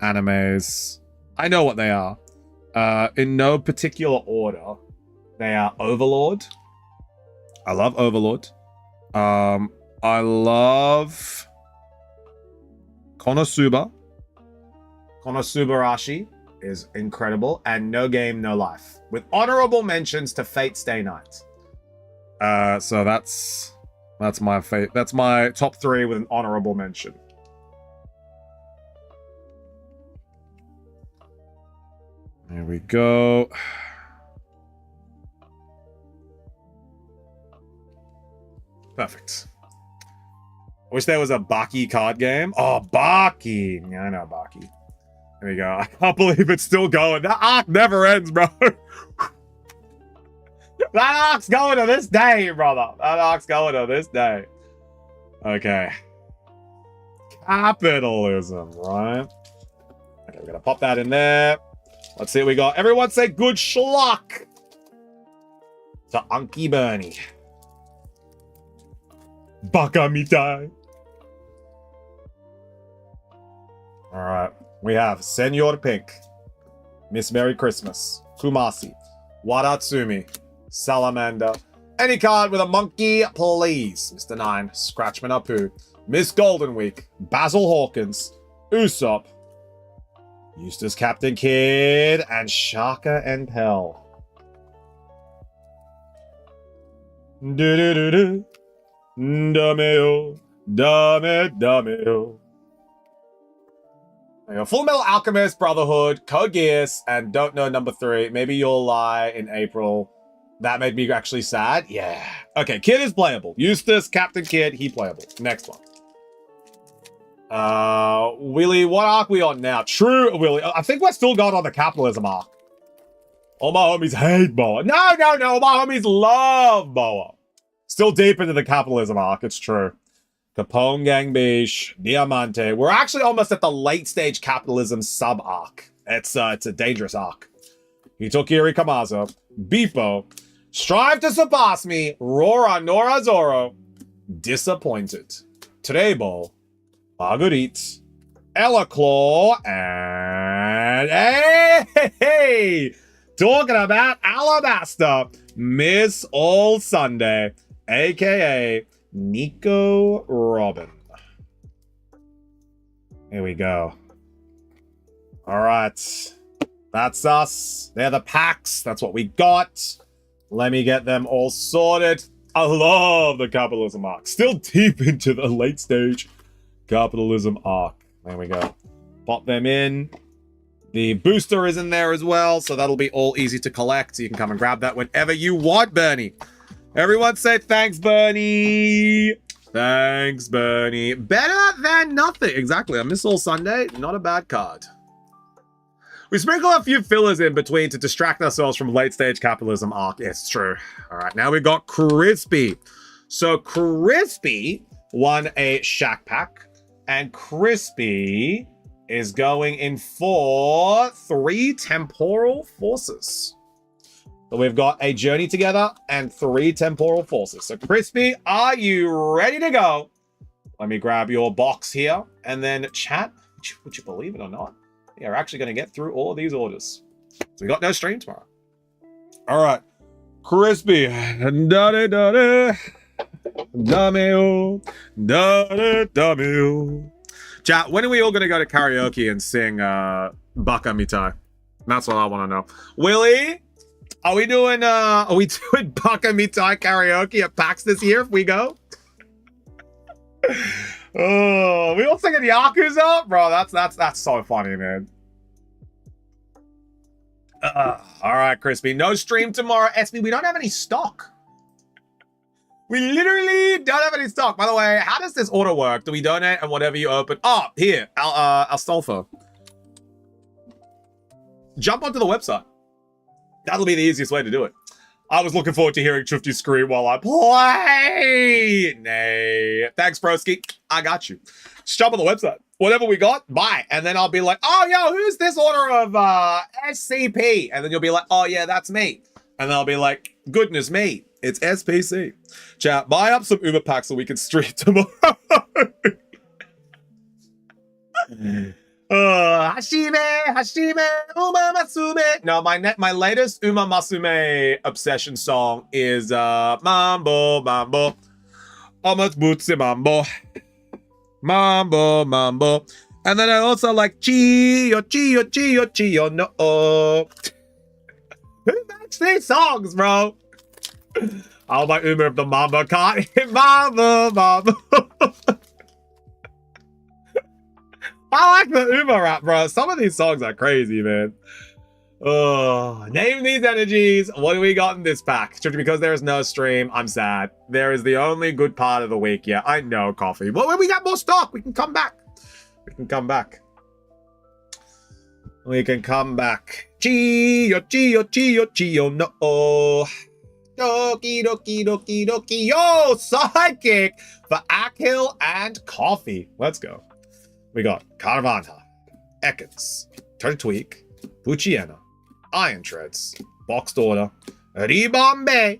animes, I know what they are. In no particular order. They are Overlord. I love Overlord. I love Konosuba. Konosubarashi is incredible, and No Game, No Life, with honorable mentions to Fate Stay Night. So that's my that's my top 3 with an honorable mention. There we go. Perfect. I wish there was a Baki card game. Oh, Baki. Yeah, I know Baki. There we go. I can't believe it's still going. That arc never ends, bro. That arc's going to this day, brother. That arc's going to this day. Okay. Capitalism, right? Okay, we're going to pop that in there. Let's see what we got. Everyone say good schlock to Unky Bernie. Baka mitai. All right. We have Senor Pink, Miss Merry Christmas, Kumasi, Wadatsumi, Salamander. Any card with a monkey, please. Mr. 9, Scratchman Apu, Miss Golden Week, Basil Hawkins, Usopp, Eustace Captain Kidd, and Shaka and Pell. Do-do-do-do. Dameo. Dame, dameo. Full Metal Alchemist, Brotherhood, Code Geass, and don't know number 3. Maybe You'll Lie in April. That made me actually sad. Yeah. Okay, Kid is playable. Eustace, Captain Kidd, he playable. Next one. Willie, what arc we on now? True, Willie. I think we're still going on the capitalism arc. All my homies hate Boa. No. All my homies love Boa. Still deep into the capitalism arc. It's true. Capone, Gang Beach, Diamante. We're actually almost at the late stage capitalism sub arc. It's a dangerous arc. Hitokiri Kamazo, Beepo, Strive to Surpass Me, Rora Nora Zoro, Disappointed, Trebo, Marguerite, Ella Claw, and hey, talking about Alabasta, Miss All Sunday, aka Nico Robin. Here we go. All right. That's us. They're the packs. That's what we got. Let me get them all sorted. I love the capitalism arc. Still deep into the late stage capitalism arc. There we go. Pop them in. The booster is in there as well, so that'll be all easy to collect. So you can come and grab that whenever you want, Bernie. Everyone say thanks, Bernie. Thanks, Bernie. Better than nothing. Exactly. A Miss All Sunday, not a bad card. We sprinkle a few fillers in between to distract ourselves from late stage capitalism arc. Yes, true. All right, now we've got Crispy. So Crispy won a Shack Pack, and Crispy is going in for 3 temporal forces. So we've got a Journey Together and 3 temporal forces. So Crispy, are you ready to go? Let me grab your box here, and then chat. Would you believe it or not? Yeah, we're actually going to get through all of these orders. So we got no stream tomorrow. All right. Crispy. Da-da-da-da. Dameo. Da-da-dameo. Chat, when are we all going to go to karaoke and sing Baka Mitai? That's what I want to know. Willie, are we doing Baka Mitai karaoke at PAX this year if we go? Oh, we all singing Yakuza? Bro, that's so funny, man. All right, Crispy. No stream tomorrow. SB, we don't have any stock. We literally don't have any stock. By the way, how does this order work? Do we donate and whatever you open? Oh, here, Astolfo. Jump onto the website. That'll be the easiest way to do it. I was looking forward to hearing Trifty scream while I play. Nay. Thanks, broski. I got you. Just jump on the website. Whatever we got, buy. And then I'll be like, oh, yo, who's this order of SCP? And then you'll be like, oh, yeah, that's me. And then I'll be like, goodness me, it's SPC. Chat, buy up some Uber packs so we can stream tomorrow. Hashime, Hashime, Uma Masume. No, my latest Uma Masume obsession song is Mambo, Mambo. Amatsbutsu Mambo. Mambo, Mambo. And then I also like Chiyo, Chiyo, Chiyo, Chiyo, no. Who makes these songs, bro? Oh, my Uma of the Mambo can't hit Mambo, Mambo. I like the Uma rap, bro. Some of these songs are crazy, man. Oh, name these energies. What do we got in this pack? Because there is no stream, I'm sad. There is the only good part of the week. Yeah, I know, coffee. Well, we got more stock. We can come back. We can come back. We can come back. Chiyo, chiyo, chiyo, chiyo, no. Doki, doki, doki, doki. Yo, sidekick for Akhil and coffee. Let's go. We got Caravanta, Ekans, Turtweak, Puchiena, Iron Treads, Boxed Order, Ribombe,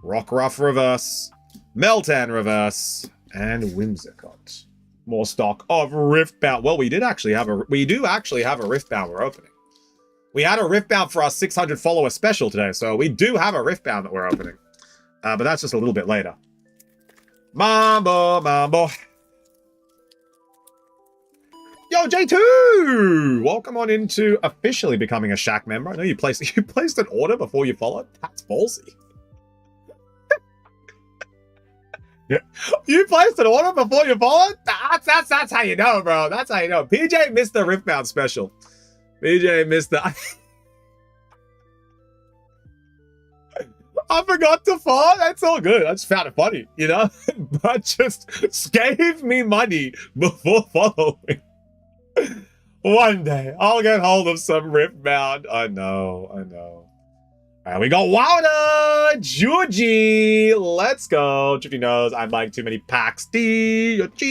Rockruff Reverse, Meltan Reverse, and Whimsicott. More stock of Riftbound. Well, we do actually have a Riftbound we're opening. We had a Riftbound for our 600 follower special today, so we do have a Riftbound that we're opening. But that's just a little bit later. Mambo, Mambo. Yo, J2! Welcome on into officially becoming a Shack member. I know you placed an order before you followed. That's ballsy. Yeah. You placed an order before you followed? That's how you know, bro. That's how you know. PJ missed the Riftbound special. PJ missed the... I forgot to follow. That's all good. I just found it funny, you know? But just gave me money before following. One day, I'll get hold of some Riftbound. I know. Alright, we got Wilder! Juji! Let's go. Chippy knows I'm buying too many packs. Gio,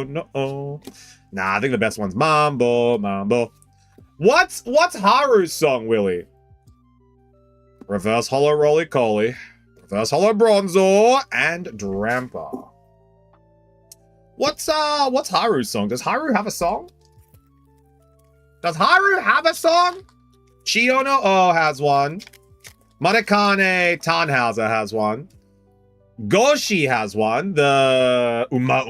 no. Nah, I think the best one's Mambo, Mambo. What's Haru's song, Willie? Reverse Hollow Roly Coly, Reverse Hollow Bronzor, and Drampa. What's Haru's song? Does Haru have a song? Does Haru have a song? Chiono O has one. Marekane Tannhauser has one. Goshi has one. The Uma.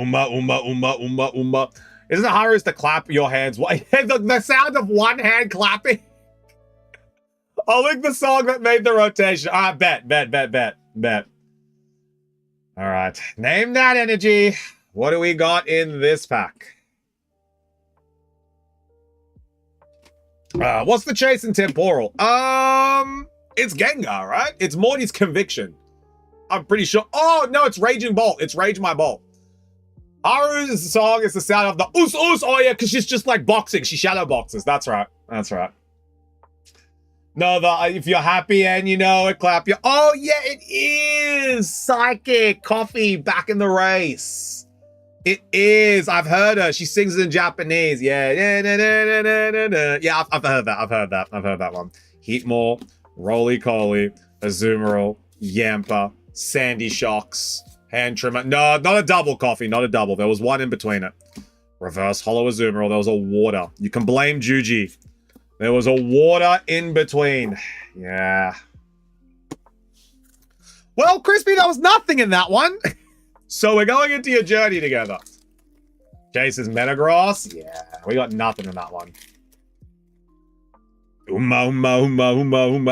Isn't it Haru's to clap your hands? The sound of one hand clapping. I'll link the song that made the rotation. Bet. All right. Name that energy. What do we got in this pack? What's the chase in Temporal? It's Gengar, right? It's Morty's Conviction. I'm pretty sure. Oh, no, it's Raging Bolt. It's Rage My Bolt. Haru's song is the sound of the oos. Oh, yeah, because she's just like boxing. She shadow boxes. That's right. No, if you're happy and you know it, clap your... Oh, yeah, it is! Psychic Coffee back in the race. It is. I've heard her. She sings in Japanese. Yeah. Yeah, I've heard that. I've heard that one. Heatmore, Roly Coly, Azumarill, Yampa, Sandy Shocks, Hand Trimmer. No, not a double, Coffee. Not a double. There was one in between it. Reverse Hollow Azumarill. There was a water. You can blame Juji. There was a water in between. Yeah. Well, Crispy, there was nothing in that one. So we're going into your journey together. Chase's Metagross. Yeah, we got nothing in that one. Uma.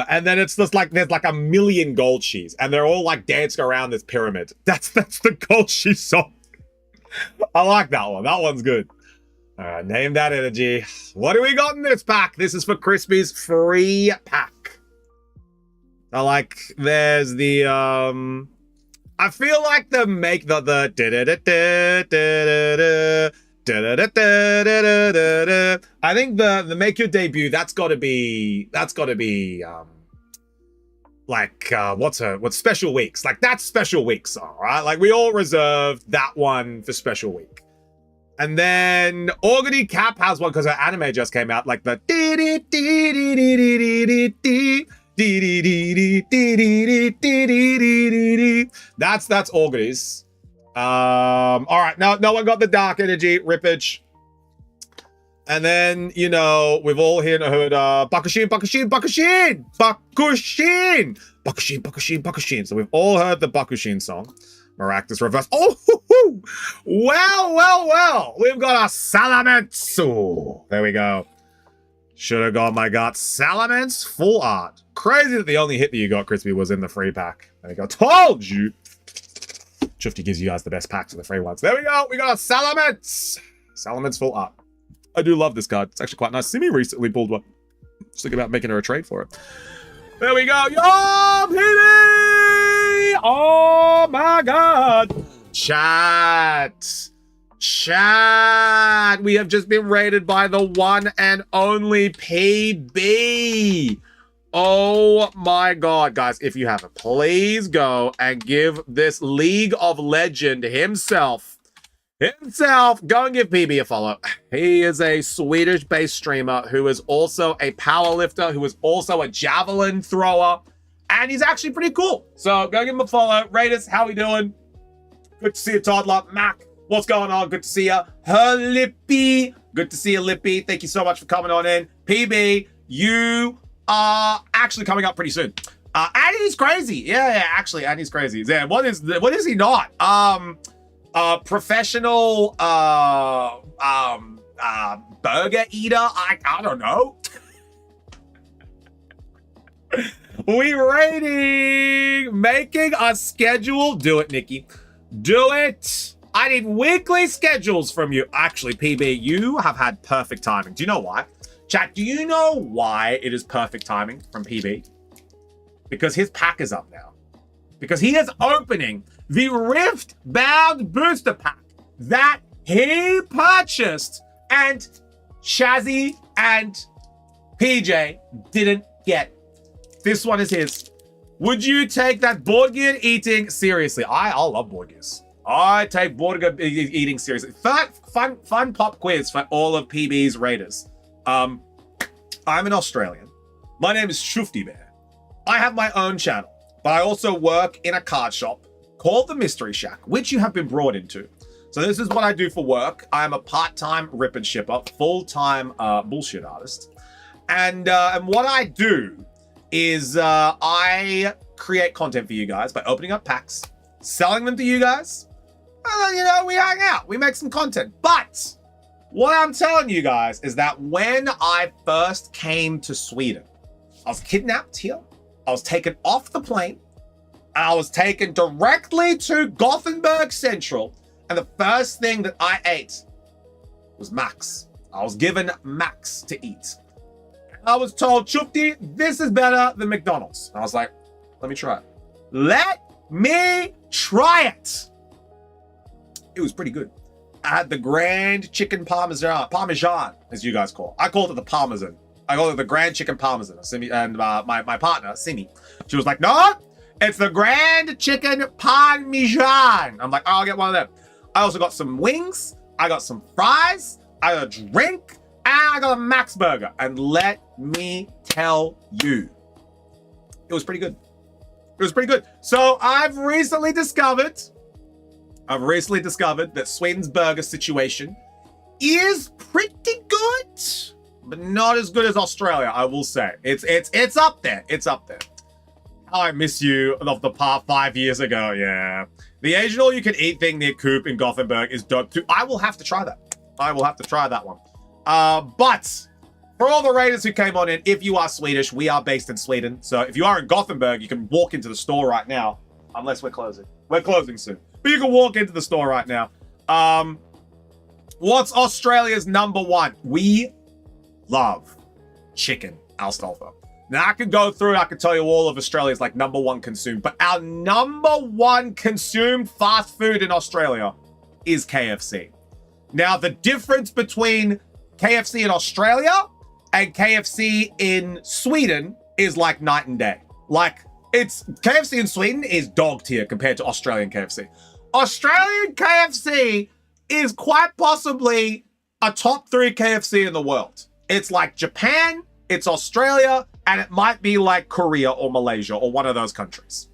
And then it's just like, there's like a million gold sheets. And they're all like dancing around this pyramid. That's the gold sheet song. I like that one. That one's good. All right, name that energy. What do we got in this pack? This is for Crispy's free pack. There's the, I feel like the I think the make your debut, that's gotta be what's Special Weeks? Like, that's Special Week song, right? Like, we all reserved that one for Special Week. And then Organy Cap has one because her anime just came out, like the that's Organy's. All right, no one got the dark energy rippage. And then, you know, we've all heard Bakushin, Bakushin, Bakushin, Bakushin, Bakushin, Bakushin, Bakushin. So we've all heard the Bakushin song. Maractus reverse. Oh, well, well, well. We've got a Salamentsu. There we go. Should have got my gut. Salamence full art. Crazy that the only hit that you got, Crispy, was in the free pack. There we go. Told you. Shifty gives you guys the best packs of the free ones. There we go. We got a Salamence. Salamence full art. I do love this card. It's actually quite nice. Simi recently pulled one. Just thinking about making her a trade for it. There we go. Yo, PB! Oh my god. Chat. Chat. We have just been raided by the one and only PB. Oh my god, guys. If you haven't, please go and give this League of Legend himself, go and give PB a follow. He is a Swedish-based streamer who is also a powerlifter, who is also a javelin thrower, and he's actually pretty cool. So go give him a follow. Raiders, how we doing? Good to see you, Toddler. Mac, what's going on? Good to see you. Her Lippy. Good to see you, Lippy. Thank you so much for coming on in. PB, you are actually coming up pretty soon. Annie's crazy. Yeah, actually, Annie's crazy. Yeah, what is he not? Professional burger eater. I don't know. We rating, making a schedule. Do it, Nikki. Do it. I need weekly schedules from you. Actually, PB, you have had perfect timing. Do you know why? Chat, do you know why it is perfect timing from PB? Because his pack is up now. Because he is opening the Rift-bound booster pack that he purchased and Shazzy and PJ didn't get. This one is his. Would you take that board game eating seriously? I love board games. I take board game eating seriously. Fun pop quiz for all of PB's raiders. I'm an Australian. My name is Shufty Bear. I have my own channel, but I also work in a card shop called the Mystery Shack, which you have been brought into. So this is what I do for work. I'm a part-time rip and shipper, full-time bullshit artist. And what I do is I create content for you guys by opening up packs, selling them to you guys. You know, we hang out, we make some content. But what I'm telling you guys is that when I first came to Sweden, I was kidnapped here. I was taken off the plane. I was taken directly to Gothenburg Central. And the first thing that I ate was Max. I was given Max to eat. I was told, Chufti, this is better than McDonald's. And I was like, let me try it. Let me try it. It was pretty good. I had the grand chicken parmesan, as you guys call it. I called it the parmesan. I called it the grand chicken parmesan. And my partner, Simi, she was like, no, it's the grand chicken parmesan. I'm like, oh, I'll get one of them. I also got some wings. I got some fries. I got a drink. And I got a Max burger. And let me tell you, it was pretty good. It was pretty good. So I've recently discovered that Sweden's burger situation is pretty good, but not as good as Australia, I will say. It's up there. It's up there. I miss you of the past 5 years ago. Yeah. The Asian all-you-can-eat thing near Coop in Gothenburg is dope too. I will have to try that. I will have to try that one. But for all the raiders who came on in, if you are Swedish, we are based in Sweden. So if you are in Gothenburg, you can walk into the store right now. Unless we're closing. We're closing soon. But you can walk into the store right now. What's Australia's number one? We love chicken, Alstolfo. Now, I could go through, I could tell you all of Australia's like number one consumed, but our number one consumed fast food in Australia is KFC. Now, the difference between KFC in Australia and KFC in Sweden is like night and day. Like, it's KFC in Sweden is dog tier compared to Australian KFC. Australian KFC is quite possibly a top 3 KFC in the world. It's like Japan, it's Australia, and it might be like Korea or Malaysia or one of those countries.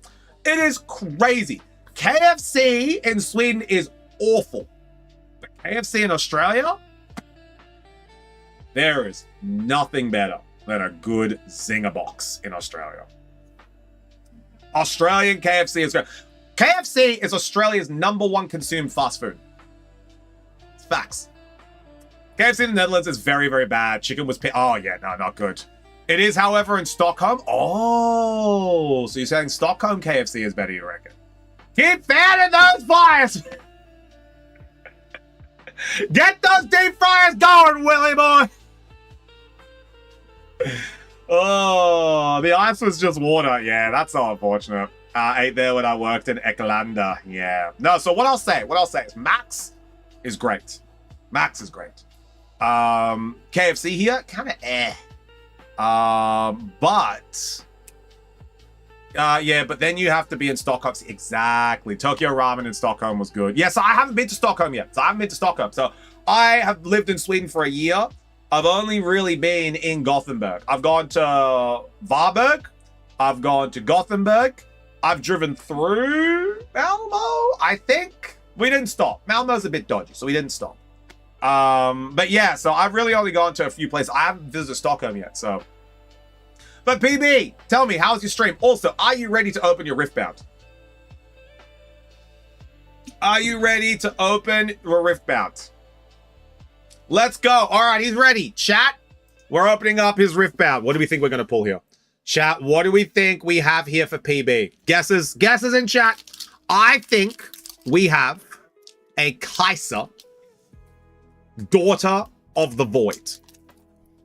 It is crazy. KFC in Sweden is awful. But KFC in Australia, There is nothing better than a good zinger box in Australia. Australian KFC is great. KFC is Australia's #1 consumed fast food. It's facts. KFC in the Netherlands is very, very bad. Chicken was... Oh, yeah, no, not good. It is, however, in Stockholm. Oh, so you're saying Stockholm KFC is better, you reckon? Keep fanning those fires! Get those deep fryers going, Willie boy! Oh, the ice was just water. Yeah, that's so unfortunate. I ate there when I worked in Ekelanda. Yeah. No, so what I'll say is Max is great. Max is great. KFC here, kind of yeah, but then you have to be in Stockholm. Exactly. Tokyo Ramen in Stockholm was good. Yeah, so I haven't been to Stockholm yet. So I have lived in Sweden for a year. I've only really been in Gothenburg. I've gone to Varberg. I've gone to Gothenburg. I've driven through Malmo, I think. We didn't stop. Malmo's a bit dodgy, so we didn't stop. But yeah, so I've really only gone to a few places. I haven't visited Stockholm yet, so. But PB, tell me, how's your stream? Also, are you ready to open your Riftbound? Are you ready to open your Riftbound? Let's go. All right, he's ready. Chat, we're opening up his Riftbound. What do we think we're going to pull here? Chat, what do we think we have here for PB? Guesses in chat. I think we have a Kaiser, Daughter of the Void.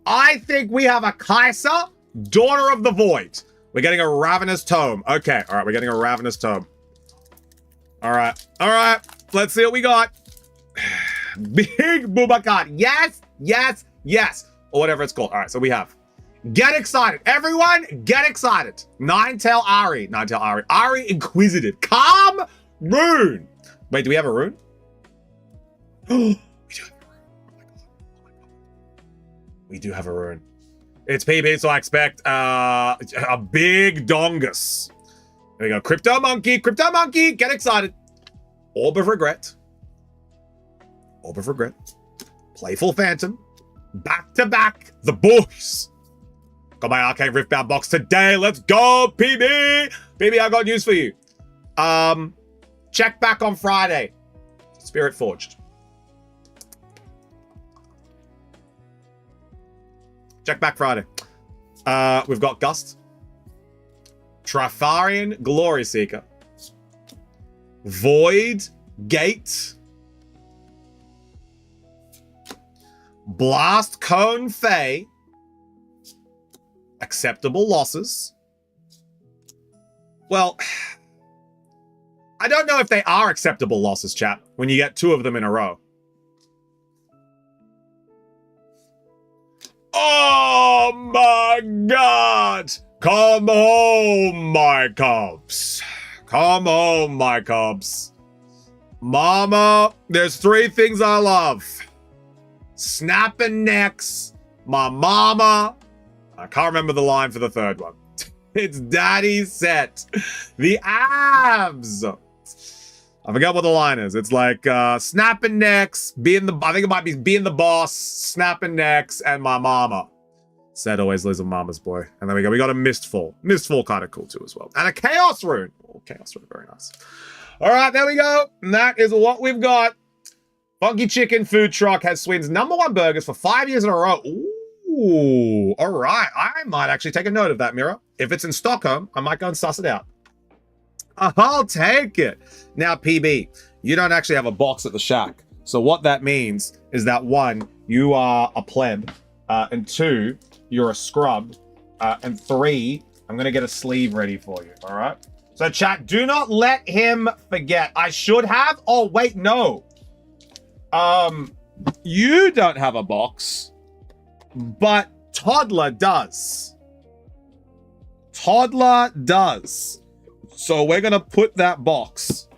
I think we have a Kaiser, Daughter of the Void. We're getting a Ravenous Tome. Okay, all right, we're getting a Ravenous Tome. All right, let's see what we got. Big Bubakar. Yes. Or whatever it's called. All right, so we have. Get excited. Everyone, get excited. Ninetale Ari. Ari Inquisitive. Calm Rune. Wait, do we have a rune? We do have a rune. Oh my god. We do have a rune. It's PB, so I expect a big Dongus. There we go. Crypto Monkey. Get excited. Orb of Regret. Playful Phantom. Back to back. The boys. Got my Arcane Riftbound box today. Let's go, PB. PB, I got news for you. Check back on Friday. Spirit Forged. Check back Friday. We've got Gust. Trifarian Glory Seeker. Void Gate. Blast Cone Fae. Acceptable losses. Well, I don't know if they are acceptable losses, chat, when you get 2 of them in a row. Oh my god! Come home, my cubs. Come home, my cubs. Mama, there's 3 things I love. Snapping necks, my mama. I can't remember the line for the 3rd one. It's Daddy's set. The abs. I forgot what the line is. It's like snapping necks, I think it might be being the boss, snapping necks, and my mama. Set always lives a mama's boy. And then we got a Mistfall. Mistfall kind of cool too as well. And a Chaos Rune. Oh, Chaos Rune, very nice. All right, there we go. And that is what we've got. Funky Chicken Food Truck has Sweden's #1 burgers for 5 years in a row. Ooh, all right. I might actually take a note of that, Mira. If it's in Stockholm, I might go and suss it out. I'll take it. Now, PB, you don't actually have a box at the shack. So what that means is that 1, you are a pleb, and 2, you're a scrub, and 3, I'm going to get a sleeve ready for you, all right? So chat, do not let him forget. I should have. Oh, wait, no. You don't have a box, but Toddler does. Toddler does. So we're going to put that box.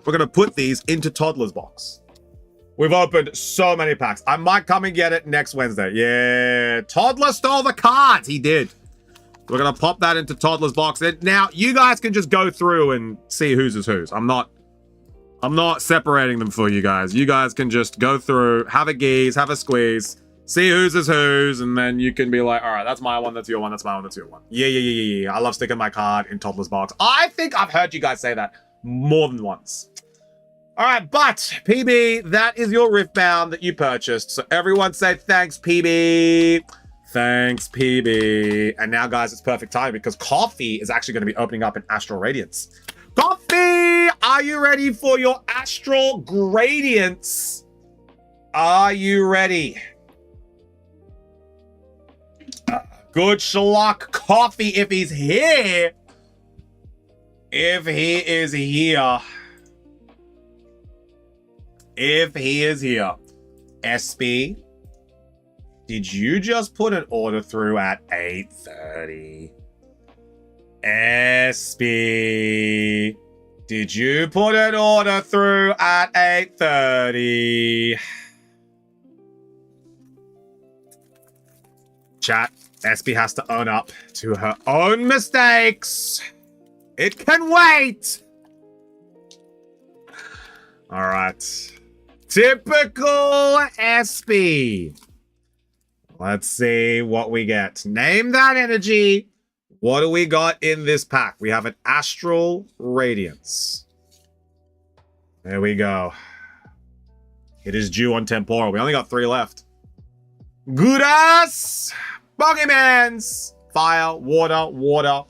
We're going to put these into Toddler's box. We've opened so many packs. I might come and get it next Wednesday. Yeah, Toddler stole the cards. He did. We're going to pop that into Toddler's box. Now, you guys can just go through and see whose is whose. I'm not I'm not separating them for you guys. You guys can just go through, have a geese, have a squeeze, see whose is whose, and then you can be like, all right, that's my one, that's your one, that's my one, that's your one. Yeah. I love sticking my card in Toddler's box. I think I've heard you guys say that more than once. All right, but PB, that is your Riftbound that you purchased. So everyone say thanks, PB. Thanks, PB. And now, guys, it's perfect time because Coffee is actually going to be opening up an Astral Radiance. Coffee, are you ready for your Astral Gradients? Are you ready? Good Sherlock Coffee, if he's here. If he is here. If he is here. SB. Did you just put an order through at 8:30? SB. Did you put an order through at 8:30? Chat, SB has to own up to her own mistakes. It can wait. All right. Typical SB. Let's see what we get. Name that energy. What do we got in this pack? We have an Astral Radiance. There we go. It is due on Temporal. We only got 3 left. Goodas! Bogeyman's! Fire, water.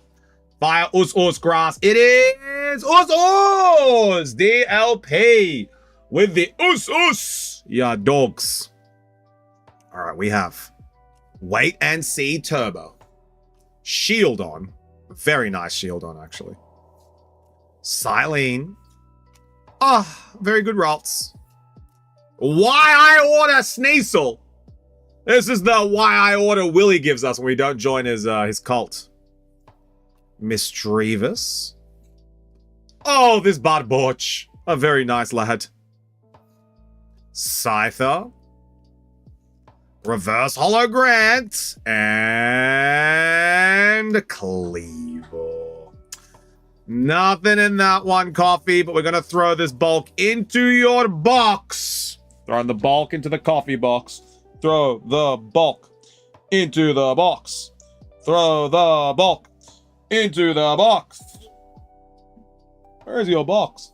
Fire, us, grass. It is us. DLP with the us. Yeah, dogs. All right, we have Wait and See Turbo. Shield on. Very nice shield on, actually. Silene. Oh, very good rolls. Why I order Sneasel. This is the why I order Willie gives us when we don't join his cult. Mischievous. Oh, this Bud Borch. A very nice lad. Scyther. Reverse Hollow Grant. And Cleaver. Nothing in that one, Coffee, but we're going to throw this bulk into your box. Throwing the bulk into the coffee box. Throw the bulk into the box. Throw the bulk into the box. Where's your box?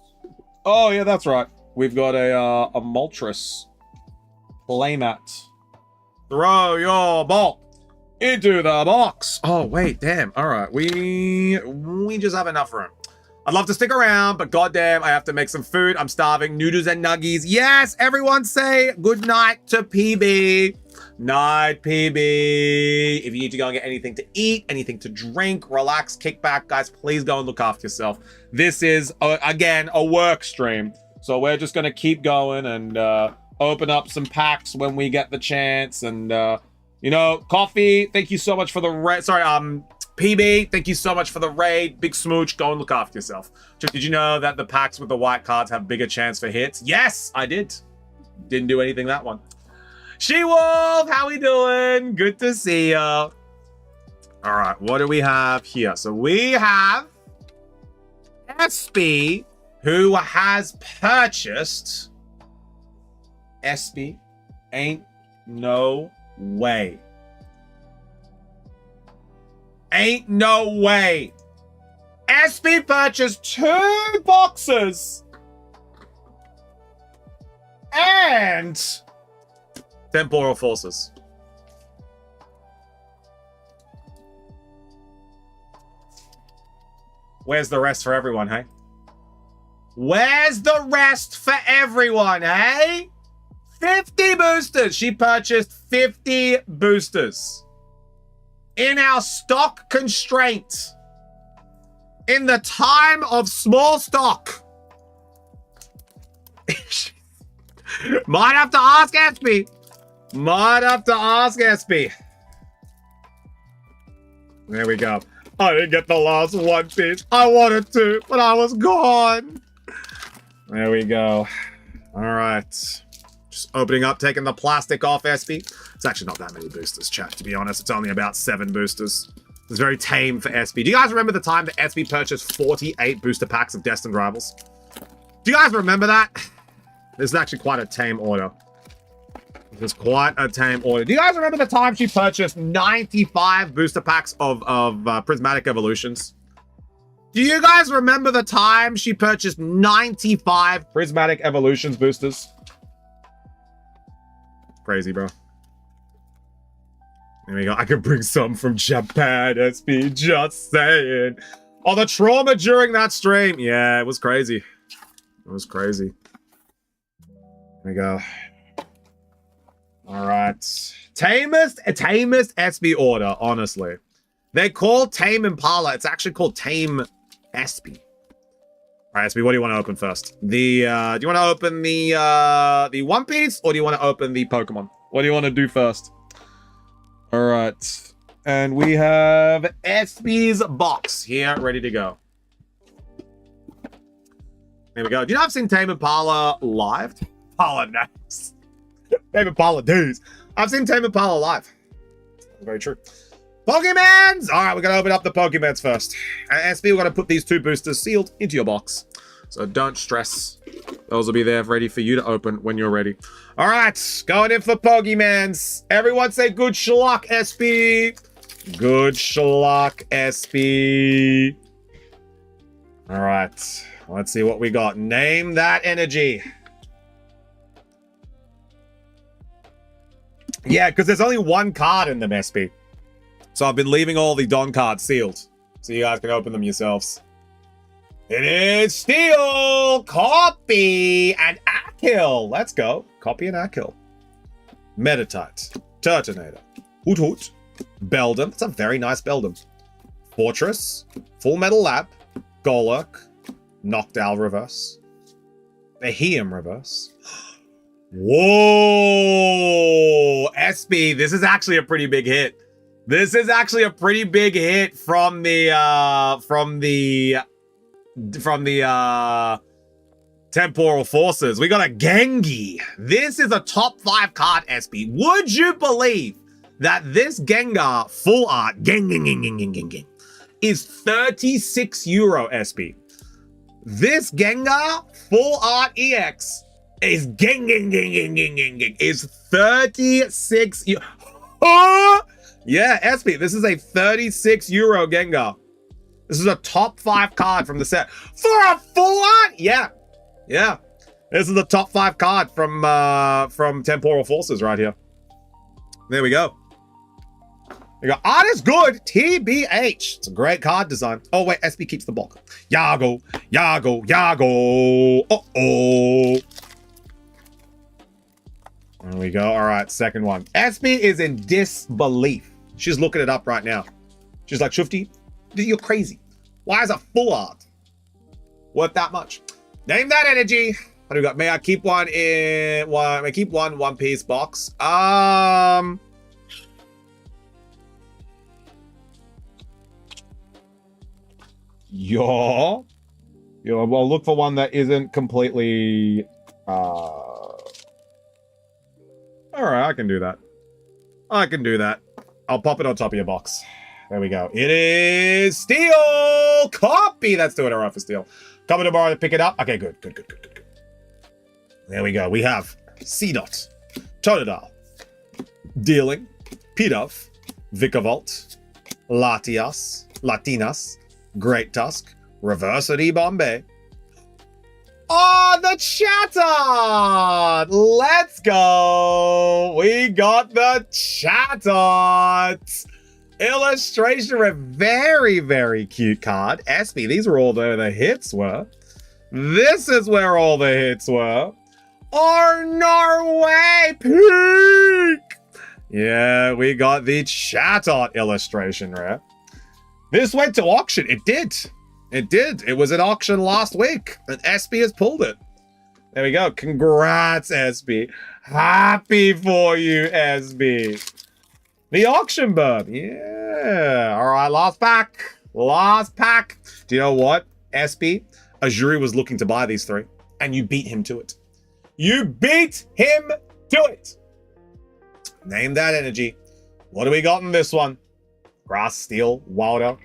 Oh, yeah, that's right. We've got a Moltres playmat. Throw your bulk into the box. Oh, wait, damn. All right, we just have enough room. I'd love to stick around, but goddamn, I have to make some food. I'm starving. Noodles and nuggies. Yes, everyone say good night to PB. Night, PB. If you need to go and get anything to eat, anything to drink, relax, kick back, guys, please go and look after yourself. This is, again, a work stream. So we're just going to keep going and open up some packs when we get the chance. And, you know, Coffee, thank you so much for the... PB, thank you so much for the raid. Big smooch. Go and look after yourself. Did you know that the packs with the white cards have bigger chance for hits? Yes, I did. Didn't do anything that one. She-Wolf, how we doing? Good to see ya. All right, what do we have here? So we have SB, who has purchased... SB, ain't no way. Ain't no way. SB purchased 2 boxes. And Temporal Forces. Where's the rest for everyone, hey? Where's the rest for everyone, hey? 50 boosters. She purchased 50 boosters. In our stock constraint, in the time of small stock, might have to ask SB. Might have to ask SB. There we go. I didn't get the last one piece. I wanted to, but I was gone. There we go. All right. Just opening up, taking the plastic off, SB. It's actually not that many boosters, chat, to be honest. It's only about 7 boosters. It's very tame for SB. Do you guys remember the time that SB purchased 48 booster packs of Destined Rivals? Do you guys remember that? This is actually quite a tame order. This is quite a tame order. Do you guys remember the time she purchased 95 booster packs of Prismatic Evolutions? Do you guys remember the time she purchased 95 Prismatic Evolutions boosters? Crazy, bro. There we go. I could bring some from Japan, SB. Just saying. Oh, the trauma during that stream. Yeah, it was crazy. It was crazy. There we go. All right. Tamest SB order, honestly. They're called Tame Impala. It's actually called Tame SB. All right, SB, what do you want to open first? Do you want to open the One Piece, or do you want to open the Pokemon? What do you want to do first? All right. And we have SB's box here, ready to go. There we go. Do you know I've seen Tame Impala live? Impala nice. Tame Impala days. I've seen Tame Impala live. Very true. Pokemons! All right, we're going to open up the Pokemons first. SB, we're going to put these 2 boosters sealed into your box. So don't stress. Those will be there ready for you to open when you're ready. All right, going in for Pokemons. Everyone say good schluck, SB. Good schluck, SB. All right, let's see what we got. Name that energy. Yeah, because there's only 1 card in them, SB. So I've been leaving all the Don cards sealed, so you guys can open them yourselves. It is Steel, Copy, and Akill. Let's go. Copy and Akill. Meditite, Turtonator, Hoot Hoot, Beldum. It's a very nice Beldum. Fortress, Full Metal Lab, Golurk, Noctowl Reverse, Beheeyem Reverse. Whoa! SB, this is actually a pretty big hit. This is actually a pretty big hit from the Temporal Forces. We got a Gengi. This is a top 5 card, SB. Would you believe that this Gengar full art Geng is 36 euro, SB? This Gengar full art EX is is 36 euro. Oh! Yeah, SB, this is a 36 euro Gengar. This is a top 5 card from the set. For a full art? Yeah. Yeah. This is a top 5 card from Temporal Forces right here. There we go. We got art is good. TBH. It's a great card design. Oh, wait. SB keeps the bulk. Yago. Yago. Yago. Uh-oh. There we go. All right. Second one. SB is in disbelief. She's looking it up right now. She's like, Shufti, you're crazy. Why is a full art worth that much? Name that energy. What do we got? May I keep one in one? May I keep one Piece box? Yeah. Well, look for one that isn't completely. All right, I can do that. I can do that. I'll pop it on top of your box. There we go. It is Steel Copy. That's 2 in a row for Steel. Coming tomorrow to pick it up. Okay, good. There we go. We have C-Dot, Totodile, Dealing, Pidove, Vikavolt, Latinas, Great Tusk, Reversity Bombay. Oh, the Chatot! Let's go! We got the Chatot! Illustration, a very, very cute card. SB, these are all where the hits were. This is where all the hits were. Or Norway Peak! Yeah, we got the Chatot illustration rare. This went to auction. It did. It did. It was at auction last week, and SB has pulled it. There we go. Congrats, SB. Happy for you, SB. The auction bird. Yeah. All right, last pack. Last pack. Do you know what, SB? Azuri was looking to buy these 3, and you beat him to it. You beat him to it. Name that energy. What do we got in this one? Grass, Steel, Wilder.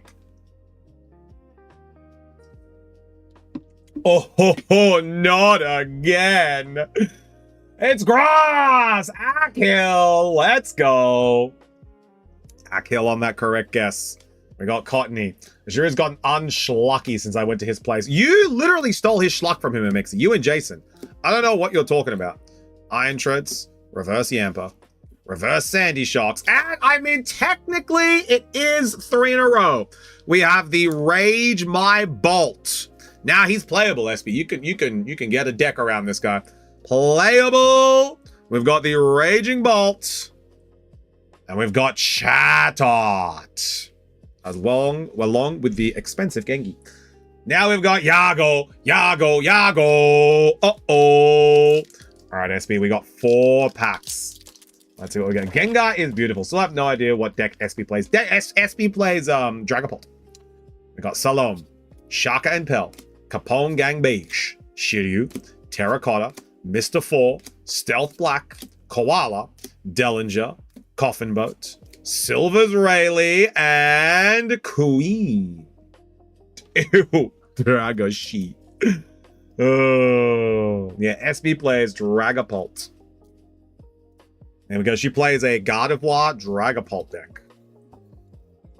Oh, not again. It's grass. Akil. Let's go. Akil on that correct guess. We got Cottony. Sure has gotten unschlucky since I went to his place. You literally stole his schluck from him, Mixie. You and Jason. I don't know what you're talking about. Iron Treads, Reverse Yamper, Reverse Sandy Sharks, and I mean, technically, it is 3 in a row. We have the Rage My Bolt. Now he's playable, SB. You can get a deck around this guy. Playable. We've got the Raging Bolt, and we've got Chatot. Along with the expensive Gengi. Now we've got Yago. Uh-oh. All right, SB, we got 4 packs. Let's see what we got. Gengar is beautiful. Still have no idea what deck SB plays. SB plays Dragapult. We got Salome, Shaka and Pell, Capone Gang Beige, Shiryu, Terracotta, Mr. 4, Stealth Black, Koala, Dellinger, Coffin Boat, Silver's Rayleigh, and Queen. Ew, Drago Sheet. Oh, yeah, SB plays Dragapult. There we go. She plays a Gardevoir Dragapult deck.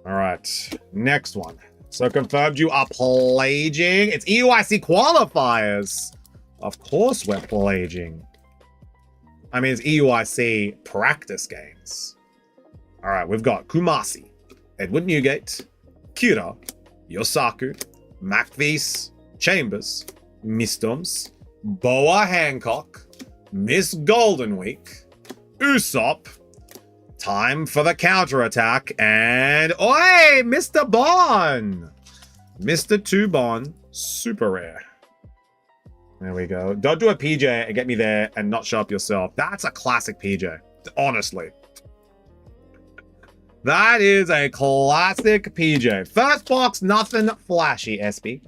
All right, next one. So confirmed you are pledging. It's EUIC qualifiers. Of course we're pledging. I mean, it's EUIC practice games. All right, we've got Kumasi, Edward Newgate, Kira, Yosaku, Macvis, Chambers, Mistoms, Boa Hancock, Miss Golden Week, Usopp, time for the counterattack, and oi, Mr. Bon! Mr. 2 Bon, super rare. There we go. Don't do a PJ and get me there and not show up yourself. That's a classic PJ, honestly. That is a classic PJ. First box, nothing flashy, SB.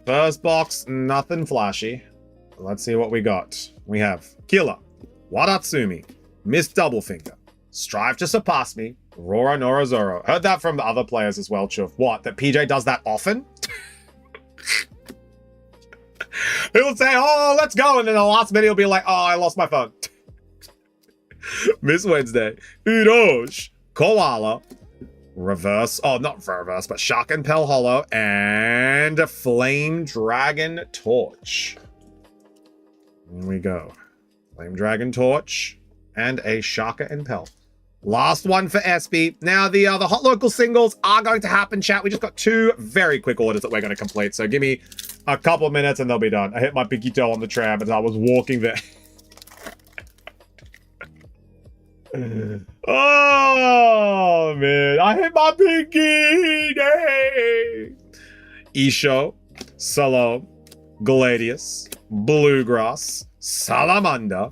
First box, nothing flashy. Let's see what we got. We have Killer, Wadatsumi, Miss Doublefinger, Strive to Surpass Me, Rora Nora Zoro. Heard that from the other players as well, Chuff. What, that PJ does that often? He'll say, oh, let's go. And then the last minute he'll be like, oh, I lost my phone. Miss Wednesday, Urosh, Koala, Reverse, oh, not Reverse, but Shark and Pell Hollow, and Flame Dragon Torch. Here we go. Flame Dragon Torch, and a Shaka and Pell. Last one for SB. Now, the hot local singles are going to happen, chat. We just got 2 very quick orders that we're going to complete, so give me a couple of minutes and they'll be done. I hit my pinky toe on the tram as I was walking there. Oh, man. I hit my pinky! Dang! Isho, Salome, Gladius, Bluegrass, Salamander,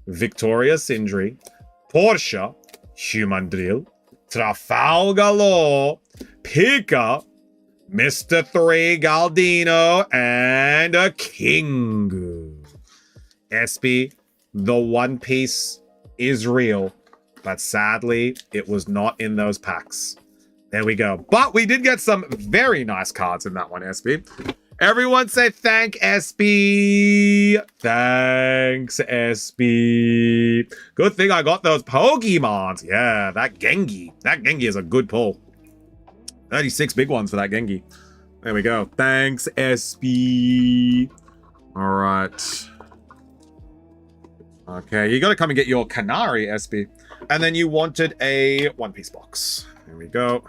Victoria Sindri, Portia, Human Drill, Trafalgar Law, Pika, Mr. 3 Galdino, and a King. SB, the One Piece is real, but sadly, it was not in those packs. There we go. But we did get some very nice cards in that one, SB. Everyone say thank SB. Thanks, SB. Good thing I got those Pokemons. Yeah, that Gengi. That Gengi is a good pull. 36 big ones for that Gengi. There we go. Thanks, SB. All right. Okay, you got to come and get your Canary, SB. And then you wanted a One Piece box. Here we go.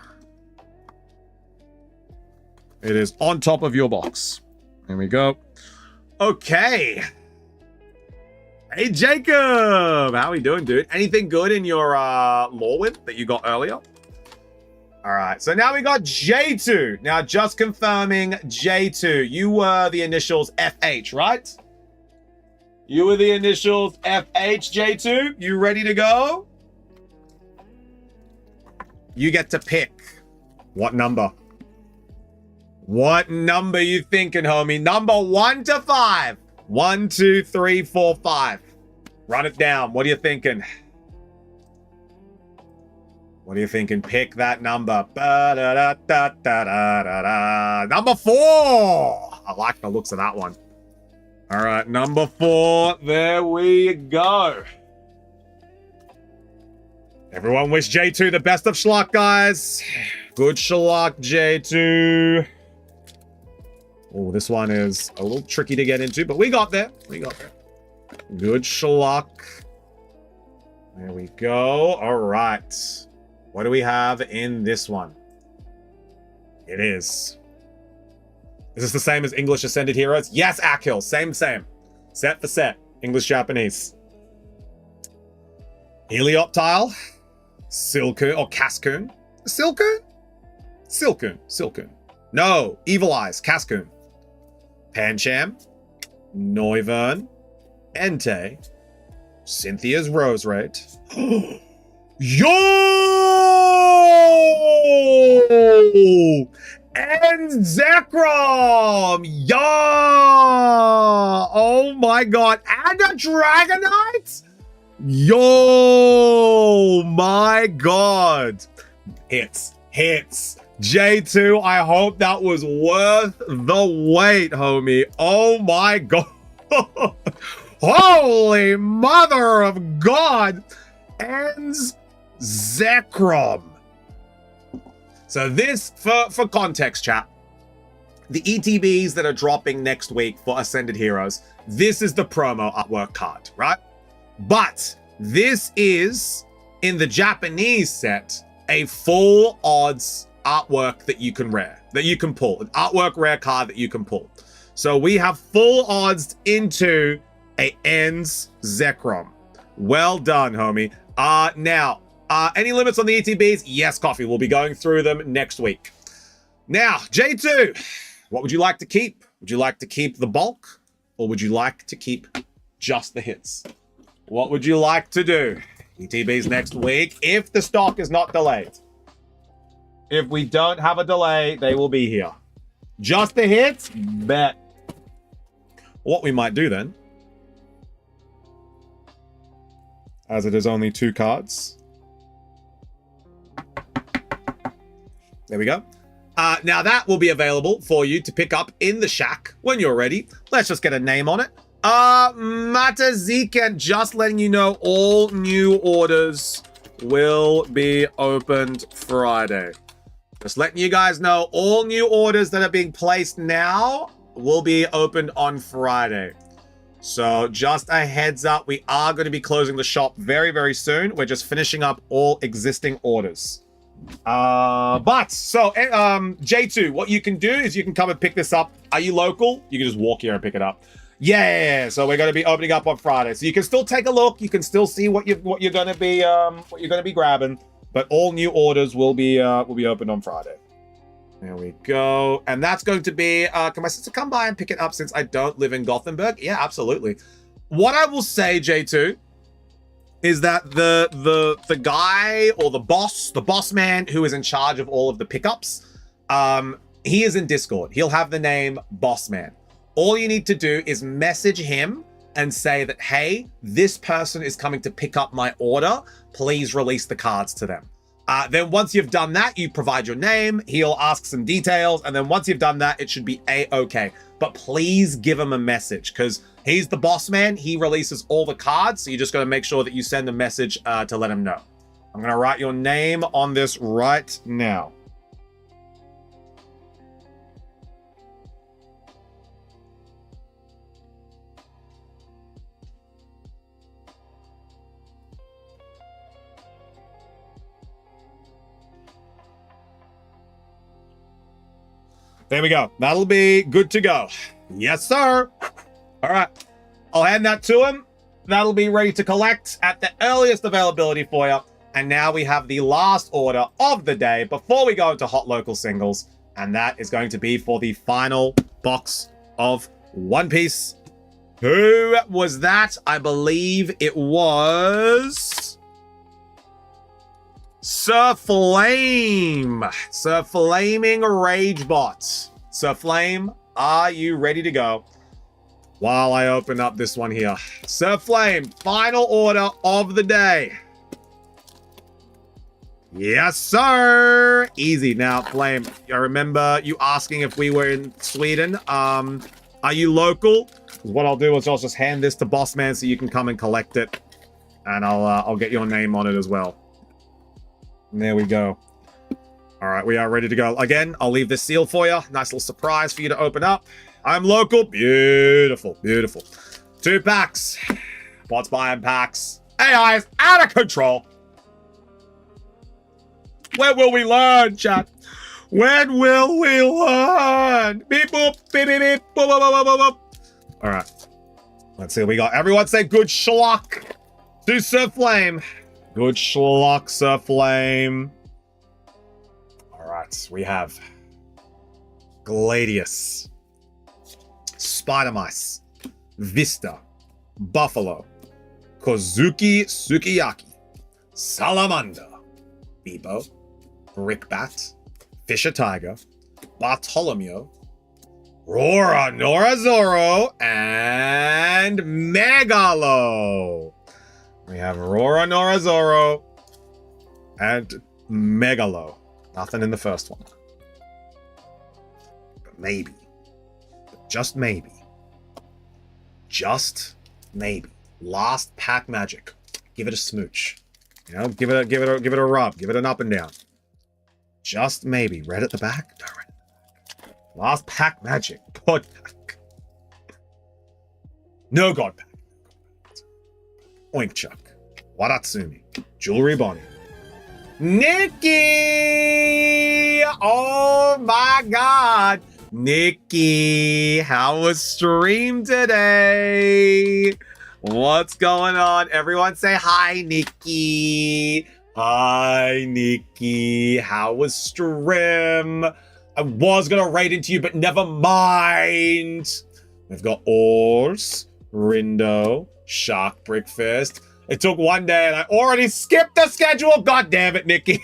It is on top of your box. Here we go. Okay. Hey, Jacob. How are we doing, dude? Anything good in your lore win that you got earlier? All right. So now we got J2. Now, just confirming J2. You were the initials FH, right? You were the initials FH, J2. You ready to go? You get to pick. What number? What number you thinking, homie? Number 1 to 5. 1, 2, 3, 4, 5. Run it down. What are you thinking? What are you thinking? Pick that number. Ba-da-da-da-da-da-da. Number 4. I like the looks of that one. All right, number 4. There we go. Everyone wish J2 the best of luck, guys. Good luck, J2. Oh, this one is a little tricky to get into, but we got there. We got there. Good luck. There we go. All right. What do we have in this one? It is. Is this the same as English Ascended Heroes? Yes, Akhil. Same. Set for set. English, Japanese. Helioptile. Silcoon or Cascoon. Silcoon? Silcoon. No. Evil Eyes. Cascoon. Pancham. Noivern. Entei. Cynthia's Rose Rate. Yo! And Zekrom! Yeah! Oh my god. And a Dragonite? Yo! My god. Hits. J2, I hope that was worth the wait, homie. Oh my god. Holy mother of God! Ends Zekrom. So this, for context, chat, the ETBs that are dropping next week for Ascended Heroes, this is the promo artwork card, right? But this is, in the Japanese set, a full odds artwork that you can pull. An artwork rare card that you can pull. So we have full odds into a Ends Zekrom. Well done, homie. Now, any limits on the ETBs? Yes, Coffee. We'll be going through them next week. Now, J2, what would you like to keep? Would you like to keep the bulk, or would you like to keep just the hits? What would you like to do? ETBs next week, if the stock is not delayed. If we don't have a delay, they will be here. Just the hits? Bet. What we might do then, as it is only 2 cards. There we go. Now that will be available for you to pick up in the shack when you're ready. Let's just get a name on it. Mataziken, just letting you know all new orders will be opened Friday. Just letting you guys know all new orders that are being placed now will be opened on Friday. So just a heads up, we are going to be closing the shop very, very soon. We're just finishing up all existing orders. J2, what you can do is you can come and pick this up. Are you local? You can just walk here and pick it up. Yeah. So we're going to be opening up on Friday. So you can still take a look. You can still see what you're going to be grabbing. But all new orders will be opened on Friday. There we go. And that's going to be, can my sister come by and pick it up since I don't live in Gothenburg? Yeah, absolutely. What I will say, J2, is that the guy or the boss man who is in charge of all of the pickups, he is in Discord. He'll have the name Bossman. All you need to do is message him and say that, hey, this person is coming to pick up my order. Please release the cards to them. Then once you've done that, you provide your name, he'll ask some details, and then once you've done that, it should be A-okay. But please give him a message, because he's the boss man. He releases all the cards, so you just got to make sure that you send a message to let him know. I'm going to write your name on this right now. There we go. That'll be good to go. Yes, sir. All right. I'll hand that to him. That'll be ready to collect at the earliest availability for you. And now we have the last order of the day before we go into Hot Local Singles. And that is going to be for the final box of One Piece. Who was that? I believe it was Sir Flame. Sir Flaming Ragebot. Sir Flame, are you ready to go? While I open up this one here. Sir Flame, final order of the day. Yes, sir. Easy. Now, Flame, I remember you asking if we were in Sweden. Are you local? What I'll do is I'll just hand this to Boss Man so you can come and collect it. And I'll get your name on it as well. And there we go. All right, we are ready to go. Again, I'll leave this sealed for you. Nice little surprise for you to open up. I'm local. Beautiful, beautiful. 2 packs. What's buying packs? AI is out of control. When will we learn, chat? When will we learn? Beep, boop, beep, beep, beep, boop, boop, boop, boop, boop. All right. Let's see what we got. Everyone say good schlock to Sir Flame. Good schlock, Sir Flame. All right. We have Gladius, Spider Mice, Vista, Buffalo, Kozuki Sukiyaki, Salamander, Bebo, Brickbat, Fisher Tiger, Bartolomeo, Rora Norazoro, and Megalo. We have Rora Norazoro and Megalo. Nothing in the first one. But maybe. But just maybe. Just maybe. Last pack magic. Give it a smooch. You know, give it a rub. Give it an up and down. Just maybe. Red at the back? No, red at the back. Last pack magic. God pack. No God pack. Oink Chuck. Waratsumi. Jewelry Bonnie. Nikki! Oh my God. Nikki, how was stream today? What's going on? Everyone say hi, Nikki. Hi, Nikki. How was stream? I was going to raid into you, but never mind. We've got Ors, Rindo, Shark Breakfast. It took one day and I already skipped the schedule. God damn it, Nikki.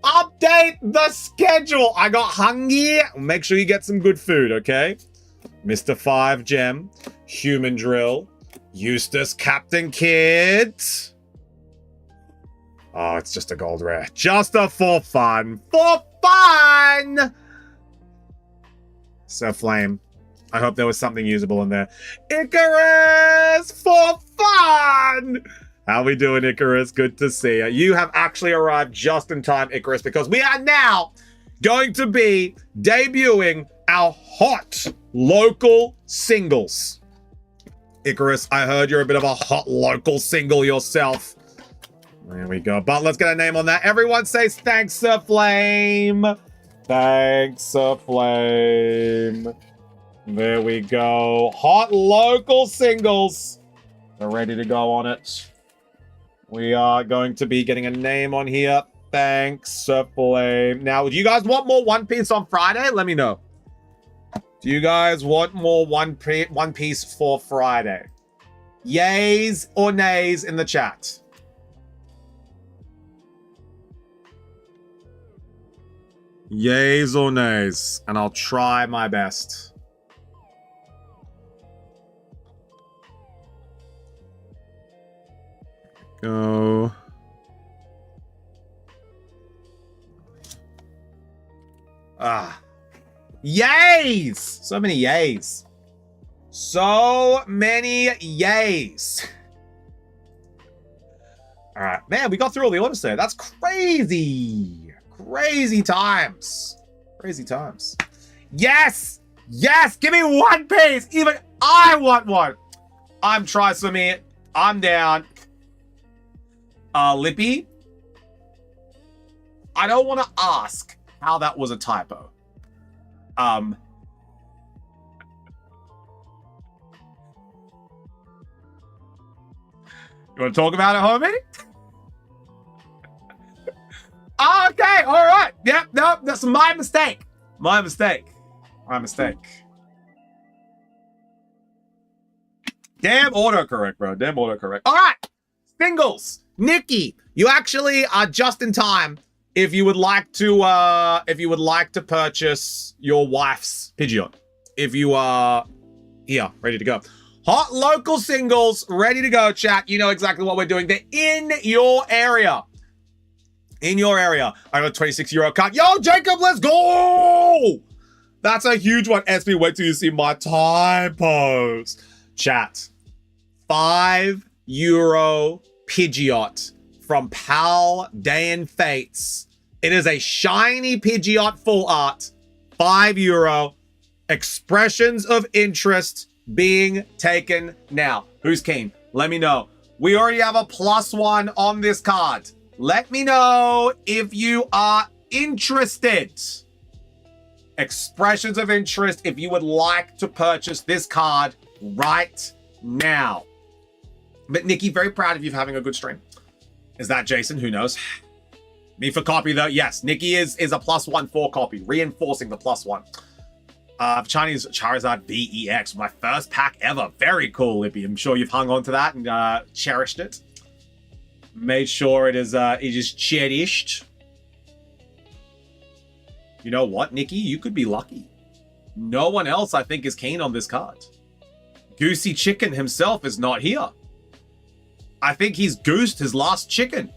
Update the schedule. I got hungry. Make sure you get some good food, okay? Mr. 5 Gem, Human Drill, Eustace Captain Kid. Oh, it's just a gold rare. Just a for fun. For fun! Sir Flame, I hope there was something usable in there. Icarus! For fun! How we doing, Icarus? Good to see you. You have actually arrived just in time, Icarus, because we are now going to be debuting our hot local singles. Icarus, I heard you're a bit of a hot local single yourself. There we go. But let's get a name on that. Everyone says thanks, Sir Flame. Thanks, Sir Flame. There we go. Hot local singles. We're ready to go on it. We are going to be getting a name on here. Thanks, Sir Flame. Now, do you guys want more One Piece on Friday? Let me know. Do you guys want more One Piece for Friday? Yays or nays in the chat? Yays or nays? And I'll try my best. Go. Yays! So many yays. So many yays. All right, man, we got through all the orders there. That's crazy. Crazy times. Crazy times. Yes! Yes! Give me One Piece! Even I want one! I'm Trisome. I'm down. Lippy? I don't want to ask how that was a typo. You want to talk about it, homie? Okay, all right. Yep, no, that's my mistake. My mistake. My mistake. Damn autocorrect, bro. Damn autocorrect. All right. Singles. Nikki, you actually are just in time if you would like to purchase your wife's Pidgeot. If you are here, ready to go. Hot local singles, ready to go, chat. You know exactly what we're doing. They're in your area. In your area, I got a 26 euro card. Yo, Jacob, let's go! That's a huge one. SB, wait till you see my typos. Chat. 5 euro Pidgeot from Paldean Fates. It is a shiny Pidgeot full art. 5 euro. Expressions of interest being taken now. Who's keen? Let me know. We already have a +1 on this card. Let me know if you are interested. Expressions of interest if you would like to purchase this card right now. But Nikki, very proud of you for having a good stream. Is that Jason? Who knows? Me for copy though. Yes, Nikki is a +1 for copy, reinforcing the +1. Chinese Charizard VEX, my first pack ever. Very cool, Lippy. I'm sure you've hung on to that and cherished it. Made sure it is cherished. You know what, Nikki? You could be lucky. No one else, I think, is keen on this card. Goosey Chicken himself is not here. I think he's goosed his last chicken.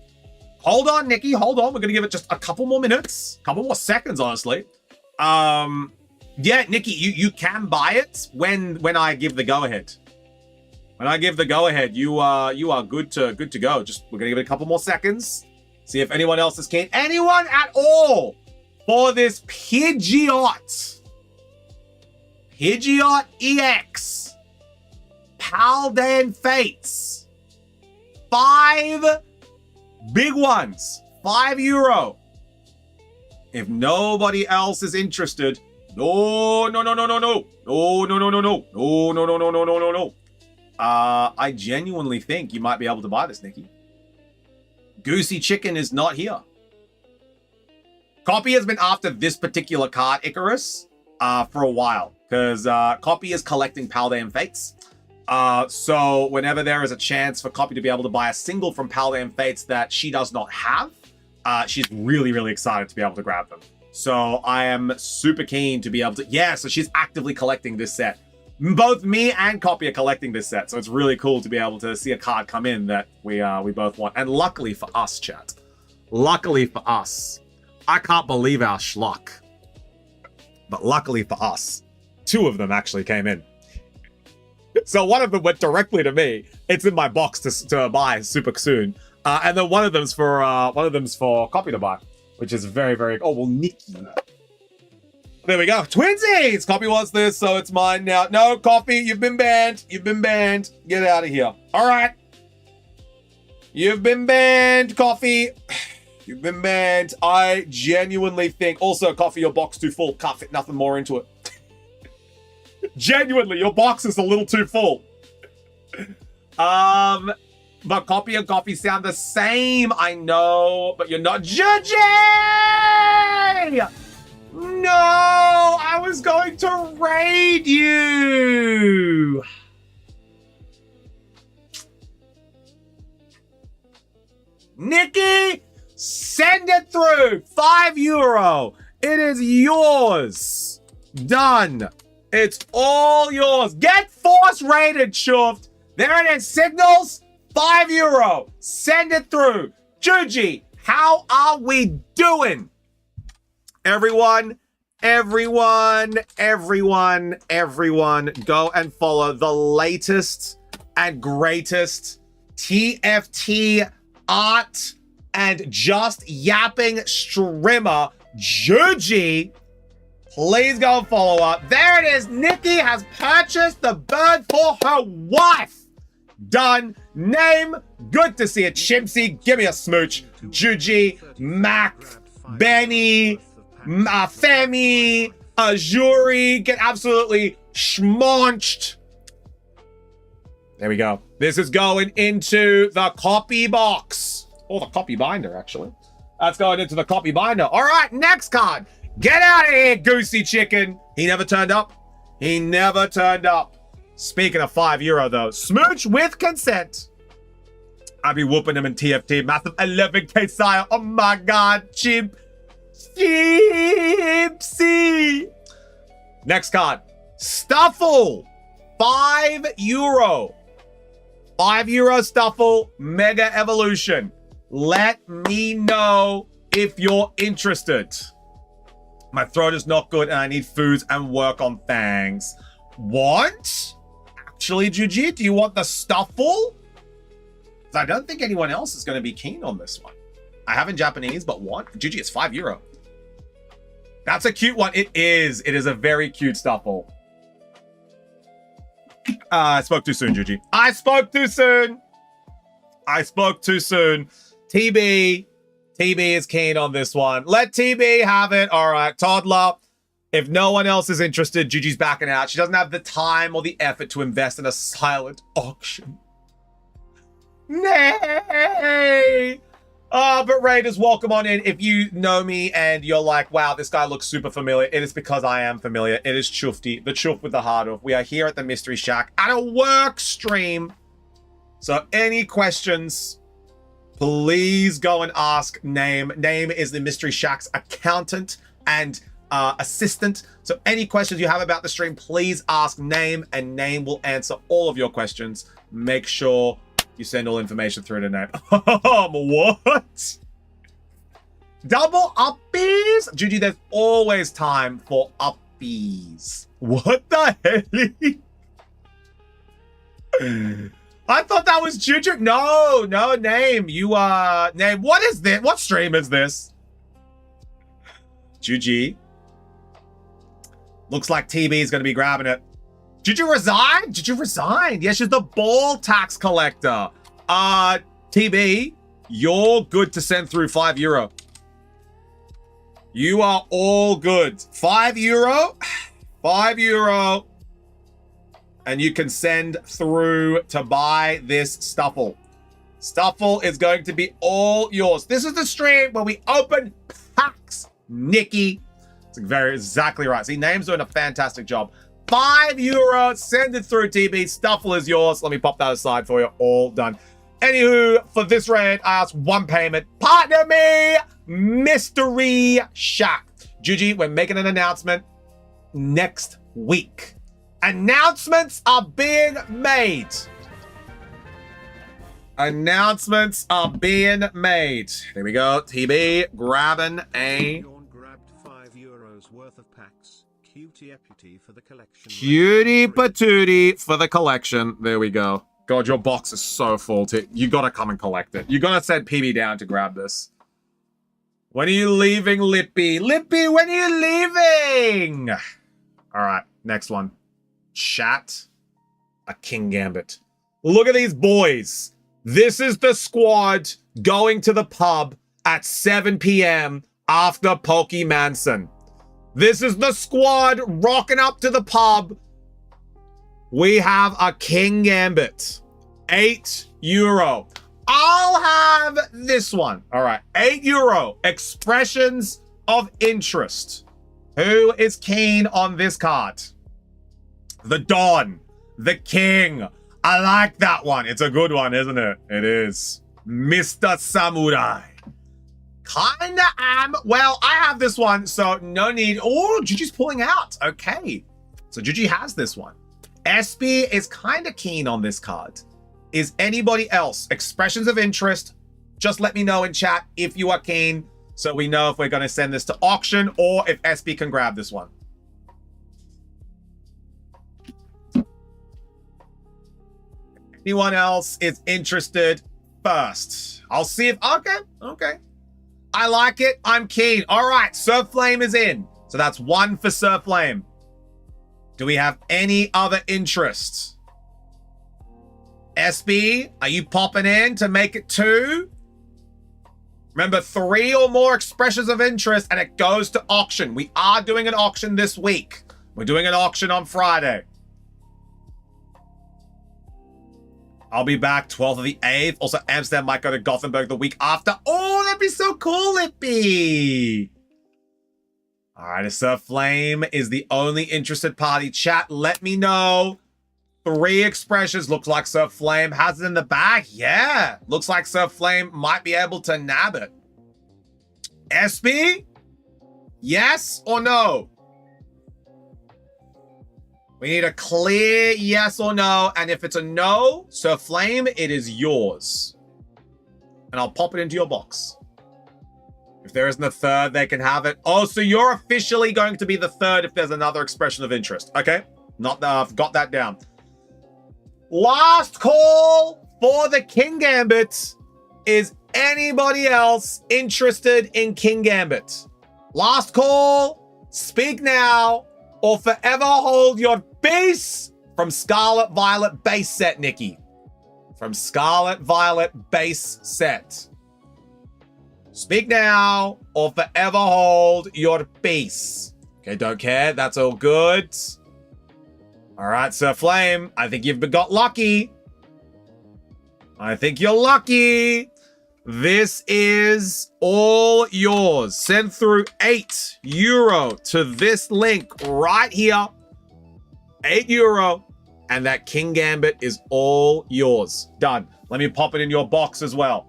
Hold on, Nikki. Hold on. We're going to give it just a couple more minutes. A couple more seconds, honestly. Yeah, Nikki, you can buy it when I give the go-ahead. When I give the go-ahead, you are good to go. Just we're gonna give it a couple more seconds. See if anyone else is keen. Anyone at all for this Pidgeot. Pidgeot EX. Paldean Fates. 5 big ones. 5 euro. If nobody else is interested, no. I genuinely think you might be able to buy this, Nikki. Goosey Chicken is not here. Copy has been after this particular card, Icarus, for a while. Because Copy is collecting Paldean Fates. So whenever there is a chance for Copy to be able to buy a single from Paldean Fates that she does not have, she's really, really excited to be able to grab them. So I am super keen to be able to... Yeah, so she's actively collecting this set. Both me and Copy are collecting this set. So it's really cool to be able to see a card come in that we both want. And luckily for us, chat. Luckily for us. I can't believe our schluck. But luckily for us, 2 of them actually came in. So one of them went directly to me. It's in my box to buy super soon. And then one of them's for Copy to buy. Which is very, very... Oh, well, Nikki. There we go. Twinsies! Copy wants this, so it's mine now. No, Copy, you've been banned. You've been banned. Get out of here. All right. You've been banned, Coffee. You've been banned. I genuinely think... Also, Coffee, your box too full. Can't fit nothing more into it. Genuinely, your box is a little too full. But Copy and Coffee sound the same. I know, but you're not judging! No! I was going to raid you! Nikki, send it through! 5 euro. It is yours. Done. It's all yours. Get force raided, Shoved. There it is. Signals. 5 euro. Send it through. Juji, how are we doing? Everyone, go and follow the latest and greatest TFT art and just yapping streamer, Juji. Please go and follow up. There it is. Nikki has purchased the bird for her wife. Done. Name. Good to see it. Chimpsy. Give me a smooch. Juji. Mac. Benny. Femi. Azuri. Get absolutely schmaunched. There we go. This is going into the copy box. Or the copy binder, actually. That's going into the copy binder. All right, next card. Get out of here, Goosey Chicken. He never turned up. He never turned up. Speaking of 5 euro, though. Smooch with consent. I'd be whooping him in TFT. Massive 11k sire. Oh my god. Chimp. Chimpsy. Next card. Stuffle. 5 euro. 5 euro Stuffle. Mega Evolution. Let me know if you're interested. My throat is not good and I need foods and work on fangs. What? Actually, Juji, do you want the stuffle? Because I don't think anyone else is going to be keen on this one. I have in Japanese, but what? Juji, it's €5. That's a cute one. It is. It is a very cute stuffle. I spoke too soon, Juji. I spoke too soon. I spoke too soon. TB is keen on this one. Let TB have it. All right, toddler. If no one else is interested, Juji's backing out. She doesn't have the time or the effort to invest in a silent auction. Nay. But Raiders, welcome on in. If you know me and you're like, wow, this guy looks super familiar, it is because I am familiar. It is Chufty, the Chuf with the heart of. We are here at the Mystery Shack at a work stream. So any questions, please go and ask Name. Name is the Mystery Shack's accountant and assistant. So any questions you have about the stream, please ask Name, and Name will answer all of your questions. Make sure you send all information through to Name. What? Double uppies? Juji, there's always time for uppies. What the hell? I thought that was Juju. No, Name. You Name. What is this? What stream is this? Juji. Looks like TB is going to be grabbing it. Did you resign? Did you resign? Yeah, she's the ball tax collector. TB, you're good to send through €5. You are all good. €5. €5. And you can send through to buy this stuffle. Stuffle is going to be all yours. This is the stream where we open packs, Nikki. It's exactly right. See, Name's doing a fantastic job. €5. Send it through, TB. Stuffle is yours. Let me pop that aside for you. All done. Anywho, for this raid, I asked one payment. Partner me, Mystery Shack. Juji, we're making an announcement next week. Announcements are being made. Announcements are being made. There we go. TB grabbing a... grabbed €5 worth of packs. Cutie patootie for the collection. Cutie patootie for the collection. There we go. God, your box is so full. You gotta come and collect it. You gotta send PB down to grab this. When are you leaving, Lippy? Lippy, when are you leaving? All right, next one. Chat. A King Gambit. Look at these boys. This is the squad going to the pub at 7 p.m. after Pokemanson. This is the squad rocking up to the pub. We have a King Gambit. €8. I'll have this one. All right, €8. Expressions of interest. Who is keen on this card? The Don. The King. I like that one. It's a good one, isn't it? It is. Mr. Samurai. Kinda am. Well, I have this one, so no need. Oh, Juji's pulling out. Okay. So Juji has this one. SB is kind of keen on this card. Is anybody else? Expressions of interest. Just let me know in chat if you are keen, so we know if we're going to send this to auction or if SB can grab this one. Anyone else is interested first? I'll see if... Okay. I like it. I'm keen. All right, Surf Flame is in. So that's one for Surf Flame. Do we have any other interests? SB, are you popping in to make it 2? Remember, 3 or more expressions of interest and it goes to auction. We are doing an auction this week. We're doing an auction on Friday. I'll be back 12th of the 8th. Also, Amsterdam might go to Gothenburg the week after. Oh, that'd be so cool, Lippy. All right, Surf Flame is the only interested party. Chat, let me know. 3 expressions. Looks like Surf Flame has it in the bag. Yeah, looks like Surf Flame might be able to nab it. SB? Yes or no? We need a clear yes or no. And if it's a no, Surf Flame, it is yours. And I'll pop it into your box. If there isn't a third, they can have it. Oh, so you're officially going to be the third if there's another expression of interest. Okay. Not I've got that down. Last call for the King Gambit. Is anybody else interested in King Gambit? Last call. Speak now or forever hold your peace. From Scarlet Violet base set, Nikki. From Scarlet Violet base set. Speak now or forever hold your peace. Okay, don't care. That's all good. All right, Sir Flame. I think you've got lucky. I think you're lucky. This is all yours. Send through €8 to this link right here. €8. And that King Gambit is all yours. Done. Let me pop it in your box as well.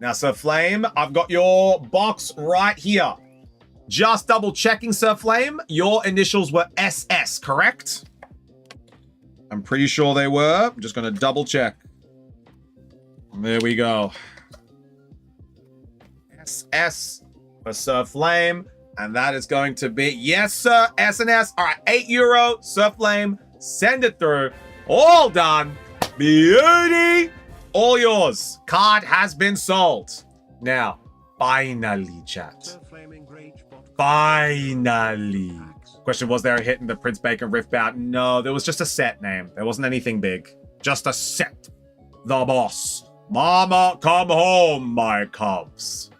Now, Sir Flame, I've got your box right here. Just double checking, Sir Flame. Your initials were SS, correct? I'm pretty sure they were. I'm just going to double check. There we go. SS for Sir Flame. And that is going to be, yes, sir, S&S. All right, €8, Sir Flame. Send it through. All done. Beauty. All yours. Card has been sold. Now, finally, chat. Finally. Question, was there a hit in the Prince Bacon Rift bout? No, there was just a set name. There wasn't anything big. Just a set. The boss. Mama, come home, my cubs.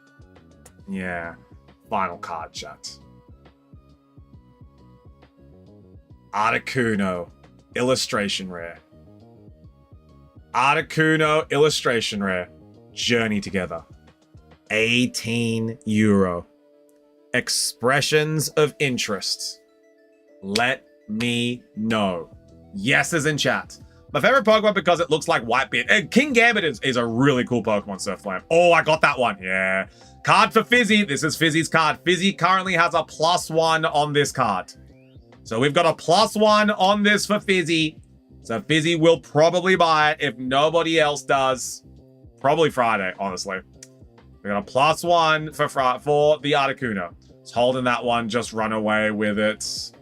Yeah. Final card, chat. Articuno. Illustration rare. Articuno. Illustration rare. Journey together. €18. Expressions of interest. Let me know. Yes is in chat. My favorite Pokemon because it looks like Whitebeard. And King Gambit is a really cool Pokemon, Sir Flame. Oh, I got that one. Yeah. Card for Fizzy. This is Fizzy's card. Fizzy currently has a +1 on this card. So we've got a +1 on this for Fizzy. So Fizzy will probably buy it if nobody else does. Probably Friday, honestly. We got a +1 for the Articuno. It's holding that one. Just run away with it.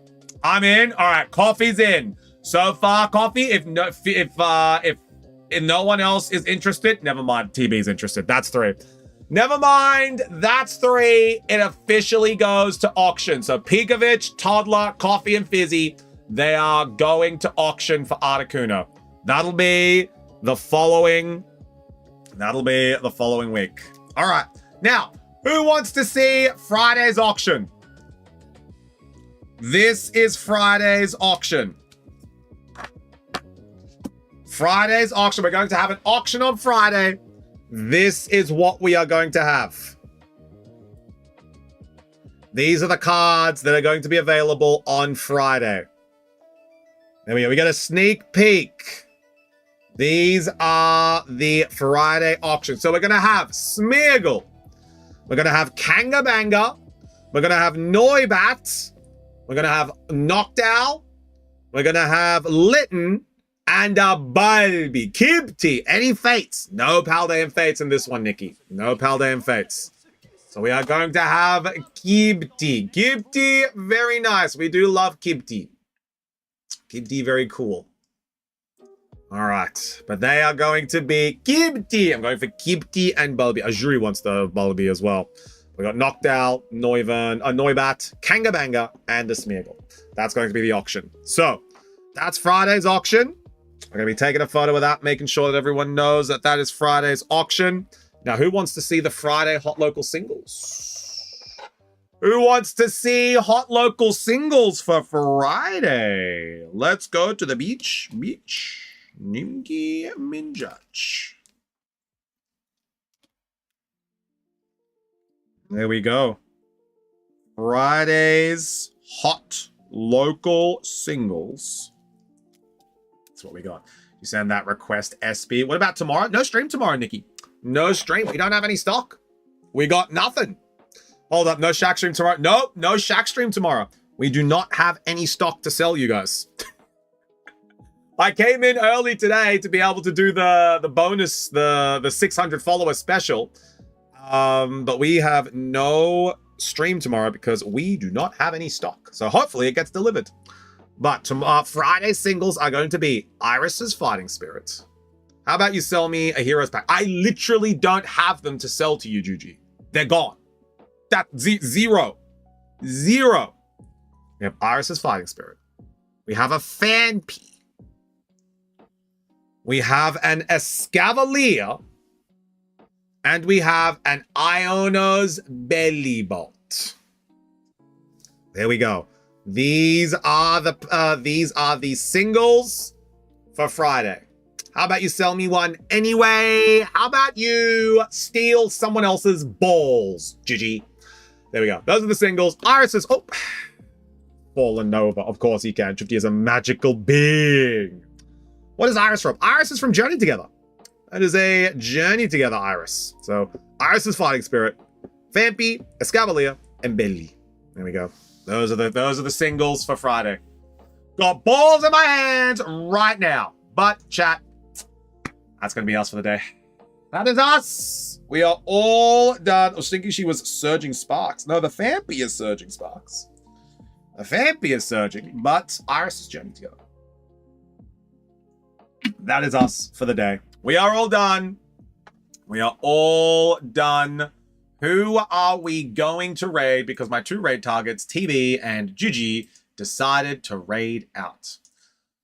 I'm in. All right, Coffee's in. So far, Coffee. If no one else is interested, never mind. TB's interested. That's 3. Never mind. That's 3. It officially goes to auction. So Pekovic, Toddler, Coffee, and Fizzy, they are going to auction for Articuno. That'll be the following week. All right. Now, who wants to see Friday's auction? This is Friday's auction. Friday's auction. We're going to have an auction on Friday. This is what we are going to have. These are the cards that are going to be available on Friday. There we go. We get a sneak peek. These are the Friday auction. So we're going to have Smeargle. We're going to have Kangabanga. We're going to have Noibat. We're going to have Noctowl. We're going to have Litten. And a Bulby. Kibti. Any fates? No Paldean fates in this one, Nikki. No Paldean fates. So we are going to have Kibti. Kibti, very nice. We do love Kibti. Kibti, very cool. All right. But they are going to be Kibti. I'm going for Kibti and Bulby. Ajuri wants the Bulby as well. We got Noctowl, Noibat, Kangabanga, and the Smeargle. That's going to be the auction. So that's Friday's auction. We're going to be taking a photo of that, making sure that everyone knows that that is Friday's auction. Now, who wants to see the Friday Hot Local Singles? Who wants to see Hot Local Singles for Friday? Let's go to the beach. Nimgi Minjach. There we go. Friday's Hot Local Singles. That's what we got. You send that request, SB. What about tomorrow? No stream tomorrow, Nikki. No stream. We don't have any stock. We got nothing. Hold up. No Shack stream tomorrow. Nope. No Shack stream tomorrow. We do not have any stock to sell you guys. I came in early today to be able to do the bonus, the 600 follower special. But we have no stream tomorrow because we do not have any stock. So hopefully it gets delivered. But tomorrow, Friday singles are going to be Iris's Fighting Spirit. How about you sell me a Heroes pack? I literally don't have them to sell to you, Juji. They're gone. Zero. We have Iris's Fighting Spirit. We have a Fanpy. We have an Escavalier. And we have an Iono's Belly Bolt. There we go. These are the singles for Friday. How about you sell me one anyway? How about you steal someone else's balls, Gigi? There we go. Those are the singles. Iris is fallen over. Of course he can. Shifty is a magical being. What is Iris from? Iris is from Journey Together. That is a Journey Together Iris. So Iris's Fighting Spirit, Vampy, Escavalier, and Belly. There we go. Those are the singles for Friday. Got balls in my hands right now. But chat, that's gonna be us for the day. That is us. We are all done. I was thinking she was Surging Sparks. No, the Vampy is Surging Sparks. The Vampy is surging, but Iris is Journey Together. That is us for the day. We are all done. We are all done. Who are we going to raid? Because my 2 raid targets, TB and Gigi, decided to raid out.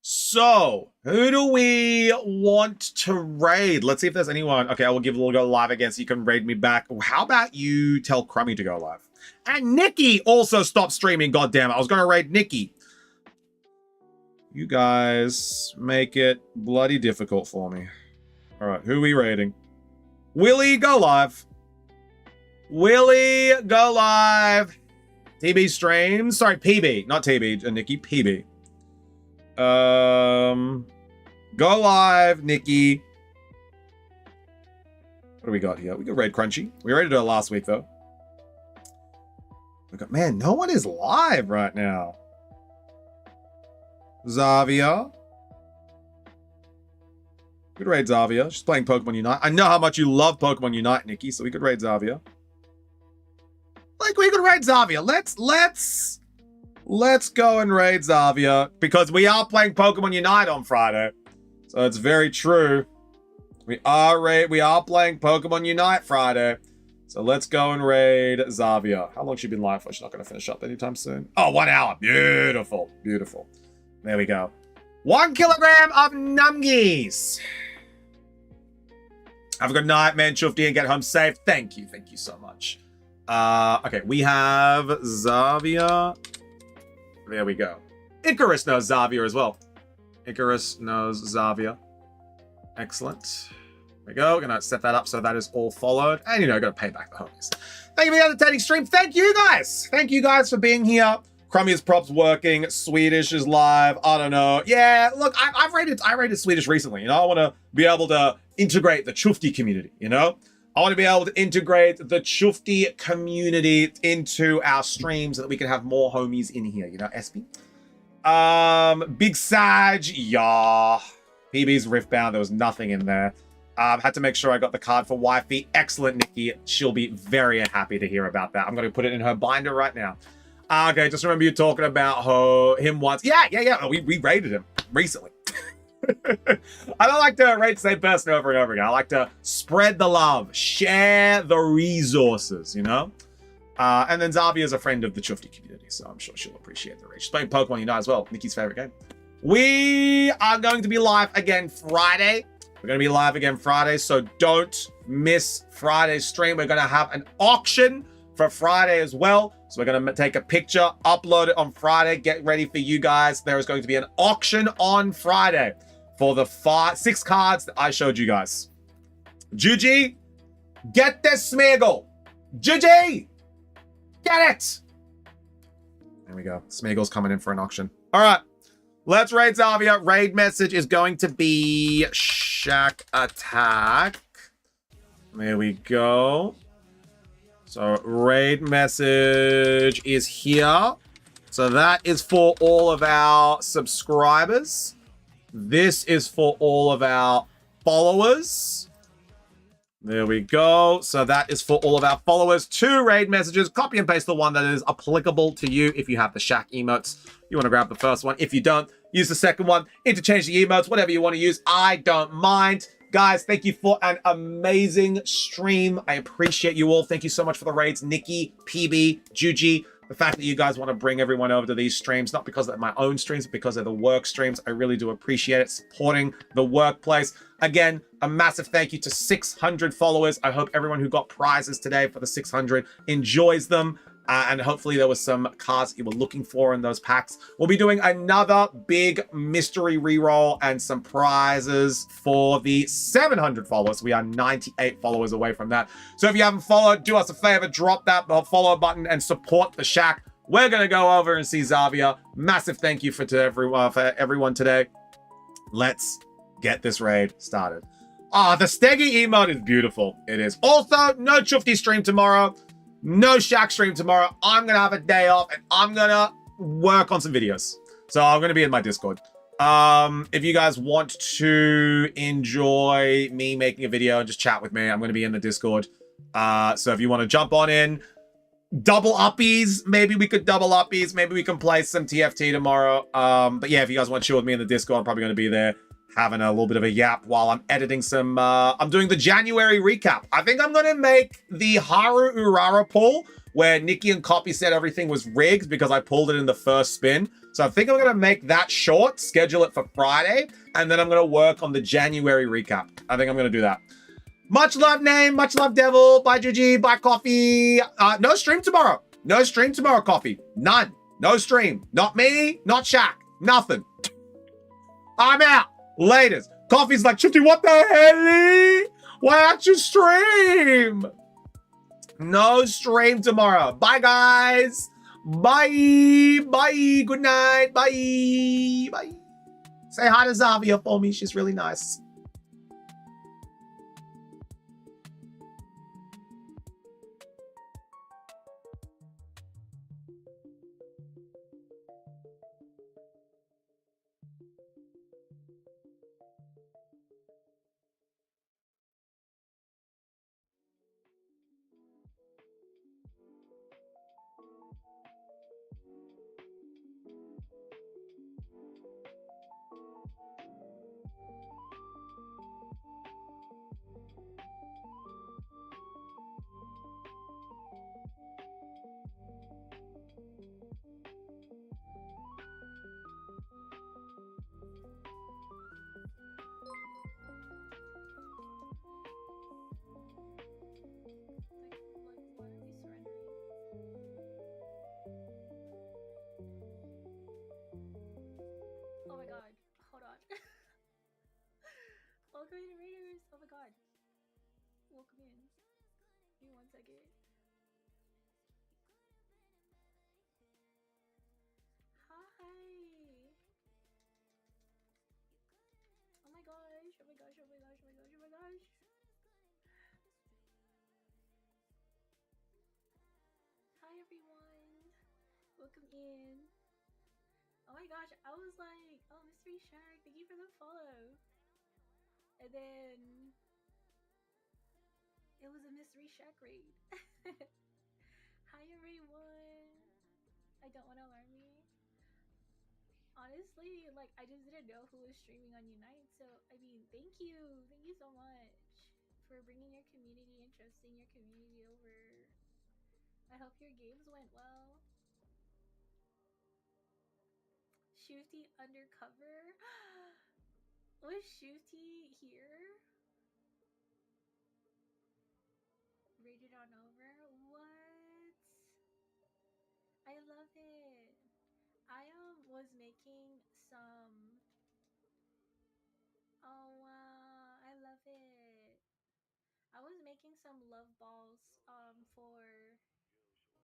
So, who do we want to raid? Let's see if there's anyone. Okay, I will give a little go live again so you can raid me back. How about you tell Crummy to go live? And Nikki also stopped streaming, goddammit. I was going to raid Nikki. You guys make it bloody difficult for me. All right, who are we raiding? Willie, go live. Willie, go live. TB streams. Sorry, PB, not TB. Nikki, PB. Go live, Nikki. What do we got here? We got raid Crunchy. We raided her last week, though. We got, man, no one is live right now. Zavia. We could raid Zavia. She's playing Pokemon Unite. I know how much you love Pokemon Unite, Nikki, so we could raid Zavia. Like, we could raid Zavia. Let's go and raid Zavia, because we are playing Pokemon Unite on Friday. So it's very true. We are playing Pokemon Unite Friday. So let's go and raid Zavia. How long has she been live for? She's not going to finish up anytime soon. Oh, 1 hour. Beautiful. Beautiful. There we go. 1 kilogram of numgies. Have a good night, man. Shufty, and get home safe. Thank you. Thank you so much. Okay, we have Zavia. There we go. Icarus knows Zavia as well. Icarus knows Zavia. Excellent. There we go. Gonna set that up so that is all followed. And, you know, gotta pay back the homies. Thank you for the entertaining stream. Thank you guys. Thank you guys for being here. Crummy's props working. Swedish is live. I don't know. Yeah, look, I rated Swedish recently. You know, I want to be able to integrate the Chufti community, you know? I want to be able to integrate the Chufti community into our streams so that we can have more homies in here, you know, SB? Big Sag, yeah. PB's Riftbound, there was nothing in there. Had to make sure I got the card for Wifey. Excellent, Nikki. She'll be very happy to hear about that. I'm going to put it in her binder right now. Okay, just remember you talking about him once. Yeah. We rated him recently. I don't like to rate the same person over and over again. I like to spread the love, share the resources, you know? And then Zavia is a friend of the Chufti community, so I'm sure she'll appreciate the reach. She's playing Pokemon Unite as well, Nikki's favorite game. We are going to be live again Friday. We're going to be live again Friday, so don't miss Friday's stream. We're going to have an auction for Friday as well. So we're going to take a picture, upload it on Friday. Get ready for you guys. There is going to be an auction on Friday for the 6 cards that I showed you guys. Juji, get this Smeagol. Juji, get it. There we go. Smeagol's coming in for an auction. All right, let's raid Zavia. Raid message is going to be Shack Attack. There we go. So raid message is here. So that is for all of our subscribers. This is for all of our followers. There we go. So that is for all of our followers. 2 raid messages. Copy and paste the one that is applicable to you. If you have the Shack emotes, you want to grab the first one. If you don't, use the second one. Interchange the emotes, whatever you want to use. I don't mind. Guys, thank you for an amazing stream. I appreciate you all. Thank you so much for the raids. Nikki, PB, Juji. The fact that you guys want to bring everyone over to these streams, not because they're my own streams, but because they're the work streams. I really do appreciate it. Supporting the workplace. Again, a massive thank you to 600 followers. I hope everyone who got prizes today for the 600 enjoys them. And hopefully there was some cards you were looking for in those packs. We'll be doing another big mystery reroll and some prizes for the 700 followers. We are 98 followers away from that. So if you haven't followed, do us a favor, drop that follow button and support the Shack. We're going to go over and see Xavier. Massive thank you for everyone today. Let's get this raid started. Ah, the Steggy emote is beautiful. It is. Also, no Chufty stream tomorrow. No Shack stream tomorrow. I'm going to have a day off and I'm going to work on some videos. So I'm going to be in my Discord. If you guys want to enjoy me making a video and just chat with me, I'm going to be in the Discord. So if you want to jump on in, double uppies, maybe we could double uppies. Maybe we can play some TFT tomorrow. But yeah, if you guys want to chill with me in the Discord, I'm probably going to be there having a little bit of a yap while I'm editing some, I'm doing the January recap. I think I'm going to make the Haru Urara pull where Nikki and Copy said everything was rigged because I pulled it in the first spin. So I think I'm going to make that short, schedule it for Friday, and then I'm going to work on the January recap. I think I'm going to do that. Much love, Name. Much love, Devil. Bye, Gigi. Bye, Coffee. No stream tomorrow. No stream tomorrow, Coffee. None. No stream. Not me. Not Shaq. Nothing. I'm out. Latest. Coffee's like, Chifty, what the hell? Why aren't you stream? No stream tomorrow. Bye, guys. Bye. Bye. Good night. Bye. Bye. Say hi to Xavier for me. She's really nice. Oh my god, hold on. Welcome in, Raiders. Oh my god. Welcome in. Give me 1 second. Hi. Oh my gosh. Oh my gosh. Oh my gosh. Oh my gosh. Oh my gosh. Hi everyone. Welcome in. Oh my gosh. I was like, oh, Mystery Shark, thank you for the follow. And then it was a Mystery Shack raid. Hi everyone. I don't want to alarm you. Honestly, like, I just didn't know who was streaming on Unite, so, I mean, thank you. Thank you so much for bringing your community and trusting your community over. I hope your games went well. Shooty undercover? Was Shooty here? Rated on over? What? I love it. I was making some. Oh wow, I love it. I was making some love balls for